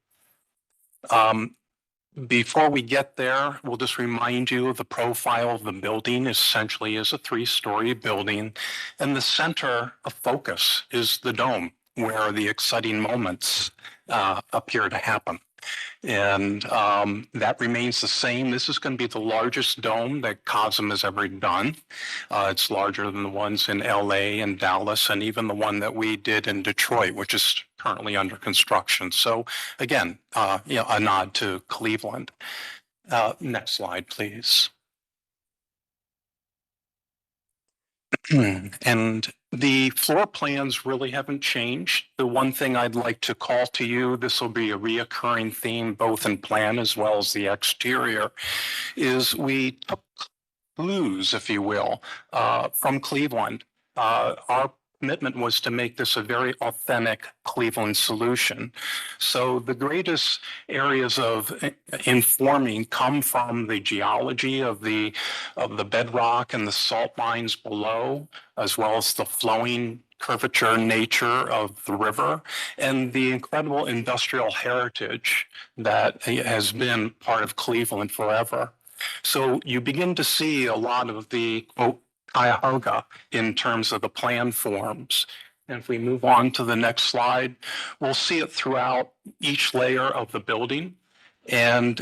L: Before we get there, we'll just remind you of the profile of the building. Essentially is a 3-story building, and the center of focus is the dome, where the exciting moments appear to happen. And that remains the same. This is going to be the largest dome that Cosm has ever done. It's larger than the ones in LA and Dallas, and even the one that we did in Detroit, which is currently under construction. So again, a nod to Cleveland. Next slide, please. And the floor plans really haven't changed. The one thing I'd like to call to you, this will be a reoccurring theme both in plan as well as the exterior, is we took clues, if you will, from Cleveland. Our commitment was to make this a very authentic Cleveland solution. So the greatest areas of informing come from the geology of the bedrock and the salt mines below, as well as the flowing curvature nature of the river and the incredible industrial heritage that has been part of Cleveland forever. So you begin to see a lot of the quote Cuyahoga in terms of the plan forms. And if we move on to the next slide, we'll see it throughout each layer of the building. And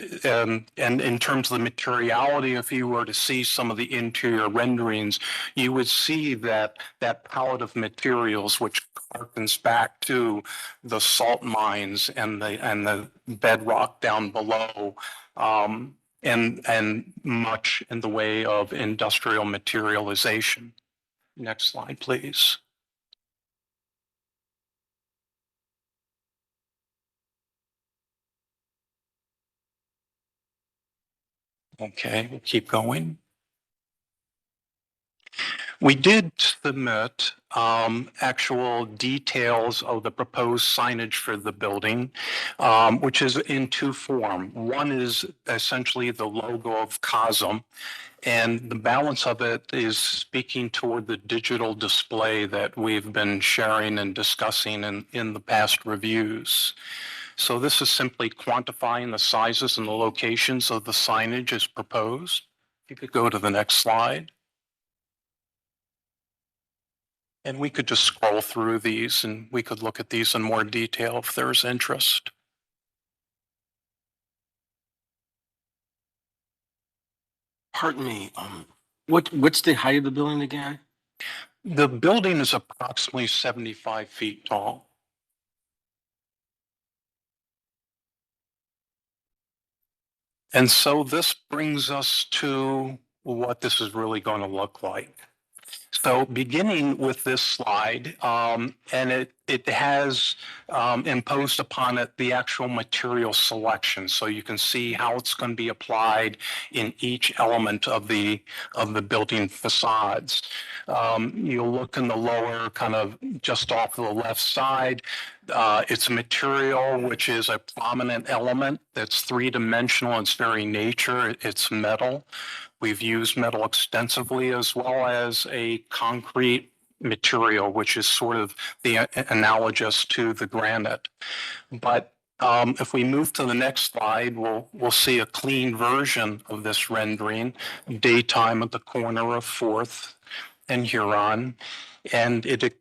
L: in terms of the materiality, if you were to see some of the interior renderings, you would see that palette of materials, which harkens back to the salt mines and the bedrock down below, and much in the way of industrial materialization. Next slide, please. Okay, we'll keep going. We did submit actual details of the proposed signage for the building, which is in 2 forms. One is essentially the logo of Cosm, and the balance of it is speaking toward the digital display that we've been sharing and discussing in the past reviews. So this is simply quantifying the sizes and the locations of the signage as proposed. If you could go to the next slide. And we could just scroll through these and we could look at these in more detail if there's interest.
B: Pardon me, what's the height of the building again?
L: The building is approximately 75 feet tall. And so this brings us to what this is really going to look like. So beginning with this slide, and it has imposed upon it the actual material selection. So you can see how it's going to be applied in each element of the building facades. You'll look in the lower, kind of just off to the left side. It's a material which is a prominent element that's 3-dimensional in its very nature. It's metal. We've used metal extensively, as well as a concrete material, which is sort of the analogous to the granite. But if we move to the next slide, we'll see a clean version of this rendering, daytime at the corner of 4th and Huron. And it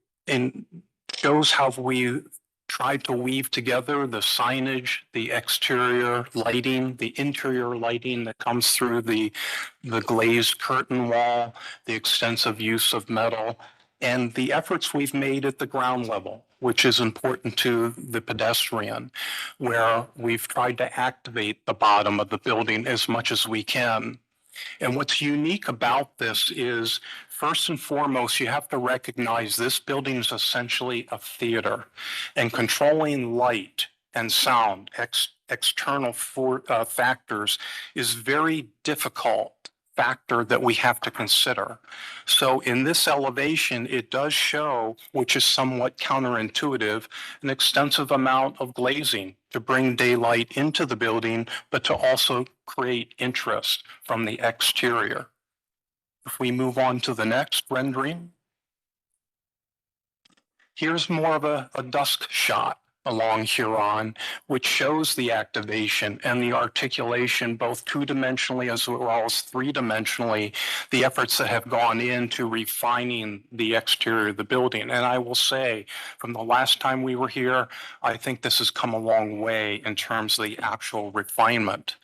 L: shows how we tried to weave together the signage, the exterior lighting, the interior lighting that comes through the glazed curtain wall, the extensive use of metal, and the efforts we've made at the ground level, which is important to the pedestrian, where we've tried to activate the bottom of the building as much as we can.
I: And what's unique about this is, first and foremost, you have to recognize this building is essentially a theater, and controlling light and sound, external factors, is very difficult factor that we have to consider. So in this elevation, it does show, which is somewhat counterintuitive, an extensive amount of glazing to bring daylight into the building, but to also create interest from the exterior. If we move on to the next rendering, here's more of a dusk shot along Huron, which shows the activation and the articulation, both two-dimensionally as well as three-dimensionally, the efforts that have gone into refining the exterior of the building. And I will say, from the last time we were here, I think this has come a long way in terms of the actual refinement.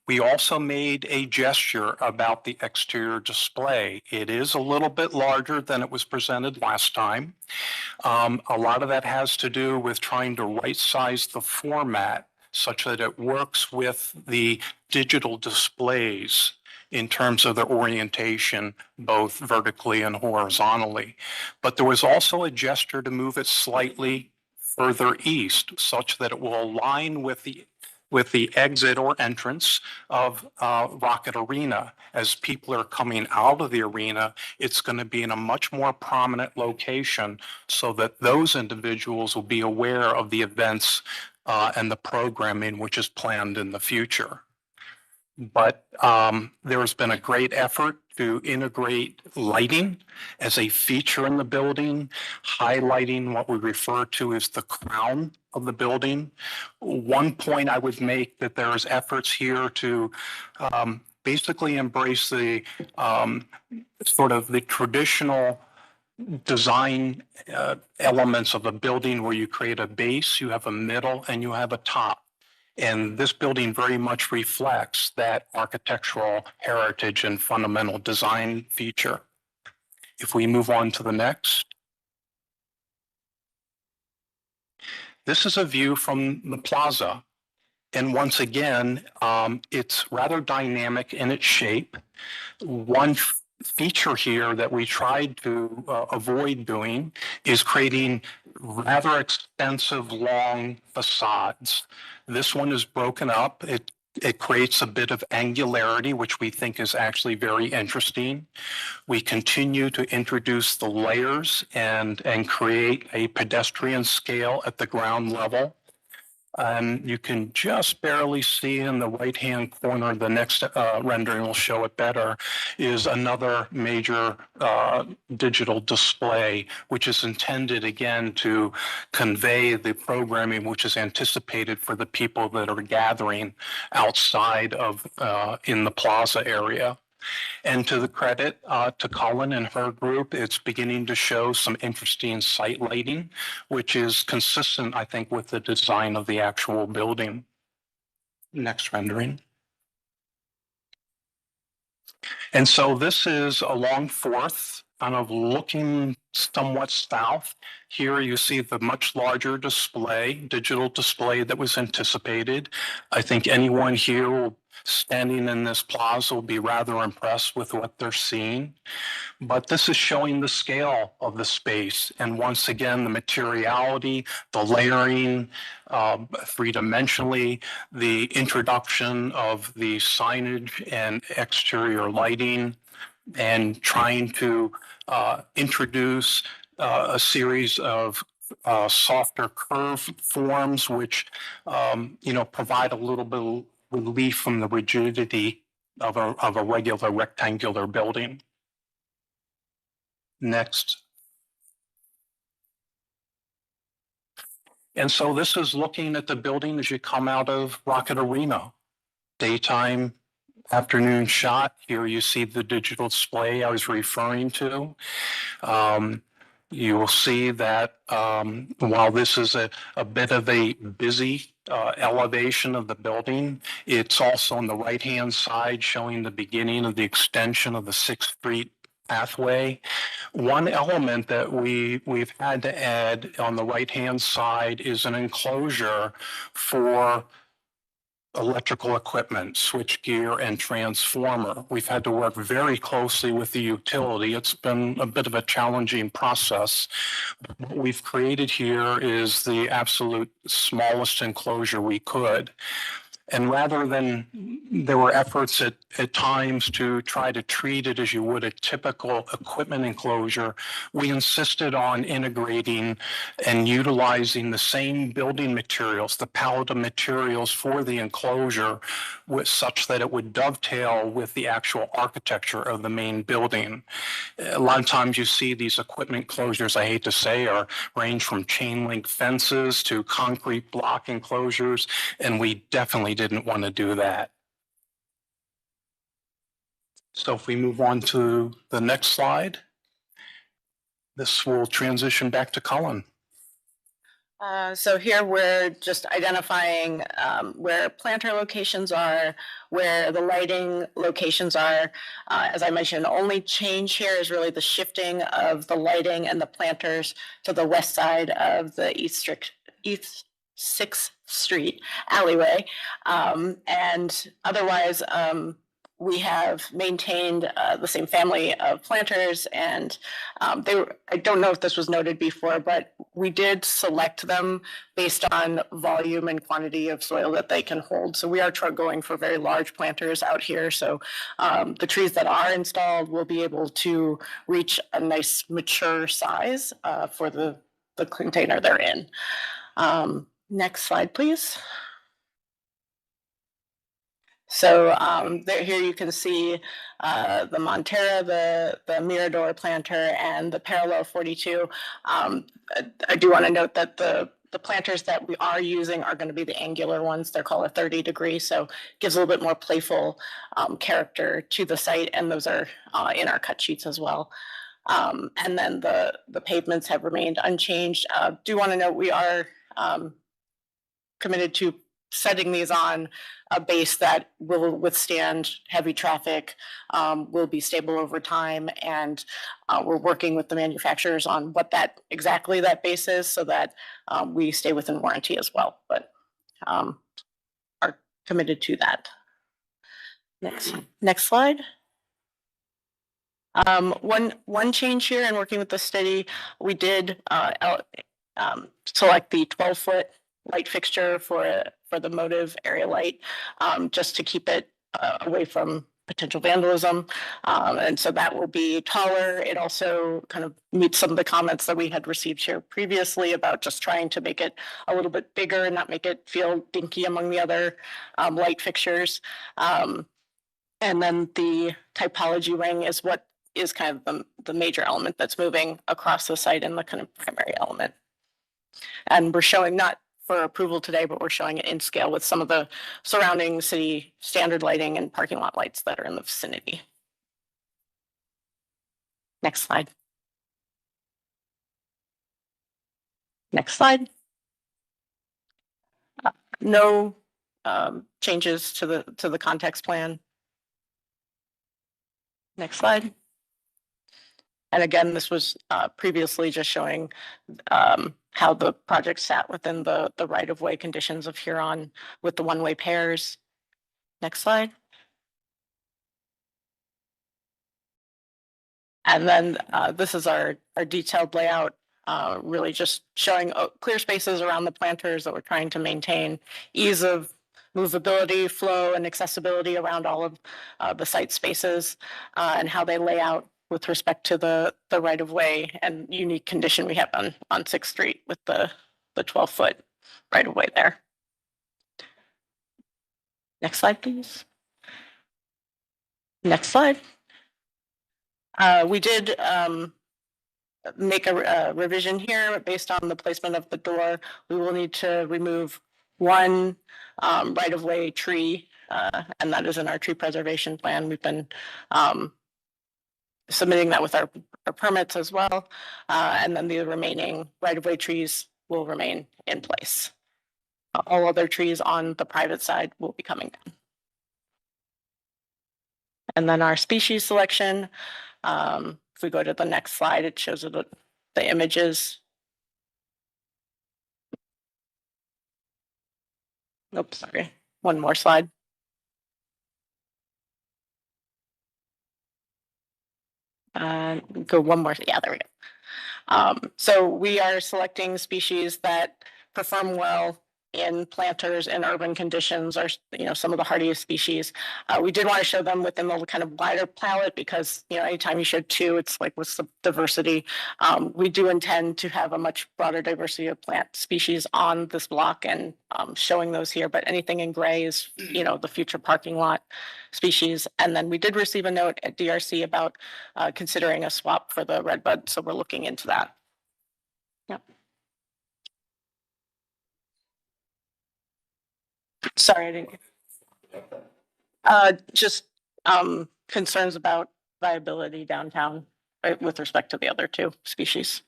I: We also made a gesture about the exterior display. It is a little bit larger than it was presented last time. A lot of that has to do with trying to right-size the format such that it works with the digital displays in terms of their orientation, both vertically and horizontally. But there was also a gesture to move it slightly further east such that it will align with the exit or entrance of Rocket Arena. As people are coming out of the arena, it's going to be in a much more prominent location so that those individuals will be aware of the events and the programming which is planned in the future. But there has been a great effort to integrate lighting as a feature in the building, highlighting what we refer to as the crown of the building. One point I would make that there is efforts here to basically embrace the sort of the traditional design elements of a building where you create a base, you have a middle, and you have a top. And this building very much reflects that architectural heritage and fundamental design feature. If we move on to the next. This is a view from the plaza. And once again, it's rather dynamic in its shape. One feature here that we tried to avoid doing is creating rather extensive long facades. This one is broken up. It creates a bit of angularity, which we think is actually very interesting. We continue to introduce the layers and create a pedestrian scale at the ground level. You can just barely see in the right-hand corner, the next rendering will show it better, is another major digital display, which is intended again to convey the programming which is anticipated for the people that are gathering outside of in the plaza area. And to the credit to Colin and her group, it's beginning to show some interesting site lighting, which is consistent, I think, with the design of the actual building. Next rendering. And so this is along 4th, kind of looking somewhat south. Here you see the much larger display, digital display that was anticipated. I think anyone here standing in this plaza will be rather impressed with what they're seeing. But this is showing the scale of the space. And once again, the materiality, the layering, three-dimensionally, the introduction of the signage and exterior lighting, and trying to introduce a series of softer curve forms, which provide a little bit of relief from the rigidity of a regular rectangular building. Next. And so this is looking at the building as you come out of Rocket Arena. Daytime, afternoon shot. Here you see the digital display I was referring to. You will see that while this is a bit of a busy elevation of the building, it's also on the right-hand side showing the beginning of the extension of the 6th Street pathway. One element that we've had to add on the right-hand side is an enclosure for electrical equipment, switchgear and transformer. We've had to work very closely with the utility. It's been a bit of a challenging process. What we've created here is the absolute smallest enclosure we could. And rather than, there were efforts at times to try to treat it as you would a typical equipment enclosure, we insisted on integrating and utilizing the same building materials, the palette of materials for the enclosure, with such that it would dovetail with the actual architecture of the main building. A lot of times you see these equipment closures, I hate to say, range from chain link fences to concrete block enclosures, and we definitely didn't want to do that. So if we move on to the next slide, this will transition back to Cullen.
C: So here we're just identifying where planter locations are, where the lighting locations are. As I mentioned, the only change here is really the shifting of the lighting and the planters to the west side of the East 6th Street alleyway. And otherwise, we have maintained the same family of planters, and I don't know if this was noted before, but we did select them based on volume and quantity of soil that they can hold. So we are going for very large planters out here. So the trees that are installed will be able to reach a nice mature size for the container they're in. Next slide, please. So here you can see the Montera, the Mirador planter, and the Parallel 42. I do want to note that the planters that we are using are going to be the angular ones. They're called a 30-degree, so it gives a little bit more playful character to the site, and those are in our cut sheets as well. And then the pavements have remained unchanged. Do want to note we are committed to setting these on a base that will withstand heavy traffic, will be stable over time, and we're working with the manufacturers on what exactly that base is so that we stay within warranty as well, but are committed to that. Next slide. One change here in working with the city, we did select the 12-foot light fixture for the motive area light, just to keep it away from potential vandalism. And so that will be taller. It also kind of meets some of the comments that we had received here previously about just trying to make it a little bit bigger and not make it feel dinky among the other light fixtures. And then the typology ring is what is kind of the major element that's moving across the site and the kind of primary element. And we're showing not for approval today, but we're showing it in scale with some of the surrounding city standard lighting and parking lot lights that are in the vicinity. Next slide. Next slide. No changes to the context plan. Next slide. And again, this was previously just showing how the project sat within the right-of-way conditions of Huron with the one-way pairs. Next slide. And then this is our detailed layout, really just showing clear spaces around the planters that we're trying to maintain ease of movability, flow, and accessibility around all of the site spaces and how they lay out with respect to the right-of-way and unique condition we have on 6th Street with the 12-foot right-of-way there. Next slide, please. Next slide. We did make a revision here based on the placement of the door. We will need to remove one right-of-way tree, and that is in our tree preservation plan. We've been submitting that with our permits as well, and then the remaining right-of-way trees will remain in place. All other trees on the private side will be coming down. And then our species selection, if we go to the next slide, it shows the images. Oops, sorry. one more slide. Go one more. Yeah, there we go. So we are selecting species that perform well in planters and urban conditions, are, some of the hardiest species. We did want to show them within the kind of wider palette because, anytime you show two, it's like, what's the diversity? We do intend to have a much broader diversity of plant species on this block and showing those here, but anything in gray is, the future parking lot species. And then we did receive a note at DRC about considering a swap for the redbud, so we're looking into that. Yep. Sorry, I didn't. Just concerns about viability downtown with respect to the other two species.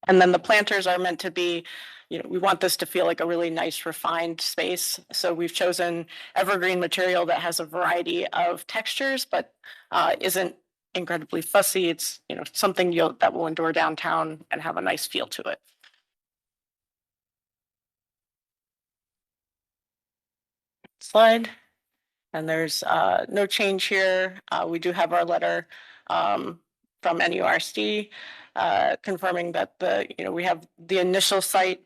C: And then the planters are meant to be, we want this to feel like a really nice refined space. So we've chosen evergreen material that has a variety of textures, but isn't incredibly fussy. It's, something that will endure downtown and have a nice feel to it. Slide. And there's no change here. We do have our letter from NURC confirming that we have the initial site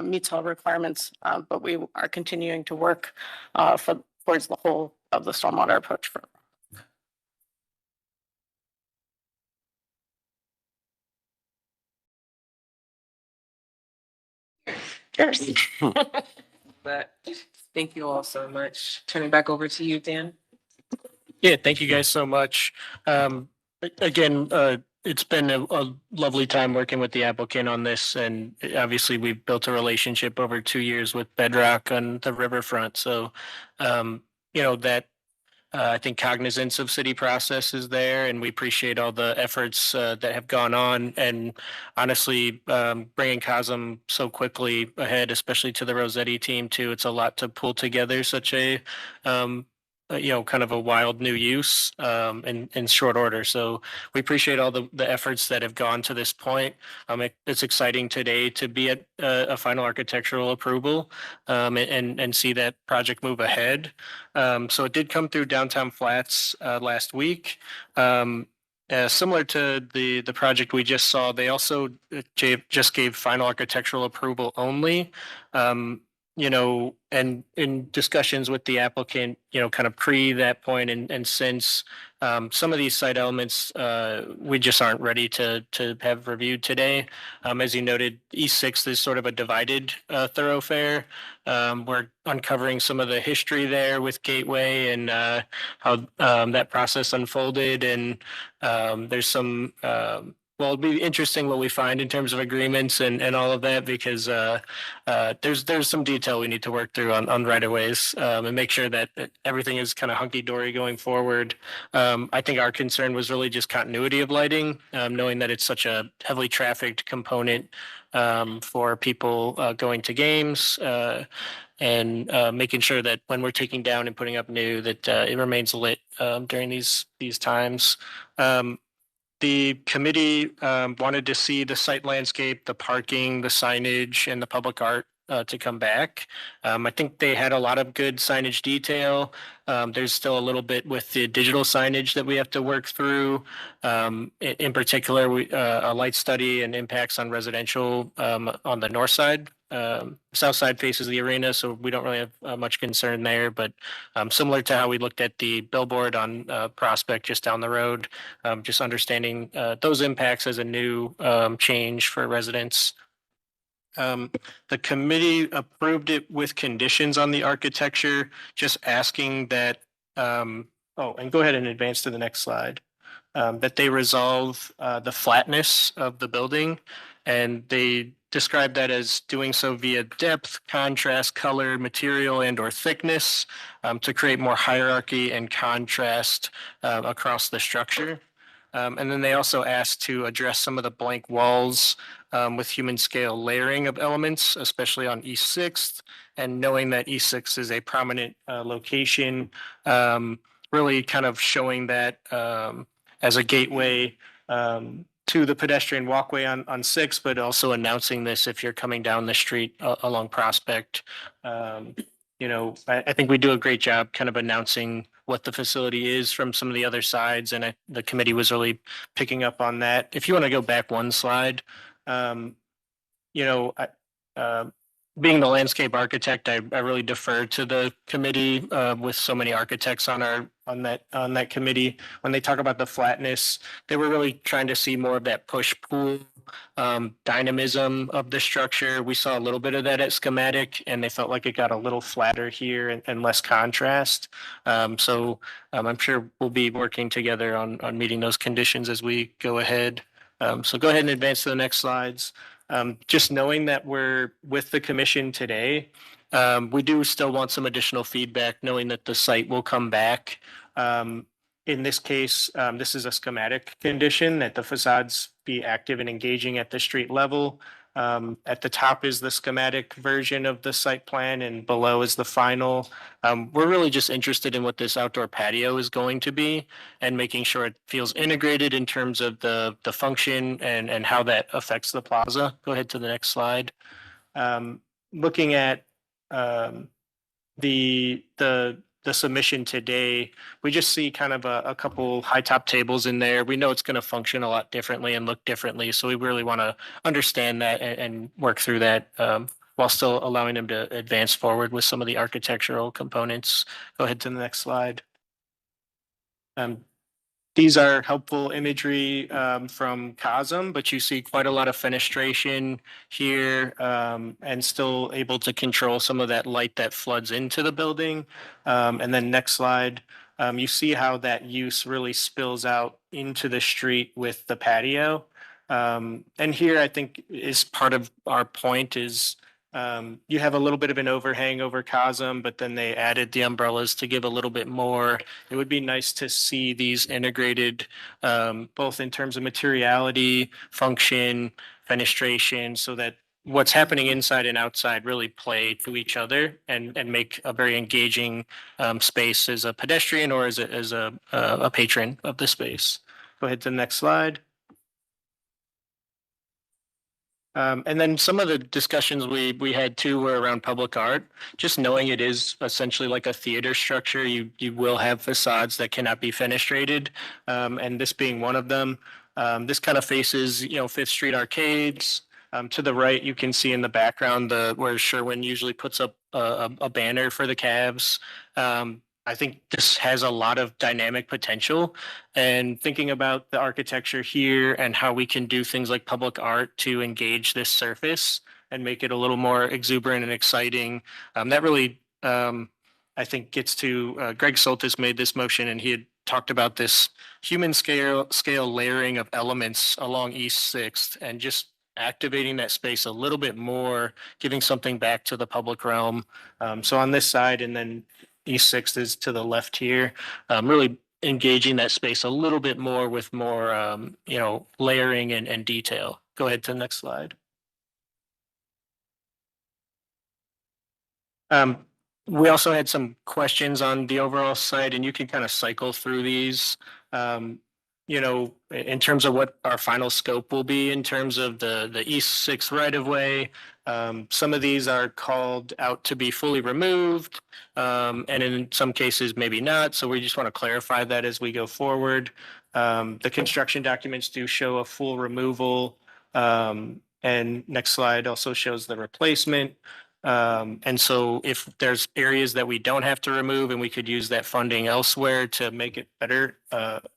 C: meets all requirements, but we are continuing to work towards the whole of the stormwater approach. Cheers.
A: But thank you all so much. Turning back over to you, Dan.
P: Yeah, thank you guys so much. Again, it's been a lovely time working with the applicant on this, and obviously we've built a relationship over 2 years with Bedrock on the riverfront. So, that I think cognizance of city process is there, and we appreciate all the efforts that have gone on. And honestly, bringing Cosm so quickly ahead, especially to the Rossetti team too, it's a lot to pull together such a kind of a wild new use in short order. So we appreciate all the efforts that have gone to this point. It's exciting today to be at a final architectural approval and see that project move ahead. So it did come through Downtown Flats last week. Similar to the project we just saw, they also just gave final architectural approval only. And in discussions with the applicant, kind of pre that point and since some of these site elements, we just aren't ready to have reviewed today. As you noted, East 6th is sort of a divided thoroughfare. We're uncovering some of the history there with Gateway and how that process unfolded. And there's some well, it'll be interesting what we find in terms of agreements and all of that, because there's some detail we need to work through on right-of-ways and make sure that everything is kind of hunky-dory going forward. I think our concern was really just continuity of lighting, knowing that it's such a heavily trafficked component for people going to games and making sure that when we're taking down and putting up new, that it remains lit during these times. The committee wanted to see the site landscape, the parking, the signage, and the public art to come back. I think they had a lot of good signage detail. There's still a little bit with the digital signage that we have to work through. In particular, a light study and impacts on residential on the north side. South side faces the arena, so we don't really have much concern there. But similar to how we looked at the billboard on Prospect just down the road, just understanding those impacts as a new change for residents. The committee approved it with conditions on the architecture, just asking that, and go ahead and advance to the next slide, that they resolve the flatness of the building. And they describe that as doing so via depth, contrast, color, material, and or thickness to create more hierarchy and contrast across the structure. And then they also asked to address some of the blank walls with human scale layering of elements, especially on East 6th, and knowing that East 6th is a prominent location, really kind of showing that as a gateway to the pedestrian walkway on 6, but also announcing this if you're coming down the street along Prospect. I think we do a great job kind of announcing what the facility is from some of the other sides, and the committee was really picking up on that. If you want to go back one slide, um, you know, I, uh, being the landscape architect, I really defer to the committee with so many architects on that committee. When they talk about the flatness, they were really trying to see more of that push-pull dynamism of the structure. We saw a little bit of that at schematic, and they felt like it got a little flatter here and less contrast. I'm sure we'll be working together on meeting those conditions as we go ahead. So go ahead and advance to the next slides. Just knowing that we're with the commission today, we do still want some additional feedback, knowing that the site will come back. In this case, this is a schematic condition that the facades be active and engaging at the street level. At the top is the schematic version of the site plan, and below is the final. We're really just interested in what this outdoor patio is going to be and making sure it feels integrated in terms of the function and how that affects the plaza. Go ahead to the next slide. Looking at the submission today, we just see kind of a couple high top tables in there. We know it's going to function a lot differently and look differently. So we really want to understand that and work through that while still allowing them to advance forward with some of the architectural components. Go ahead to the next slide. These are helpful imagery from Cosm, but you see quite a lot of fenestration here and still able to control some of that light that floods into the building. And then next slide, you see how that use really spills out into the street with the patio. And here I think is part of our point is you have a little bit of an overhang over Cosm, but then they added the umbrellas to give a little bit more. It would be nice to see these integrated, both in terms of materiality, function, fenestration, so that what's happening inside and outside really play to each other and make a very engaging space as a pedestrian or as a patron of the space. Go ahead to the next slide. And then some of the discussions we had too were around public art. Just knowing it is essentially like a theater structure, you will have facades that cannot be fenestrated, and this being one of them. This kind of faces Fifth Street arcades. To the right, you can see in the background where Sherwin usually puts up a banner for the Cavs. I think this has a lot of dynamic potential, and thinking about the architecture here and how we can do things like public art to engage this surface and make it a little more exuberant and exciting. That really, I think, gets to Greg Soltis made this motion, and he had talked about this human scale layering of elements along East 6th and just activating that space a little bit more, giving something back to the public realm. So on this side, and then East 6th is to the left here, really engaging that space a little bit more with more, layering and detail. Go ahead to the next slide. We also had some questions on the overall site, and you can kind of cycle through these. In terms of what our final scope will be in terms of the East 6 right of way. Some of these are called out to be fully removed, and in some cases maybe not. So we just want to clarify that as we go forward. The construction documents do show a full removal, and next slide also shows the replacement. And so if there's areas that we don't have to remove and we could use that funding elsewhere to make it better,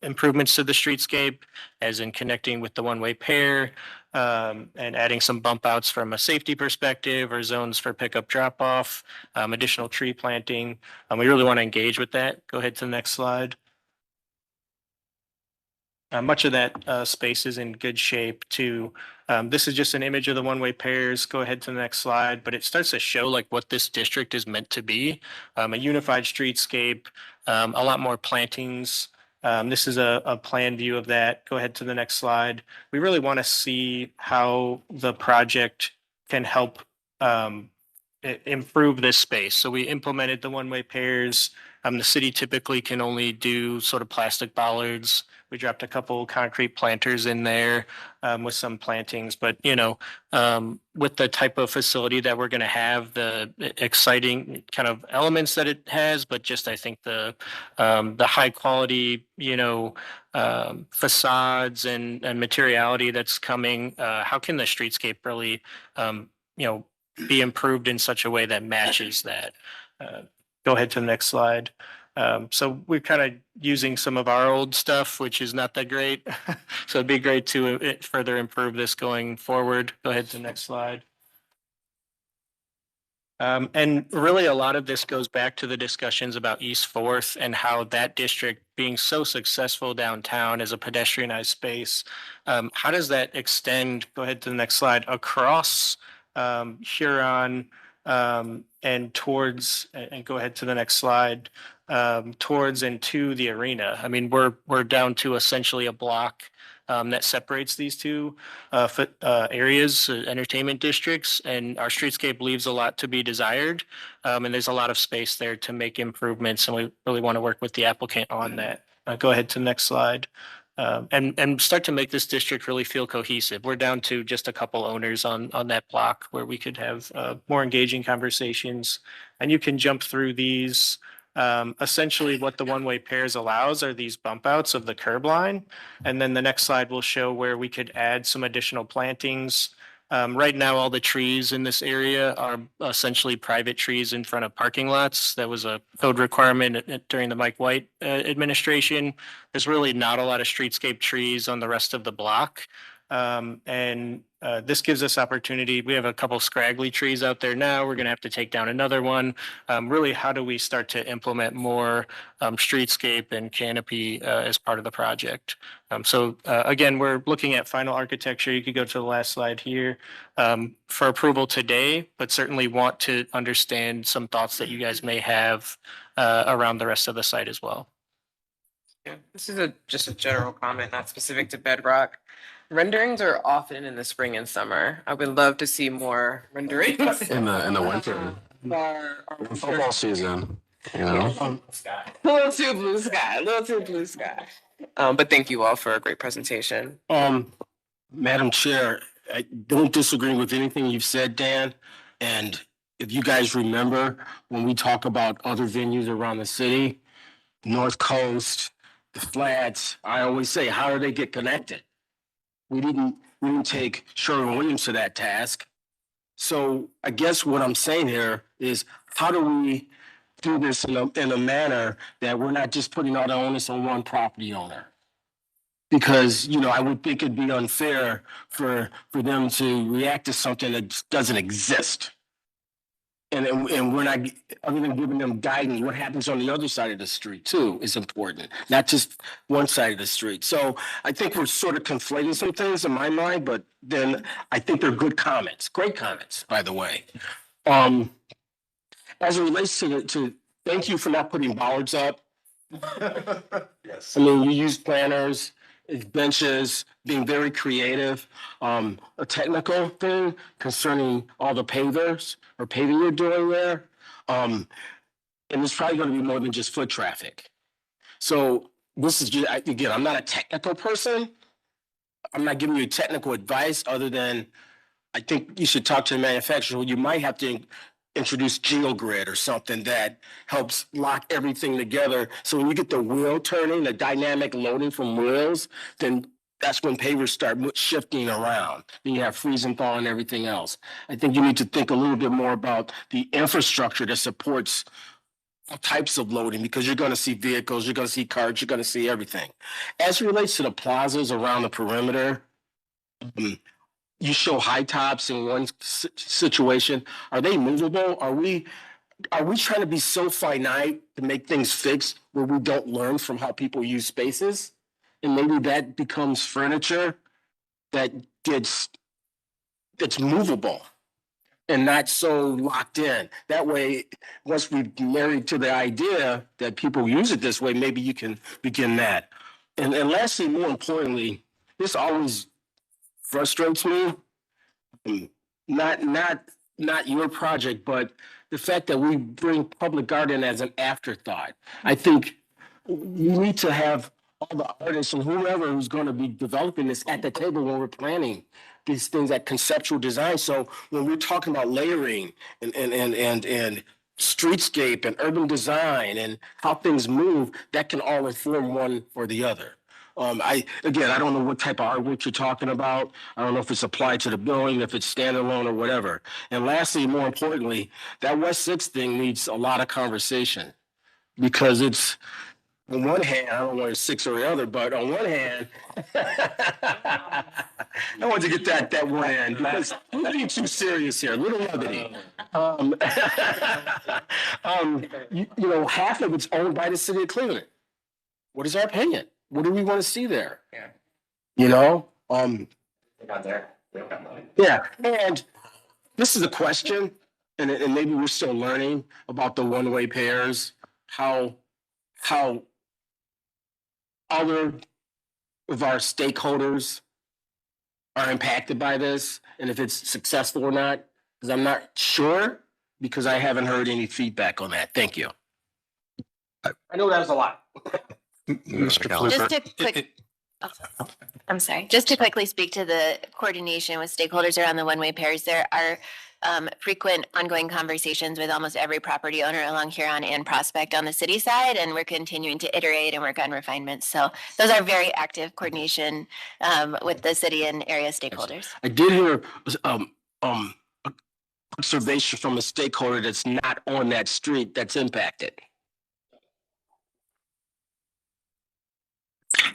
P: improvements to the streetscape, as in connecting with the one-way pair, and adding some bump outs from a safety perspective or zones for pickup drop off, additional tree planting. We really want to engage with that. Go ahead to the next slide. Much of that space is in good shape too. This is just an image of the one-way pairs. Go ahead to the next slide, but it starts to show like what this district is meant to be. A unified streetscape, a lot more plantings. This is a plan view of that. Go ahead to the next slide. We really want to see how the project can help improve this space. So we implemented the one-way pairs. The city typically can only do sort of plastic bollards. We dropped a couple concrete planters in there with some plantings, but with the type of facility that we're going to have, the exciting kind of elements that it has, but just I think the high quality, facades and materiality that's coming. How can the streetscape really, be improved in such a way that matches that? Go ahead to the next slide. So we're kind of using some of our old stuff, which is not that great. So it'd be great to further improve this going forward. Go ahead to the next slide. And really a lot of this goes back to the discussions about East Fourth and how that district being so successful downtown as a pedestrianized space. How does that extend, go ahead to the next slide, across Huron and towards, and go ahead to the next slide, towards and to the arena. I mean, we're down to essentially a block that separates these two areas, entertainment districts, and our streetscape leaves a lot to be desired. And there's a lot of space there to make improvements, and we really want to work with the applicant on that. Go ahead to the next slide. And start to make this district really feel cohesive. We're down to just a couple owners on that block where we could have more engaging conversations. And you can jump through these. Essentially what the one-way pairs allows are these bump outs of the curb line. And then the next slide will show where we could add some additional plantings. Right now, all the trees in this area are essentially private trees in front of parking lots. That was a code requirement during the Mike White administration. There's really not a lot of streetscape trees on the rest of the block. And this gives us opportunity. We have a couple scraggly trees out there now. We're going to have to take down another one. Really, how do we start to implement more streetscape and canopy as part of the project? So again, we're looking at final architecture. You could go to the last slide here for approval today, but certainly want to understand some thoughts that you guys may have around the rest of the site as well.
A: Yeah, this is just a general comment, not specific to Bedrock. Renderings are often in the spring and summer. I would love to see more renderings.
J: In the winter, football season,
A: A little too blue sky, a little too blue sky. But thank you all for a great presentation.
B: Madam Chair, I don't disagree with anything you've said, Dan. And if you guys remember, when we talk about other venues around the city, North Coast, the Flats, I always say, how do they get connected? We didn't take Sherwin-Williams to that task. So I guess what I'm saying here is, how do we do this in a manner that we're not just putting all the onus on one property owner? Because, I would think it'd be unfair for them to react to something that doesn't exist. And we're not, other than giving them guidance, what happens on the other side of the street too is important, not just one side of the street. So I think we're sort of conflating some things in my mind, but then I think they're good comments, great comments, by the way. As it relates to thank you for not putting bollards up. Yes. I mean, you use planters, benches, being very creative. A technical thing concerning all the pavers or paving you're doing there. And it's probably going to be more than just foot traffic. So this is just, again, I'm not a technical person. I'm not giving you technical advice other than I think you should talk to the manufacturer. You might have to introduce GeoGrid or something that helps lock everything together. So when you get the wheel turning, the dynamic loading from wheels, then that's when pavers start shifting around. Then you have freeze and thaw and everything else. I think you need to think a little bit more about the infrastructure that supports all types of loading, because you're going to see vehicles, you're going to see cars, you're going to see everything. As it relates to the plazas around the perimeter, you show high tops in one situation. Are they movable? Are we trying to be so finite to make things fixed where we don't learn from how people use spaces? And maybe that becomes furniture that's movable and not so locked in. That way, once we're married to the idea that people use it this way, maybe you can begin that. And lastly, more importantly, this always frustrates me. Not not your project, but the fact that we bring public art in as an afterthought. I think we need to have all the artists and whoever who's going to be developing this at the table when we're planning these things at conceptual design. So when we're talking about layering and streetscape and urban design and how things move, that can all inform one or the other. I don't know what type of artwork you're talking about. I don't know if it's applied to the building, if it's standalone or whatever. And lastly, more importantly, that West 6 thing needs a lot of conversation because it's, on one hand, I don't want to 6 or the other, but on one hand, I want to get that one in because we're being too serious here, a little levity. Half of it's owned by the city of Cleveland. What is our opinion? What do we want to see there? Yeah. Yeah. And this is a question, and maybe we're still learning about the one-way pairs, how other of our stakeholders are impacted by this, and if it's successful or not, because I'm not sure, because I haven't heard any feedback on that. Thank you. I know that was a lot.
I: Mr.
F: Just to I'm sorry, just to quickly speak to the coordination with stakeholders around the one-way pairs, there are frequent ongoing conversations with almost every property owner along Huron and Prospect on the city side, and we're continuing to iterate and work on refinements. So those are very active coordination with the city and area stakeholders.
B: I did hear observation from a stakeholder that's not on that street that's impacted.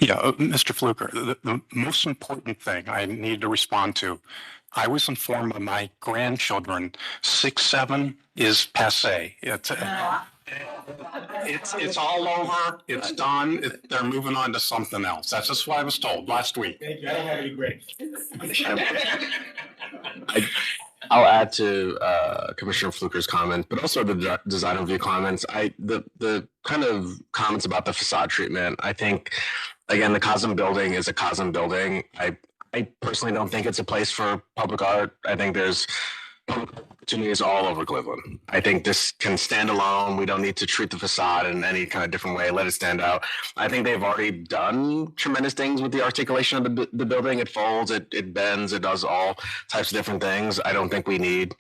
I: Yeah, Mr. Fluker, the most important thing I need to respond to, I was informed by my grandchildren, 6-7 is passé. It's all over, it's done, they're moving on to something else. That's just what I was told last week.
B: Thank you. I don't have any grades.
J: I'll add to Commissioner Fluker's comment, but also the design review comments. The kind of comments about the facade treatment. I think, again, the Cosm building is a Cosm building. I personally don't think it's a place for public art. I think there's public opportunities all over Cleveland. I think this can stand alone. We don't need to treat the facade in any kind of different way. Let it stand out. I think they've already done tremendous things with the articulation of the building. It folds, it bends, it does all types of different things. I don't think we need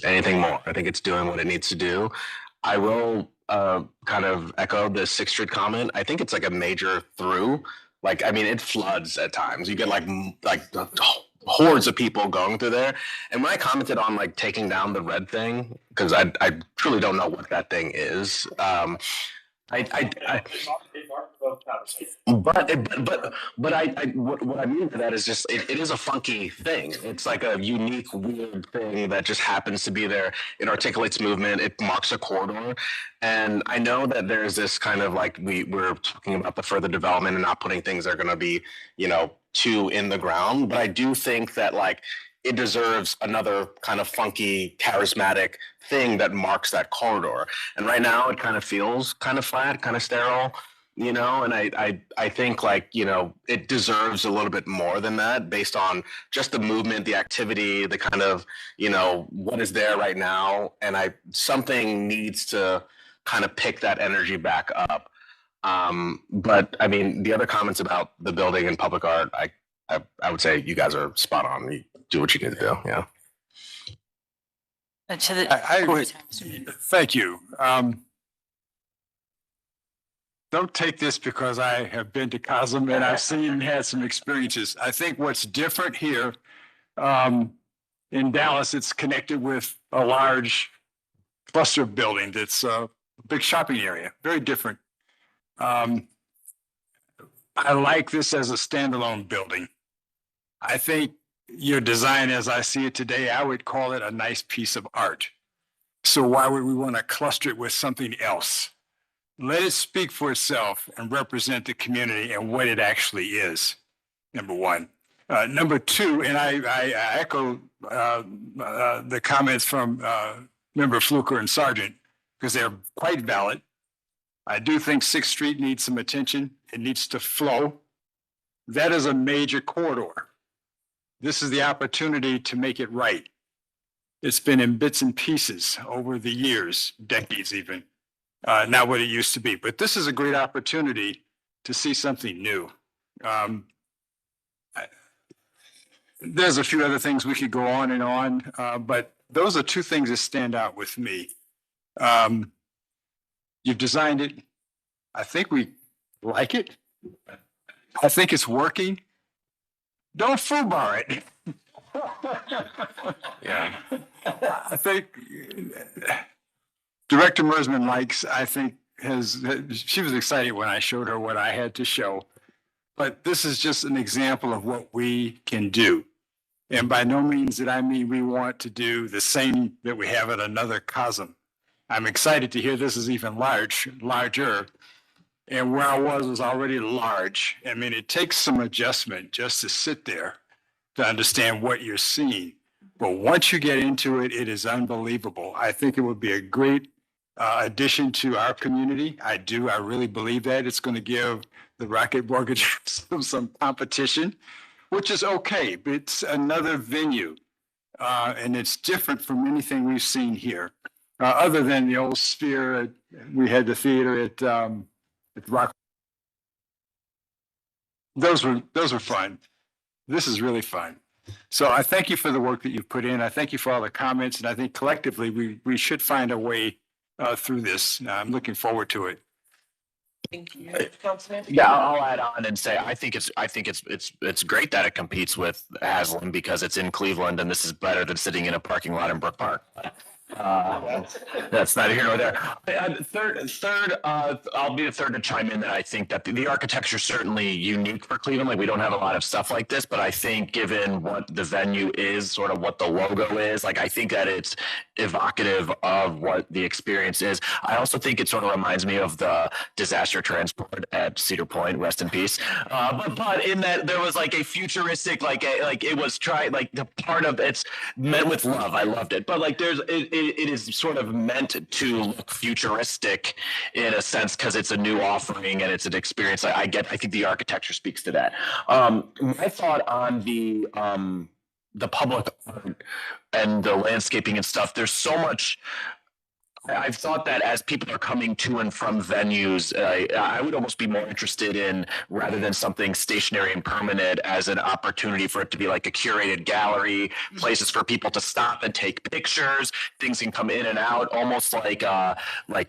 J: anything more. I think it's doing what it needs to do. I will kind of echo the 6th Street comment. I think it's like a major through. Like, I mean, it floods at times. You get like hordes of people going through there. And when I commented on like taking down the red thing, because I truly don't know what that thing is. But what I mean by that is just it is a funky thing. It's like a unique, weird thing that just happens to be there. It articulates movement. It marks a corridor. And I know that there's this kind of like we're talking about the further development and not putting things that are going to be, too in the ground. But I do think that like it deserves another kind of funky, charismatic thing that marks that corridor. And right now it kind of feels kind of flat, kind of sterile. And I think like, it deserves a little bit more than that based on just the movement, the activity, the kind of, what is there right now. And something needs to kind of pick that energy back up. But I mean, the other comments about the building and public art, I would say you guys are spot on. You do what you need to do. Yeah.
H: Thank you. Don't take this because I have been to Cosm and I've seen and had some experiences. I think what's different here in Dallas, it's connected with a large cluster building that's a big shopping area, very different. I like this as a standalone building. I think your design, as I see it today, I would call it a nice piece of art. So why would we want to cluster it with something else? Let it speak for itself and represent the community and what it actually is, number one. Number two, and I echo the comments from Member Fluker and Sargent, because they're quite valid. I do think 6th Street needs some attention. It needs to flow. That is a major corridor. This is the opportunity to make it right. It's been in bits and pieces over the years, decades even, not what it used to be. But this is a great opportunity to see something new. There's a few other things we could go on and on, but those are two things that stand out with me. You've designed it. I think we like it. I think it's working. Don't foobar it.
K: Yeah.
H: I think Director Mersman she was excited when I showed her what I had to show. But this is just an example of what we can do. And by no means did I mean we want to do the same that we have at another Cosm. I'm excited to hear this is even larger. And where I was already large. I mean, it takes some adjustment just to sit there to understand what you're seeing. But once you get into it, it is unbelievable. I think it would be a great addition to our community. I really believe that. It's going to give the Rocket Mortgage some competition, which is okay, but it's another venue. And it's different from anything we've seen here. Other than the old Sphere, we had the theater at Rock. Those were fun. This is really fun. So I thank you for the work that you've put in. I thank you for all the comments, and I think collectively we should find a way through this. I'm looking forward to it.
A: Thank you, Councilman.
K: Yeah, I'll add on and say I think it's great that it competes with Haslam because it's in Cleveland and this is better than sitting in a parking lot in Brook Park. That's neither here nor there. Third, I'll be the third to chime in that I think that the architecture is certainly unique for Cleveland. Like we don't have a lot of stuff like this, but I think given what the venue is, sort of what the logo is, like I think that it's evocative of what the experience is. I also think it sort of reminds me of the disaster transport at Cedar Point, rest in peace. But in that there was like a futuristic, like it was like the part of it's meant with love. I loved it, but like it is sort of meant to look futuristic in a sense because it's a new offering and it's an experience. I think the architecture speaks to that. My thought on the public art and the landscaping and stuff, there's so much. I've thought that as people are coming to and from venues, I would almost be more interested in, rather than something stationary and permanent, as an opportunity for it to be like a curated gallery, places for people to stop and take pictures. Things can come in and out, almost like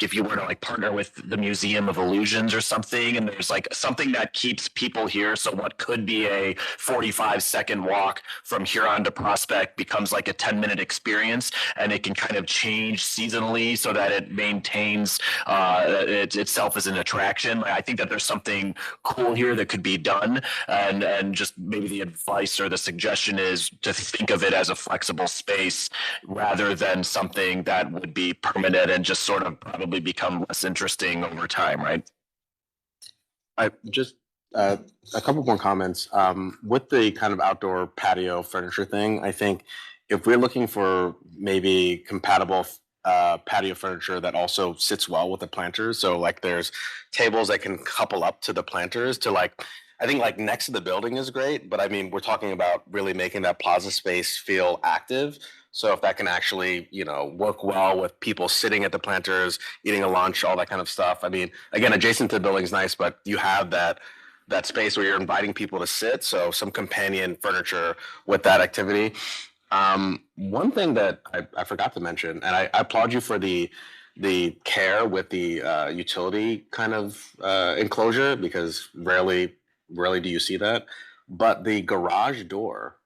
K: if you were to like partner with the Museum of Illusions or something, and there's like something that keeps people here. So what could be a 45-second walk from Huron to Prospect becomes like a 10-minute experience, and it can kind of change seasonally so that it maintains itself as an attraction. I think that there's something cool here that could be done, and just maybe the advice or the suggestion is to think of it as a flexible space rather than something that would be permanent and just sort of probably become less interesting over time, right?
E: I just a couple more comments. With the kind of outdoor patio furniture thing, I think if we're looking for maybe compatible patio furniture that also sits well with the planters, so like there's tables that can couple up to the planters to like, I think like next to the building is great, but I mean we're talking about really making that plaza space feel active. So if that can actually, work well with people sitting at the planters, eating a lunch, all that kind of stuff. I mean, again, adjacent to the building is nice, but you have that space where you're inviting people to sit. So some companion furniture with that activity. One thing that I forgot to mention, and I applaud you for the care with the utility kind of enclosure, because rarely do you see that. But the garage door,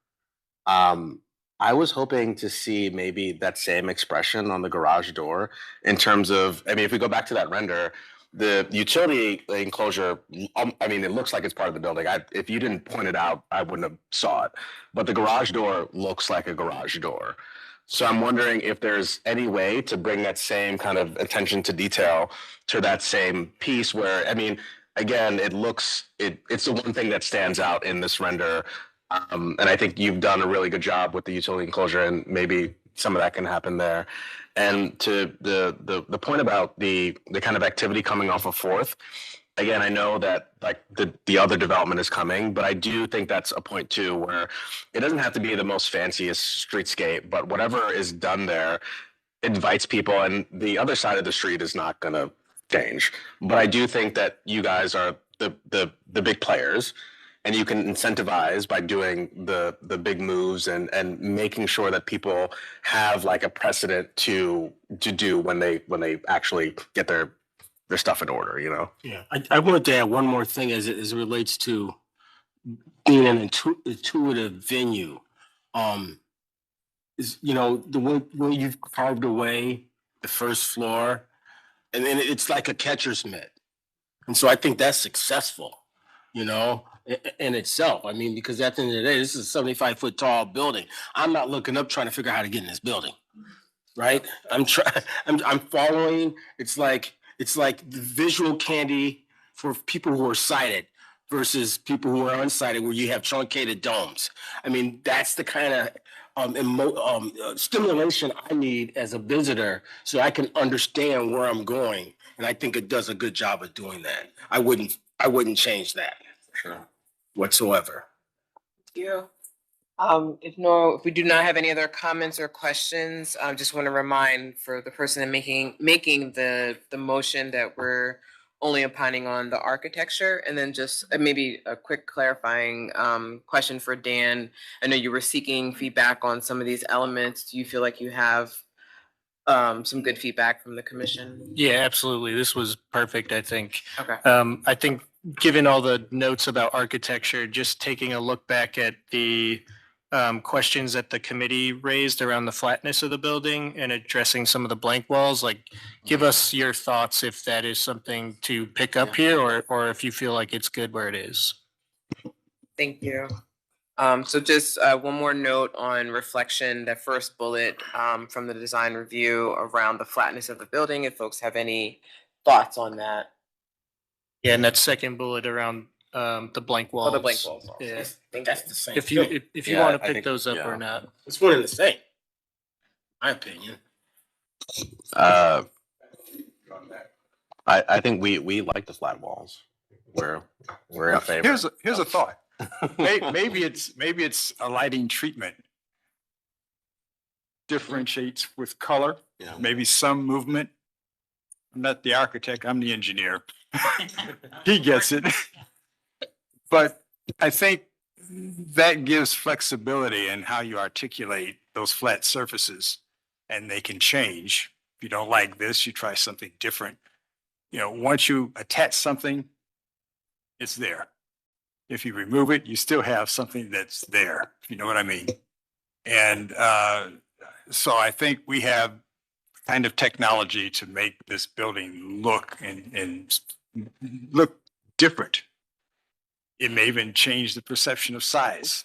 E: I was hoping to see maybe that same expression on the garage door in terms of, I mean, if we go back to that render, the utility enclosure, I mean, it looks like it's part of the building. If you didn't point it out, I wouldn't have saw it. But the garage door looks like a garage door. So I'm wondering if there's any way to bring that same kind of attention to detail to that same piece where, I mean, again, it's the one thing that stands out in this render. And I think you've done a really good job with the utility enclosure, and maybe some of that can happen there. And to the point about the kind of activity coming off of 4th,
J: again, I know that like the other development is coming, but I do think that's a point too, where it doesn't have to be the most fanciest streetscape, but whatever is done there invites people, and the other side of the street is not going to change. But I do think that you guys are the big players, and you can incentivize by doing the big moves and making sure that people have like a precedent to do when they actually get their stuff in order, you know?
B: Yeah, I wanted to add one more thing as it relates to being an intuitive venue. Is, you know, the way you've carved away the first floor, and then it's like a catcher's mitt. And so I think that's successful, you know, in itself. I mean, because at the end of the day, this is a 75-foot tall building. I'm not looking up trying to figure out how to get in this building, right? I'm following. It's like the visual candy for people who are sighted versus people who are unsighted, where you have truncated domes. I mean, that's the kind of stimulation I need as a visitor, so I can understand where I'm going. And I think it does a good job of doing that. I wouldn't change that. Sure. Whatsoever.
A: Thank you. If we do not have any other comments or questions, I just want to remind for the person making the motion that we're only opining on the architecture, and then just maybe a quick clarifying question for Dan. I know you were seeking feedback on some of these elements. Do you feel like you have some good feedback from the commission?
P: Yeah, absolutely. This was perfect, I think.
A: Okay.
P: I think given all the notes about architecture, just taking a look back at the questions that the committee raised around the flatness of the building and addressing some of the blank walls, like give us your thoughts if that is something to pick up here, or if you feel like it's good where it is.
A: Thank you. So just one more note on reflection, that first bullet from the design review around the flatness of the building, if folks have any thoughts on that.
P: Yeah, and that second bullet around the blank walls.
A: Oh, the blank walls.
P: Yeah.
B: I think that's the same.
P: If you
E: Yeah,
P: want to
E: I
P: pick
E: think-
P: those up
E: yeah.
P: or not.
B: It's one and the same. My opinion.
E: I think we like the flat walls. We're in favor.
H: Here's a thought. Maybe it's a lighting treatment. Differentiates with color,
E: Yeah.
H: maybe some movement. I'm not the architect, I'm the engineer. He gets it. But I think that gives flexibility in how you articulate those flat surfaces, and they can change. If you don't like this, you try something different. You know, once you attach something, it's there. If you remove it, you still have something that's there. You know what I mean? And so I think we have kind of technology to make this building look and look different. It may even change the perception of size.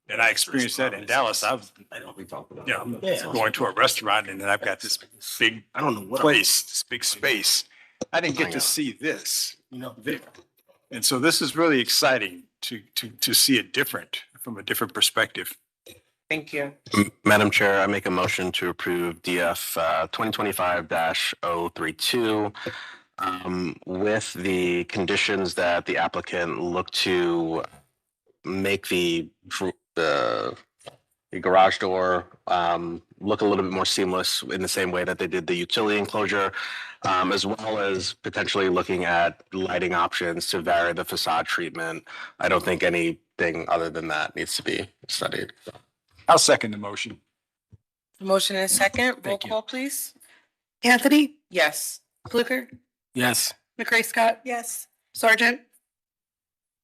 H: And I experienced that in Dallas. Going to a restaurant, and then I've got this big place, this big space. I didn't get to see this, there. And so this is really exciting to see it different, from a different perspective.
A: Thank you.
E: Madam Chair, I make a motion to approve DF 2025-032 with the conditions that the applicant look to make the garage door look a little bit more seamless in the same way that they did the utility enclosure, as well as potentially looking at lighting options to vary the facade treatment. I don't think anything other than that needs to be studied.
H: I'll second the motion.
A: Motion and a second. Roll call, please.
M: Anthony,
A: Yes.
M: Fluker,
B: Yes.
M: McRae Scott,
D: Yes.
M: Sergeant,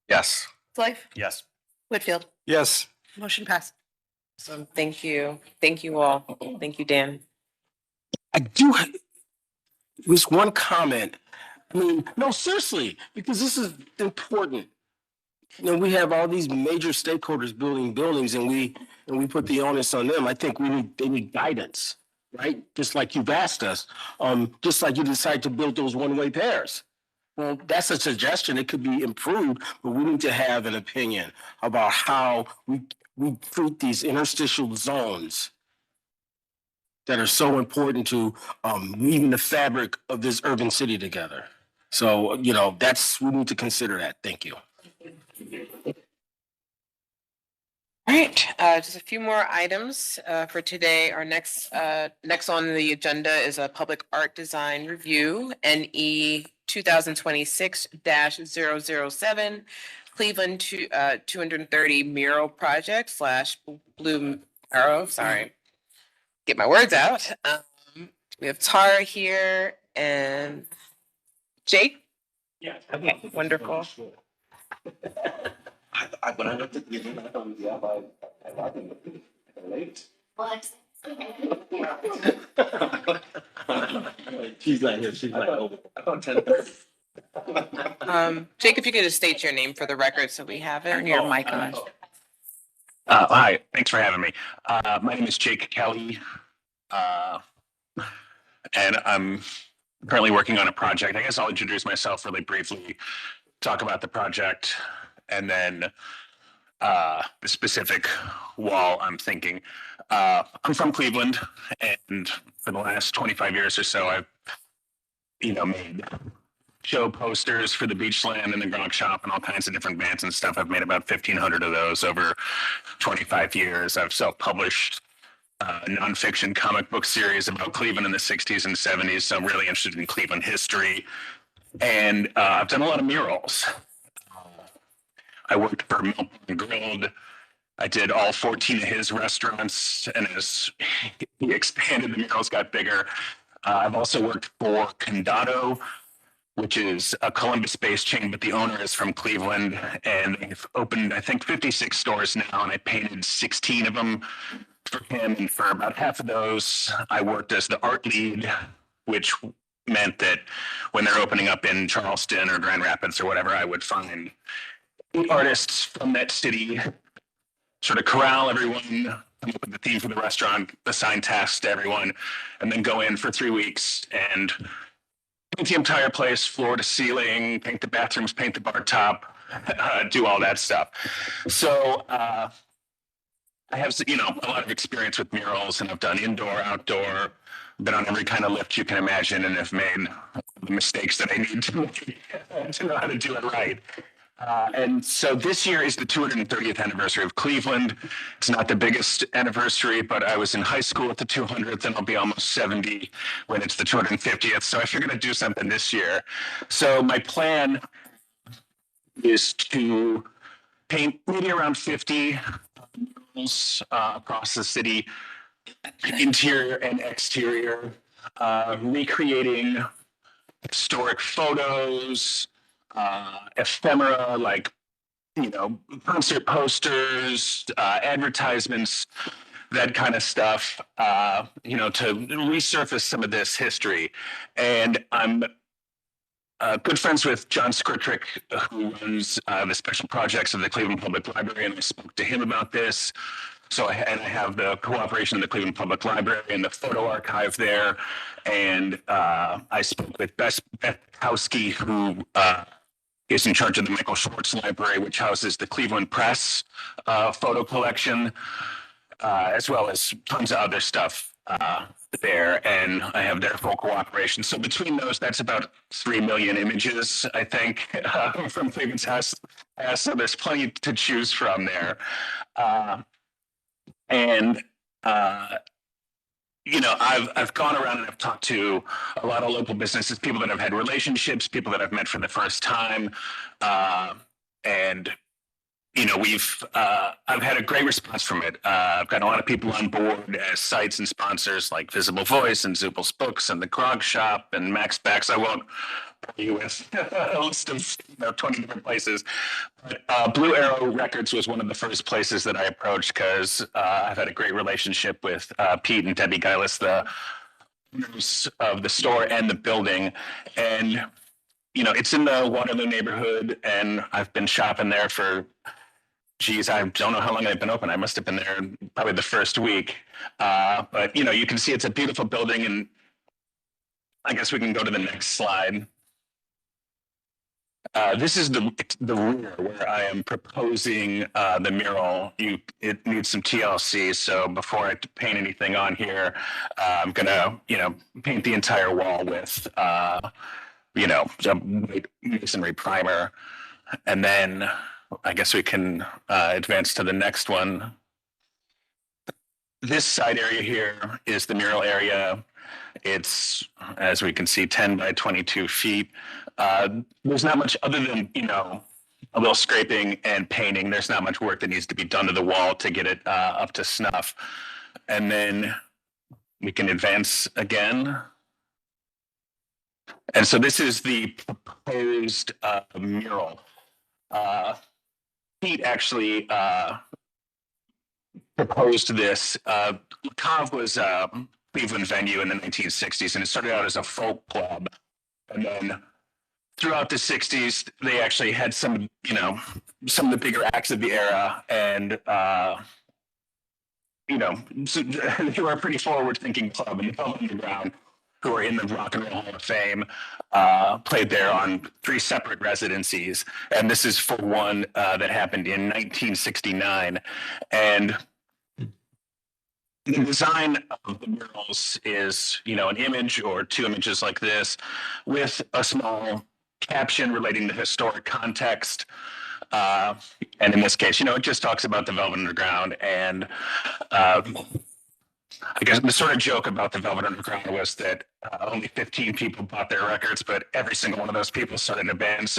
E: Yes.
M: Life,
H: Yes.
M: Whitfield.
H: Yes.
M: Motion passed.
A: So thank you. Thank you all. Thank you, Dan.
B: I do. There's one comment. I mean, no, seriously, because this is important. You know, we have all these major stakeholders building buildings, and we put the onus on them. I think they need guidance, right? Just like you've asked us. Just like you decide to build those one-way pairs. Well, that's a suggestion. It could be improved, but we need to have an opinion about how we treat these interstitial zones that are so important to weaving the fabric of this urban city together. So, we need to consider that. Thank you.
A: All right, just a few more items for today. Our next on the agenda is a public art design review, NE 2026-007, Cleveland 230 Mural Project / Blue Arrow. Sorry, get my words out. We have Tara here and Jake. Yeah. Okay, wonderful.
J: When I looked at the agenda, I thought it was I thought it was late. She's not here. She's like, oh, I thought 10:30.
A: Jake, if you could just state your name for the record so we have it.
U: Turn your mic on.
G: Hi, thanks for having me. My name is Jake Kelly. And I'm currently working on a project. I guess I'll introduce myself really briefly, talk about the project, and then the specific wall I'm thinking. I'm from Cleveland, and for the last 25 years or so, I've, made show posters for the Beachland and the Gronk Shop and all kinds of different bands and stuff. I've made about 1,500 of those over 25 years. I've self-published a nonfiction comic book series about Cleveland in the 60s and 70s. So I'm really interested in Cleveland history. And I've done a lot of murals. I worked for Milton Grilled. I did all 14 of his restaurants, and as he expanded, the murals got bigger. I've also worked for Condado, which is a Columbus-based chain, but the owner is from Cleveland, and they've opened, I think, 56 stores now, and I painted 16 of them for him. And for about half of those, I worked as the art lead, which meant that when they're opening up in Charleston or Grand Rapids or whatever, I would find artists from that city, sort of corral everyone, come up with the theme for the restaurant, assign tasks to everyone, and then go in for 3 weeks and paint the entire place, floor to ceiling, paint the bathrooms, paint the bar top, do all that stuff. So I have, a lot of experience with murals, and I've done indoor, outdoor, been on every kind of lift you can imagine, and have made the mistakes that I need to make to know how to do it right. And so this year is the 230th anniversary of Cleveland. It's not the biggest anniversary, but I was in high school at the 200th, and I'll be almost 70 when it's the 250th. So I figured I'd do something this year. So my plan is to paint maybe around 50 murals across the city, interior and exterior, recreating historic photos, ephemera like, concert posters, advertisements, that kind of stuff, to resurface some of this history. And I'm good friends with John Skirtrick, who runs the special projects of the Cleveland Public Library, and I spoke to him about this. So I have the cooperation of the Cleveland Public Library and the photo archive there. And I spoke with Beth Kowski, who is in charge of the Michael Schwartz Library, which houses the Cleveland Press photo collection, as well as tons of other stuff there. And I have their full cooperation. So between those, that's about 3 million images, I think, from Cleveland's house. So there's plenty to choose from there. I've gone around and I've talked to a lot of local businesses, people that I've had relationships, people that I've met for the first time. I've had a great response from it. I've got a lot of people on board as sites and sponsors like Visible Voice and Zuppel's Books and the Grog Shop and Max Backs. I won't bore you with a list of 20 different places. But Blue Arrow Records was one of the first places that I approached because I've had a great relationship with Pete and Debbie Geilis, the owners of the store and the building. And, it's in the Waterloo neighborhood, and I've been shopping there for, I don't know how long I've been open. I must have been there probably the first week. But, you can see it's a beautiful building, and I guess we can go to the next slide. This is the rear where I am proposing the mural. It needs some TLC, so before I paint anything on here, I'm gonna, paint the entire wall with some masonry primer. And then I guess we can advance to the next one. This side area here is the mural area. It's, as we can see, 10 by 22 feet. There's not much other than, a little scraping and painting. There's not much work that needs to be done to the wall to get it up to snuff. And then we can advance again. And so this is the proposed mural. Pete actually proposed this. Cov was a Cleveland venue in the 1960s, and it started out as a folk club. And then throughout the 60s, they actually had some of the bigger acts of the era, and so they were a pretty forward-thinking club. And the Velvet Underground, who are in the Rock and Roll Hall of Fame, played there on 3 separate residencies. And this is for one that happened in 1969. And the design of the murals is, an image or 2 images like this with a small caption relating to historic context. And in this case, it just talks about the Velvet Underground. And I guess the sort of joke about the Velvet Underground was that only 15 people bought their records, but every single one of those people started a band.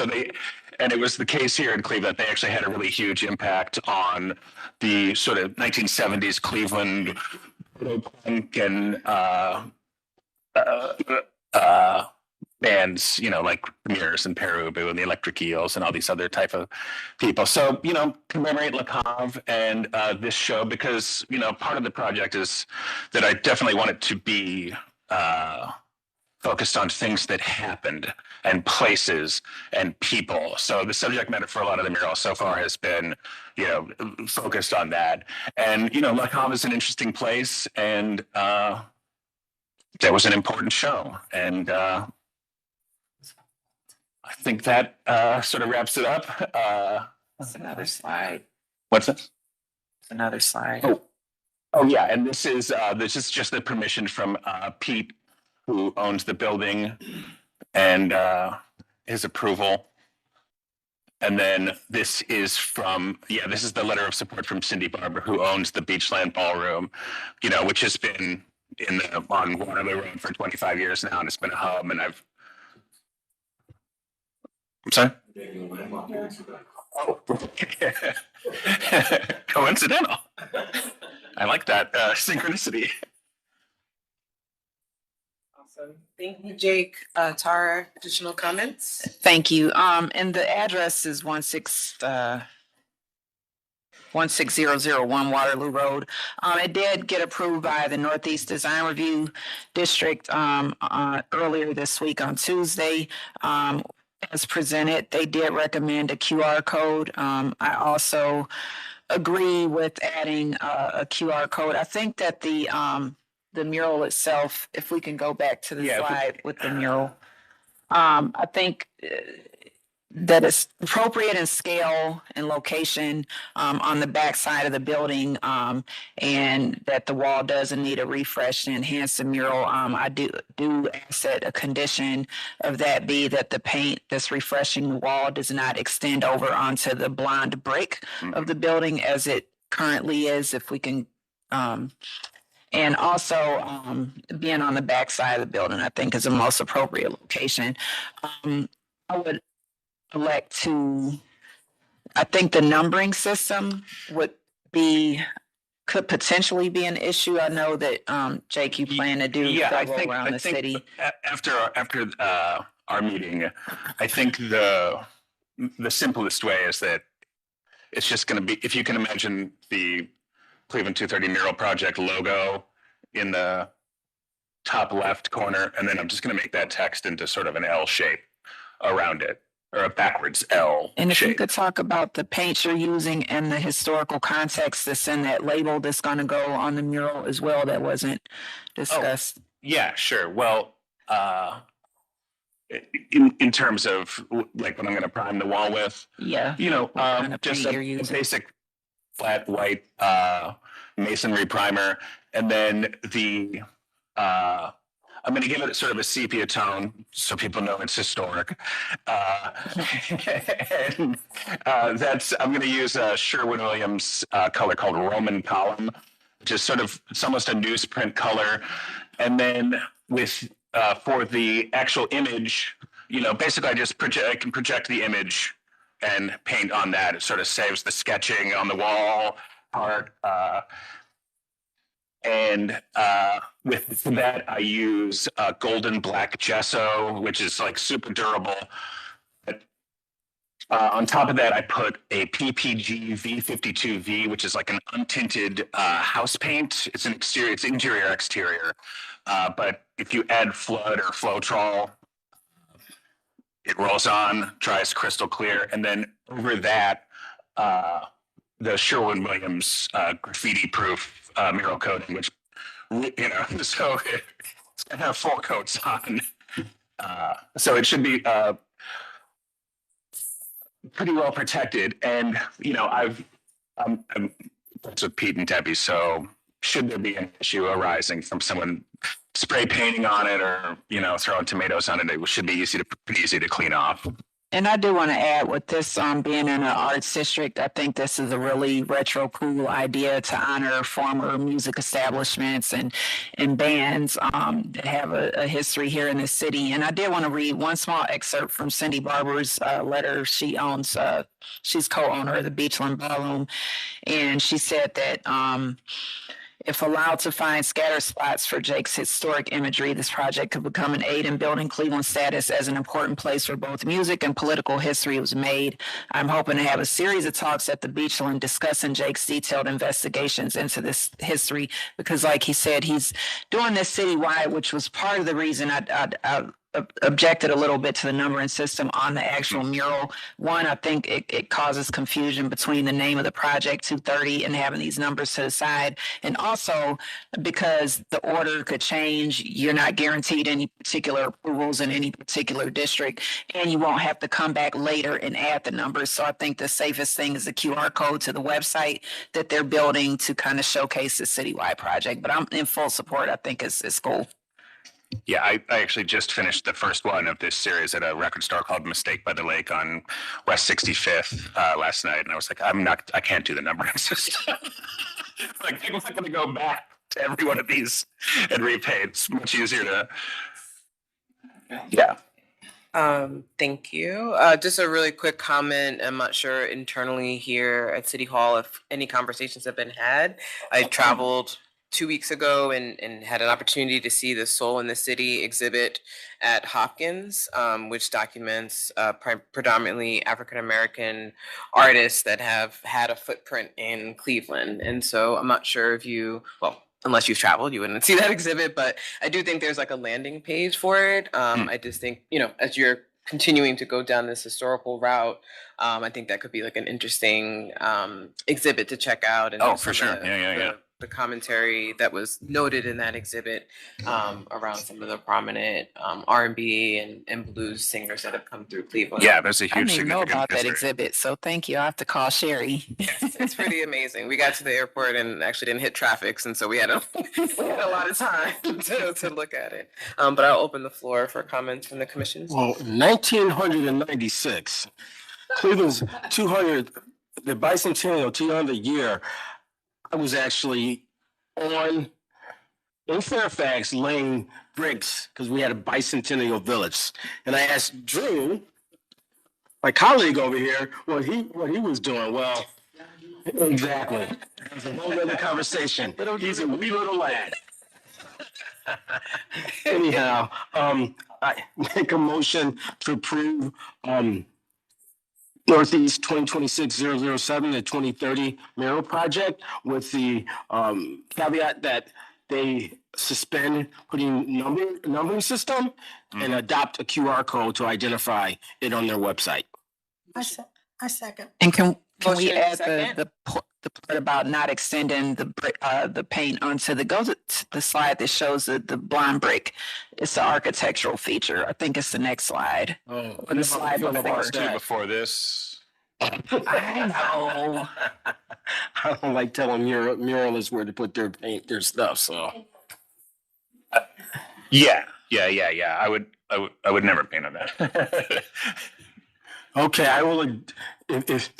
G: And it was the case here in Cleveland. They actually had a really huge impact on the sort of 1970s Cleveland punk and bands, like Mirrors and Perubu and the Electric Eels and all these other type of people. So, commemorate Le Cave and this show, because, part of the project is that I definitely want it to be focused on things that happened and places and people. So the subject matter for a lot of the murals so far has been, focused on that. And, Le Cave is an interesting place, and that was an important show. And I think that sort of wraps it up.
A: That's another slide.
G: What's that?
A: Another slide.
G: Oh yeah, and this is just the permission from Pete, who owns the building, and his approval. And then this is this is the letter of support from Cindy Barber, who owns the Beachland Ballroom, which has been on Waterloo Road for 25 years now, and it's been a hub. And I'm sorry? Oh, coincidental. I like that synchronicity.
A: Awesome. Thank you, Jake. Tara, additional comments?
O: Thank you. And the address is 16001 Waterloo Road. It did get approved by the Northeast Design Review District earlier this week on Tuesday. As presented, they did recommend a QR code. I also agree with adding a QR code. I think that the mural itself, if we can go back to the slide with the mural, I think that it's appropriate in scale and location on the back side of the building, and that the wall doesn't need a refresh to enhance the mural. I do ask that a condition of that be that the paint that's refreshing the wall does not extend over onto the blonde brick of the building as it currently is, if we can. And also being on the back side of the building, I think, is the most appropriate location. I would elect to, I think the numbering system could potentially be an issue. I know that Jake, you plan to do several around the city.
G: After our meeting, I think the simplest way is that it's just going to be, if you can imagine the Cleveland 230 Mural Project logo in the top left corner, and then I'm just going to make that text into sort of an L shape around it, or a backwards L
O: And if
G: shape.
O: you could talk about the paint you're using and the historical context that's in that label that's going to go on the mural as well, that wasn't discussed.
G: Yeah, sure. Well, in terms of like what I'm going to prime the wall with,
O: Yeah.
G: just a basic flat white masonry primer, and then
K: I'm going to give it sort of a sepia tone so people know it's historic. And, I'm going to use a Sherwin-Williams color called Roman Column, which is sort of, it's almost a newsprint color. And then with, for the actual image, you know, basically I can project the image and paint on that. It sort of saves the sketching on the wall part. With that, I use golden black gesso, which is like super durable. On top of that, I put a PPG V52V, which is like an untinted house paint. It's an exterior, it's interior exterior. But if you add flood or Floetrol, it rolls on, dries crystal clear, and then over that, the Sherwin-Williams graffiti-proof mural coating, which, you know, so it's gonna have 4 coats on. So it should be pretty well protected. And, you know, I'm friends with Pete and Debbie, so should there be an issue arising from someone spray painting on it or, you know, throwing tomatoes on it, it should be pretty easy to clean off.
O: And I do want to add with this being in an arts district, I think this is a really retro cool idea to honor former music establishments and bands that have a history here in the city. And I did want to read one small excerpt from Cindy Barber's letter. She owns, she's co-owner of the Beachland Ballroom. And she said that if allowed to find scatter spots for Jake's historic imagery, this project could become an aid in building Cleveland's status as an important place where both music and political history was made. I'm hoping to have a series of talks at the Beachland discussing Jake's detailed investigations into this history, because like he said, he's doing this citywide, which was part of the reason I objected a little bit to the numbering system on the actual mural. One, I think it causes confusion between the name of the project 230 and having these numbers to the side. And also because the order could change, you're not guaranteed any particular approvals in any particular district, and you won't have to come back later and add the numbers. So I think the safest thing is the QR code to the website that they're building to kind of showcase the citywide project. But I'm in full support. I think it's cool.
K: Yeah, I actually just finished the first one of this series at a record store called Mistake by the Lake on West 65th last night. And I was like, I can't do the numbering system. Like, I'm not going to go back to every one of these and repaint. It's much easier to, yeah.
A: Thank you. Just a really quick comment. I'm not sure internally here at City Hall if any conversations have been had. I traveled 2 weeks ago and had an opportunity to see the Soul in the City exhibit at Hopkins, which documents predominantly African-American artists that have had a footprint in Cleveland. And so I'm not sure if you, well, unless you've traveled, you wouldn't see that exhibit, but I do think there's like a landing page for it. I just think, you know, as you're continuing to go down this historical route, I think that could be like an interesting exhibit to check out. And
K: oh, for sure. Yeah.
A: The commentary that was noted in that exhibit around some of the prominent R&B and blues singers that have come through Cleveland.
K: Yeah, there's a
O: I
K: huge
O: didn't even know
K: significant
O: about that
K: history.
O: exhibit, so thank you. I have to call Sherry.
A: Yes, it's pretty amazing. We got to the airport and actually didn't hit traffic, and so we had a lot of time to look at it. But I'll open the floor for comments from the commission.
B: Well, 1996, Cleveland's 200th, the bicentennial 200th year, I was actually in Fairfax laying bricks because we had a bicentennial village. And I asked Drew, my colleague over here, what he was doing. Well, exactly. It's a whole other conversation. He's a wee little lad. Anyhow, I make a motion to approve Northeast 2026-007, the 2030 mural project, with the caveat that they suspend putting numbering system and adopt a QR code to identify it on their website.
D: I second.
O: And can we
A: Motion
O: add
A: second.
O: the part about not extending the paint onto the slide that shows the blind brick? It's the architectural feature. I think it's the next slide.
B: Oh,
O: Or the slide before.
K: Before this.
O: I know.
B: I don't like telling muralists where to put their paint, their stuff, so.
K: Yeah, Yeah. I would never paint on that.
B: Okay, I will, if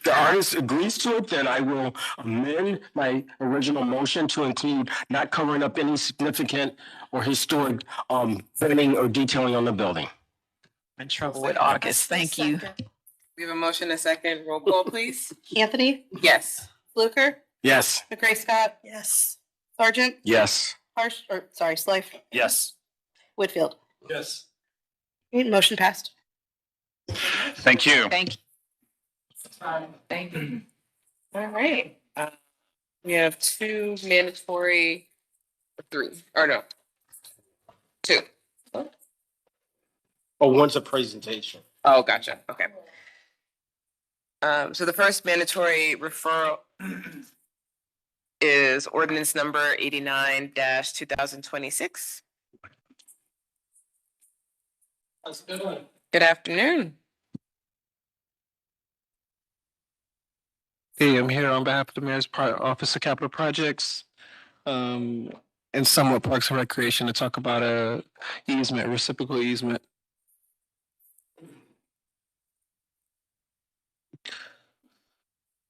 B: the artist agrees to it, then I will amend my original motion to include not covering up any significant or historic, painting or detailing on the building.
C: In trouble with August. Thank you.
A: We have a motion, a second. Roll call, please.
M: Anthony,
A: Yes.
M: Fluker,
B: Yes.
M: McCray Scott,
D: Yes.
M: Sergeant,
B: Yes.
M: Slife,
K: Yes.
M: Whitfield.
H: Yes.
M: Motion passed.
G: Thank you.
C: Thank you.
A: Thank you. All right. We have two mandatory, three, or no, two.
B: Oh, one's a presentation.
A: Oh, gotcha. Okay. So the first mandatory referral is ordinance number 89-2026. Good afternoon.
N: Hey, I'm here on behalf of the Mayor's Office of Capital Projects, and somewhat Parks and Recreation to talk about a easement, reciprocal easement.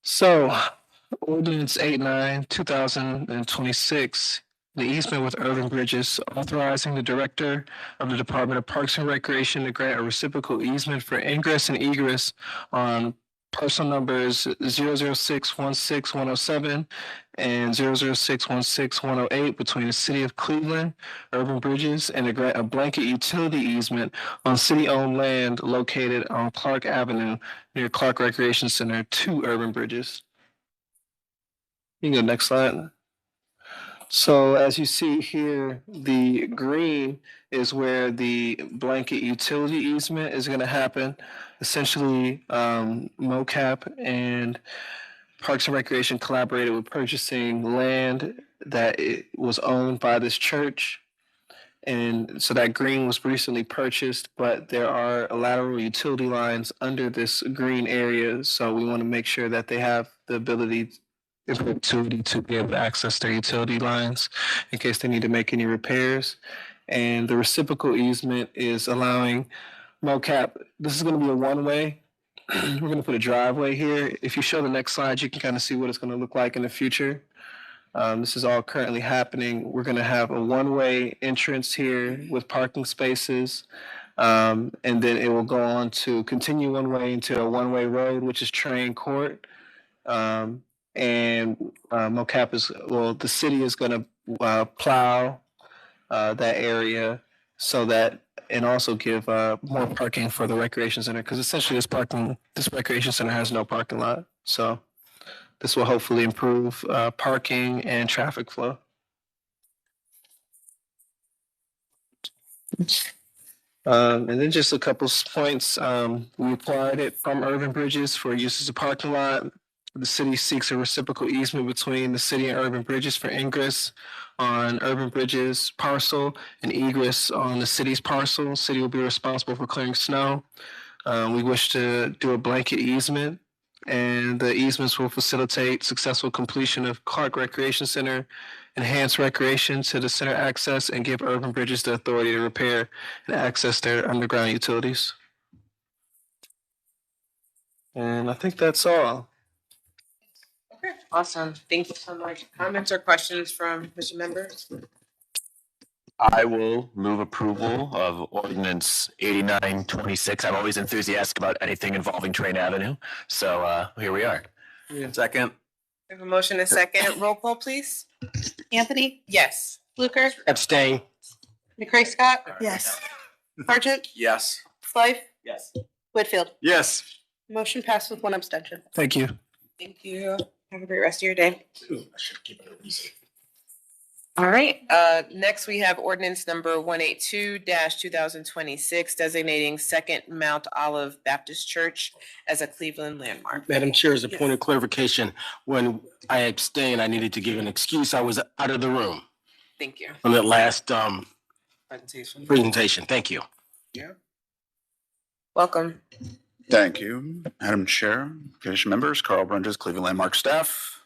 N: So, Ordinance 89/2026, the easement with urban bridges, authorizing the Director of the Department of Parks and Recreation to grant a reciprocal easement for ingress and egress on parcel numbers 00616-107 and 00616-108 between the City of Cleveland, Urban Bridges, and to grant a blanket utility easement on city-owned land located on Clark Avenue near Clark Recreation Center to Urban Bridges. You can go next slide. So as you see here, the green is where the blanket utility easement is going to happen. Essentially, MoCap and Parks and Recreation collaborated with purchasing land that it was owned by this church. And so that green was recently purchased, but there are lateral utility lines under this green area. So we want to make sure that they have the ability to be able to access their utility lines in case they need to make any repairs. And the reciprocal easement is allowing MoCap, this is going to be a one-way. We're going to put a driveway here. If you show the next slide, you can kind of see what it's going to look like in the future. This is all currently happening. We're going to have a one-way entrance here with parking spaces. And then it will go on to continue one way into a one-way road, which is Train Court. And MoCap the city is going to plow that area so that, and also give more parking for the recreation center, because essentially this recreation center has no parking lot. So this will hopefully improve parking and traffic flow. And then just a couple points. We acquired it from Urban Bridges for use as a parking lot. The city seeks a reciprocal easement between the city and Urban Bridges for ingress on Urban Bridges parcel and egress on the city's parcel. City will be responsible for clearing snow. We wish to do a blanket easement, and the easements will facilitate successful completion of Clark Recreation Center, enhance recreation to the center access, and give Urban Bridges the authority to repair and access their underground utilities. And I think that's all.
A: Okay, awesome. Thank you so much. Comments or questions from Mr. members?
K: I will move approval of ordinance 89/26. I'm always enthusiastic about anything involving Train Avenue. So here we are.
E: Second.
A: We have a motion, a second. Roll call, please.
M: Anthony,
A: Yes.
M: Fluker,
B: Abstain.
M: McCray Scott,
D: Yes.
M: Sergeant,
E: Yes.
M: Slife,
E: Yes.
M: Whitfield.
H: Yes.
M: Motion passed with one abstention.
N: Thank you.
A: Thank you. Have a great rest of your day. All right, next we have ordinance number 182-2026, designating Second Mount Olive Baptist Church as a Cleveland landmark.
B: Madam Chair, as a point of clarification, when I abstained, I needed to give an excuse. I was out of the room
A: Thank you.
B: on that last
A: Presentation.
B: presentation. Thank you.
A: Welcome.
G: Thank you, Madam Chair, Commission members, Carl Brunges, Cleveland Landmark staff.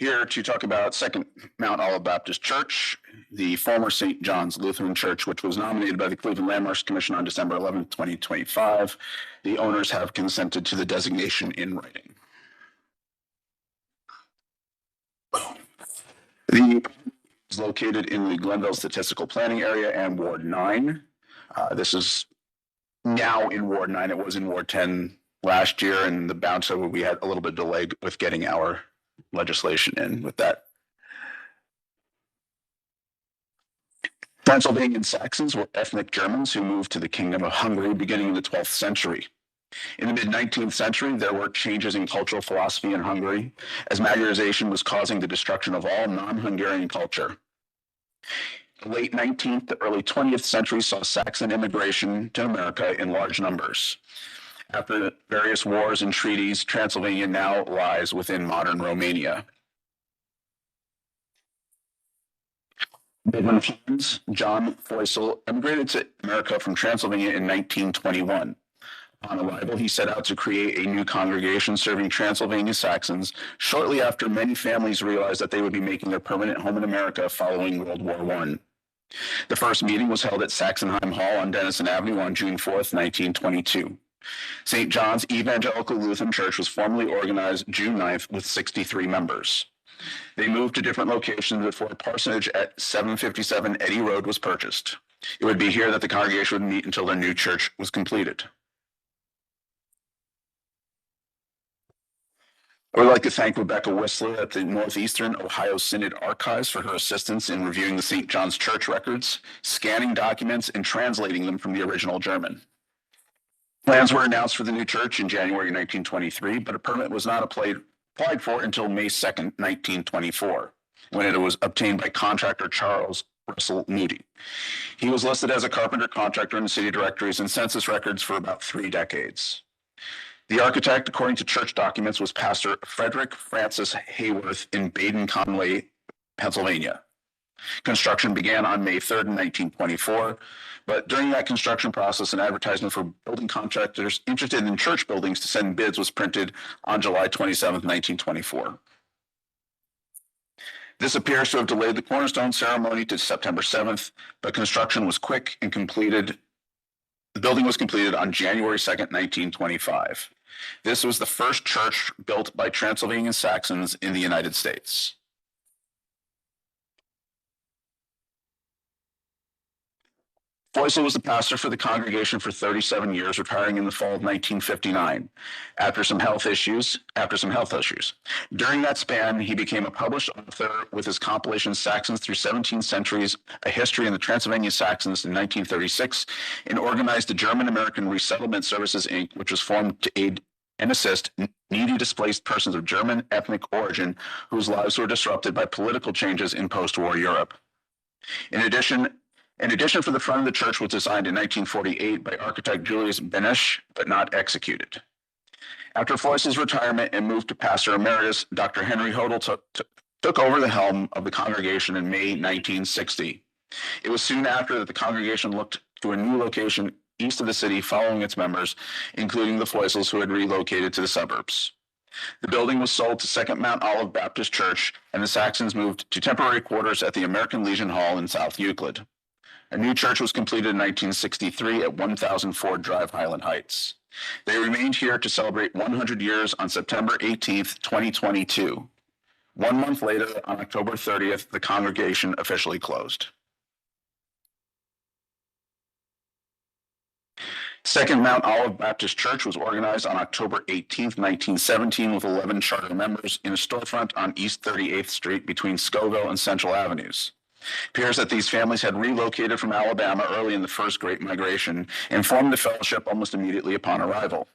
G: here to talk about Second Mount Olive Baptist Church, the former St. John's Lutheran Church, which was nominated by the Cleveland Landmarks Commission on December 11th, 2025. The owners have consented to the designation in writing. The is located in the Glenville Statistical Planning Area and Ward 9. This is now in Ward 9. It was in Ward 10 last year, and the bounce over, we had a little bit of delay with getting our legislation in with that. Transylvanian Saxons were ethnic Germans who moved to the Kingdom of Hungary beginning in the 12th century. In the mid-19th century, there were changes in cultural philosophy in Hungary, as Magyarization was causing the destruction of all non-Hungarian culture. The late 19th to early 20th century saw Saxon immigration to America in large numbers. After various wars and treaties, Transylvania now lies within modern Romania. Midland Hans John Foysel immigrated to America from Transylvania in 1921. On arrival, he set out to create a new congregation serving Transylvania Saxons shortly after many families realized that they would be making their permanent home in America following World War I. The first meeting was held at Saxonheim Hall on Denison Avenue on June 4th, 1922. St. John's Evangelical Lutheran Church was formally organized June 9th with 63 members. They moved to different locations before a parsonage at 757 Eddy Road was purchased. It would be here that the congregation would meet until their new church was completed. I would like to thank Rebecca Whistler at the Northeastern Ohio Synod Archives for her assistance in reviewing the St. John's Church records, scanning documents, and translating them from the original German. Plans were announced for the new church in January 1923, but a permit was not applied for until May 2nd, 1924, when it was obtained by contractor Charles Russell Moody. He was listed as a carpenter contractor in the city directories and census records for about 3 decades. The architect, according to church documents, was Pastor Frederick Francis Hayworth in Baden-Conway, Pennsylvania. Construction began on May 3rd, 1924, but during that construction process, an advertisement for building contractors interested in church buildings to send bids was printed on July 27th, 1924. This appears to have delayed the cornerstone ceremony to September 7th, but construction was quick and completed. The building was completed on January 2nd, 1925. This was the first church built by Transylvanian Saxons in the United States. Foysel was the pastor for the congregation for 37 years, retiring in the fall of 1959 after some health issues. During that span, he became a published author with his compilation Saxons Through 17 Centuries, A History in the Transylvania Saxons in 1936, and organized the German-American Resettlement Services, Inc., which was formed to aid and assist needy displaced persons of German ethnic origin whose lives were disrupted by political changes in post-war Europe. In addition, for the front of the church was designed in 1948 by architect Julius Benesch, but not executed. After Foysel's retirement and moved to pastor emeritus, Dr. Henry Hodel took over the helm of the congregation in May 1960. It was soon after that the congregation looked to a new location east of the city following its members, including the Foysels who had relocated to the suburbs. The building was sold to Second Mount Olive Baptist Church, and the Saxons moved to temporary quarters at the American Legion Hall in South Euclid. A new church was completed in 1963 at 1004 Drive, Highland Heights. They remained here to celebrate 100 years on September 18th, 2022. 1 month later, on October 30th, the congregation officially closed. Second Mount Olive Baptist Church was organized on October 18th, 1917 with 11 charter members in a storefront on East 38th Street between Scoville and Central Avenues. It appears that these families had relocated from Alabama early in the first Great Migration and formed the fellowship almost immediately upon arrival.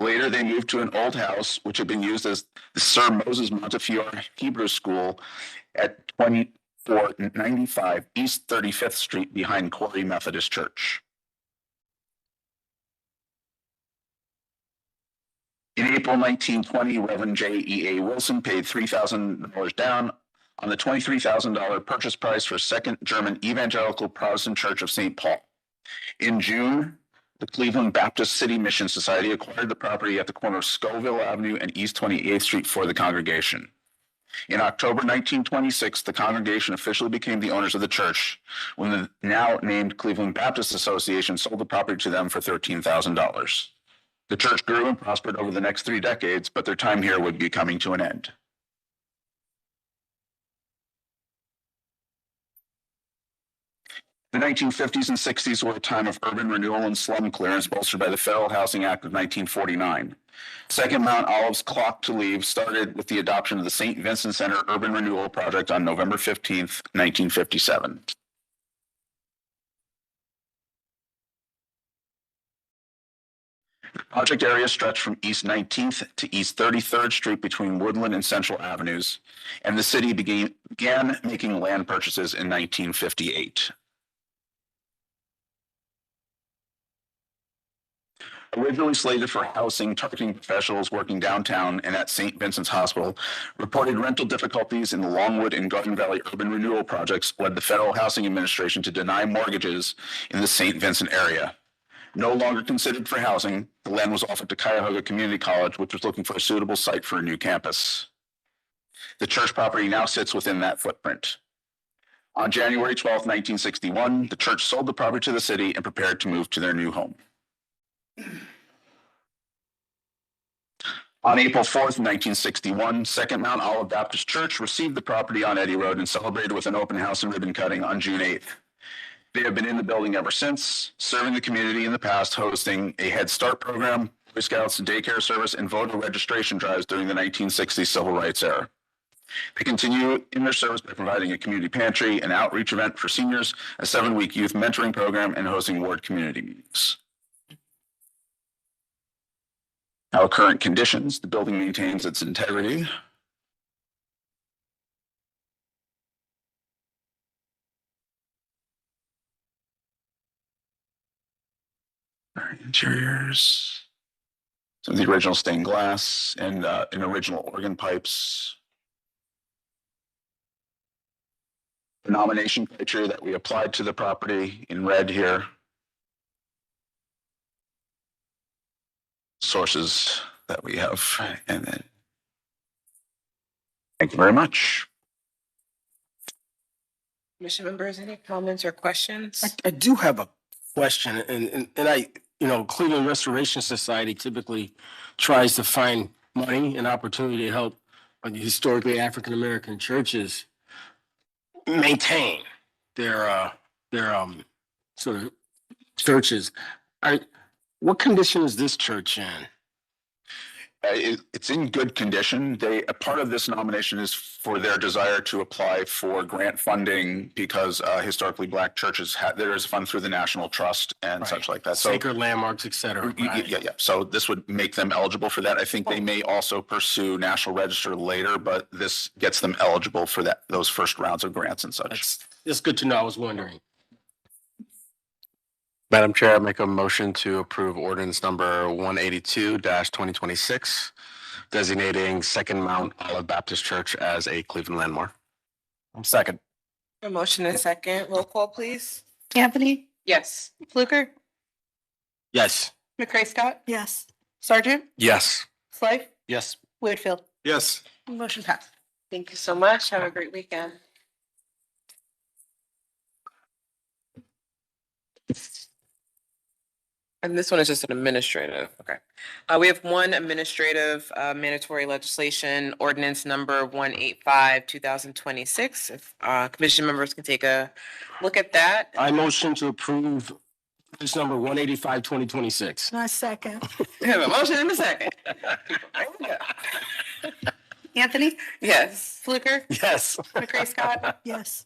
G: Later, they moved to an old house, which had been used as the Sir Moses Montefiore Hebrew School at 2495 East 35th Street behind Corey Methodist Church. In April 1920, Reverend J.E.A. Wilson paid $3,000 down on the $23,000 purchase price for Second German Evangelical Protestant Church of St. Paul. In June, the Cleveland Baptist City Mission Society acquired the property at the corner of Scoville Avenue and East 28th Street for the congregation. In October 1926, the congregation officially became the owners of the church when the now named Cleveland Baptist Association sold the property to them for $13,000. The church grew and prospered over the next 3 decades, but their time here would be coming to an end. The 1950s and 60s were a time of urban renewal and slum clearance bolstered by the Federal Housing Act of 1949. Second Mount Olive's clock to leave started with the adoption of the St. Vincent Center Urban Renewal Project on November 15th, 1957. The project area stretched from East 19th to East 33rd Street between Woodland and Central Avenues, and the city began making land purchases in 1958. Originally slated for housing, targeting professionals working downtown and at St. Vincent's Hospital, reported rental difficulties in the Longwood and Garden Valley urban renewal projects led the Federal Housing Administration to deny mortgages in the St. Vincent area. No longer considered for housing, the land was offered to Cuyahoga Community College, which was looking for a suitable site for a new campus. The church property now sits within that footprint. On January 12, 1961, the church sold the property to the city and prepared to move to their new home. On April 4th, 1961, Second Mount Olive Baptist Church received the property on Eddy Road and celebrated with an open house and ribbon cutting on June 8th. They have been in the building ever since, serving the community in the past, hosting a Head Start program, Boy Scouts daycare service, and voter registration drives during the 1960s civil rights era. They continue in their service by providing a community pantry, an outreach event for seniors, a 7-week youth mentoring program, and hosting ward community meetings. Our current conditions, the building maintains its integrity. Interiors. Some of the original stained glass and original organ pipes. The nomination criteria that we applied to the property in red here. Sources that we have, and then thank you very much.
A: Commission members, any comments or questions?
B: I do have a question, and I, Cleveland Restoration Society typically tries to find money and opportunity to help historically African American churches maintain their sort of churches. What condition is this church in?
G: It's in good condition. A part of this nomination is for their desire to apply for grant funding because historically Black churches there is a fund through the National Trust and such like that. So
B: sacred landmarks, et cetera. Right.
G: Yeah. So this would make them eligible for that. I think they may also pursue National Register later, but this gets them eligible for those first rounds of grants and such.
B: It's good to know. I was wondering.
E: Madam Chair, I make a motion to approve ordinance number 182-2026, designating Second Mount Olive Baptist Church as a Cleveland landmark.
B: Second.
A: A motion and second. Roll call, please.
M: Anthony,
A: Yes.
M: Fluker,
B: Yes.
M: McCray Scott,
D: Yes.
M: Sergeant,
E: Yes.
M: Slife,
E: Yes.
M: Whitfield.
H: Yes.
M: Motion passed.
A: Thank you so much. Have a great weekend. And this one is just an administrative. Okay. We have one administrative mandatory legislation, ordinance number 185/2026. If commission members can take a look at that.
B: I motion to approve ordinance number 185/2026.
D: My second.
A: We have a motion and a second.
M: Anthony,
A: Yes.
M: Fluker,
B: Yes.
M: McCray Scott,
D: Yes.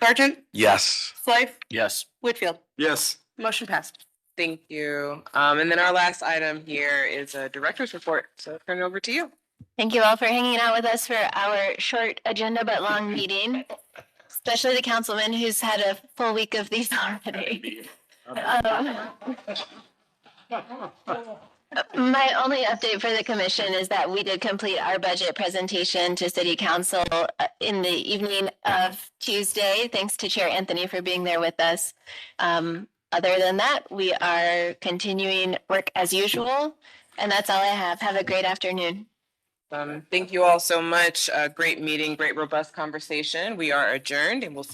M: Sergeant,
E: Yes.
M: Slife,
B: Yes.
M: Whitfield.
H: Yes.
M: Motion passed.
A: Thank you. And then our last item here is a director's report. So turn it over to you.
F: Thank you all for hanging out with us for our short agenda but long meeting, especially the councilman who's had a full week of these already. My only update for the commission is that we did complete our budget presentation to City Council in the evening of Tuesday. Thanks to Chair Anthony for being there with us. Other than that, we are continuing work as usual, and that's all I have. Have a great afternoon.
A: Thank you all so much. Great meeting, great robust conversation. We are adjourned and we'll see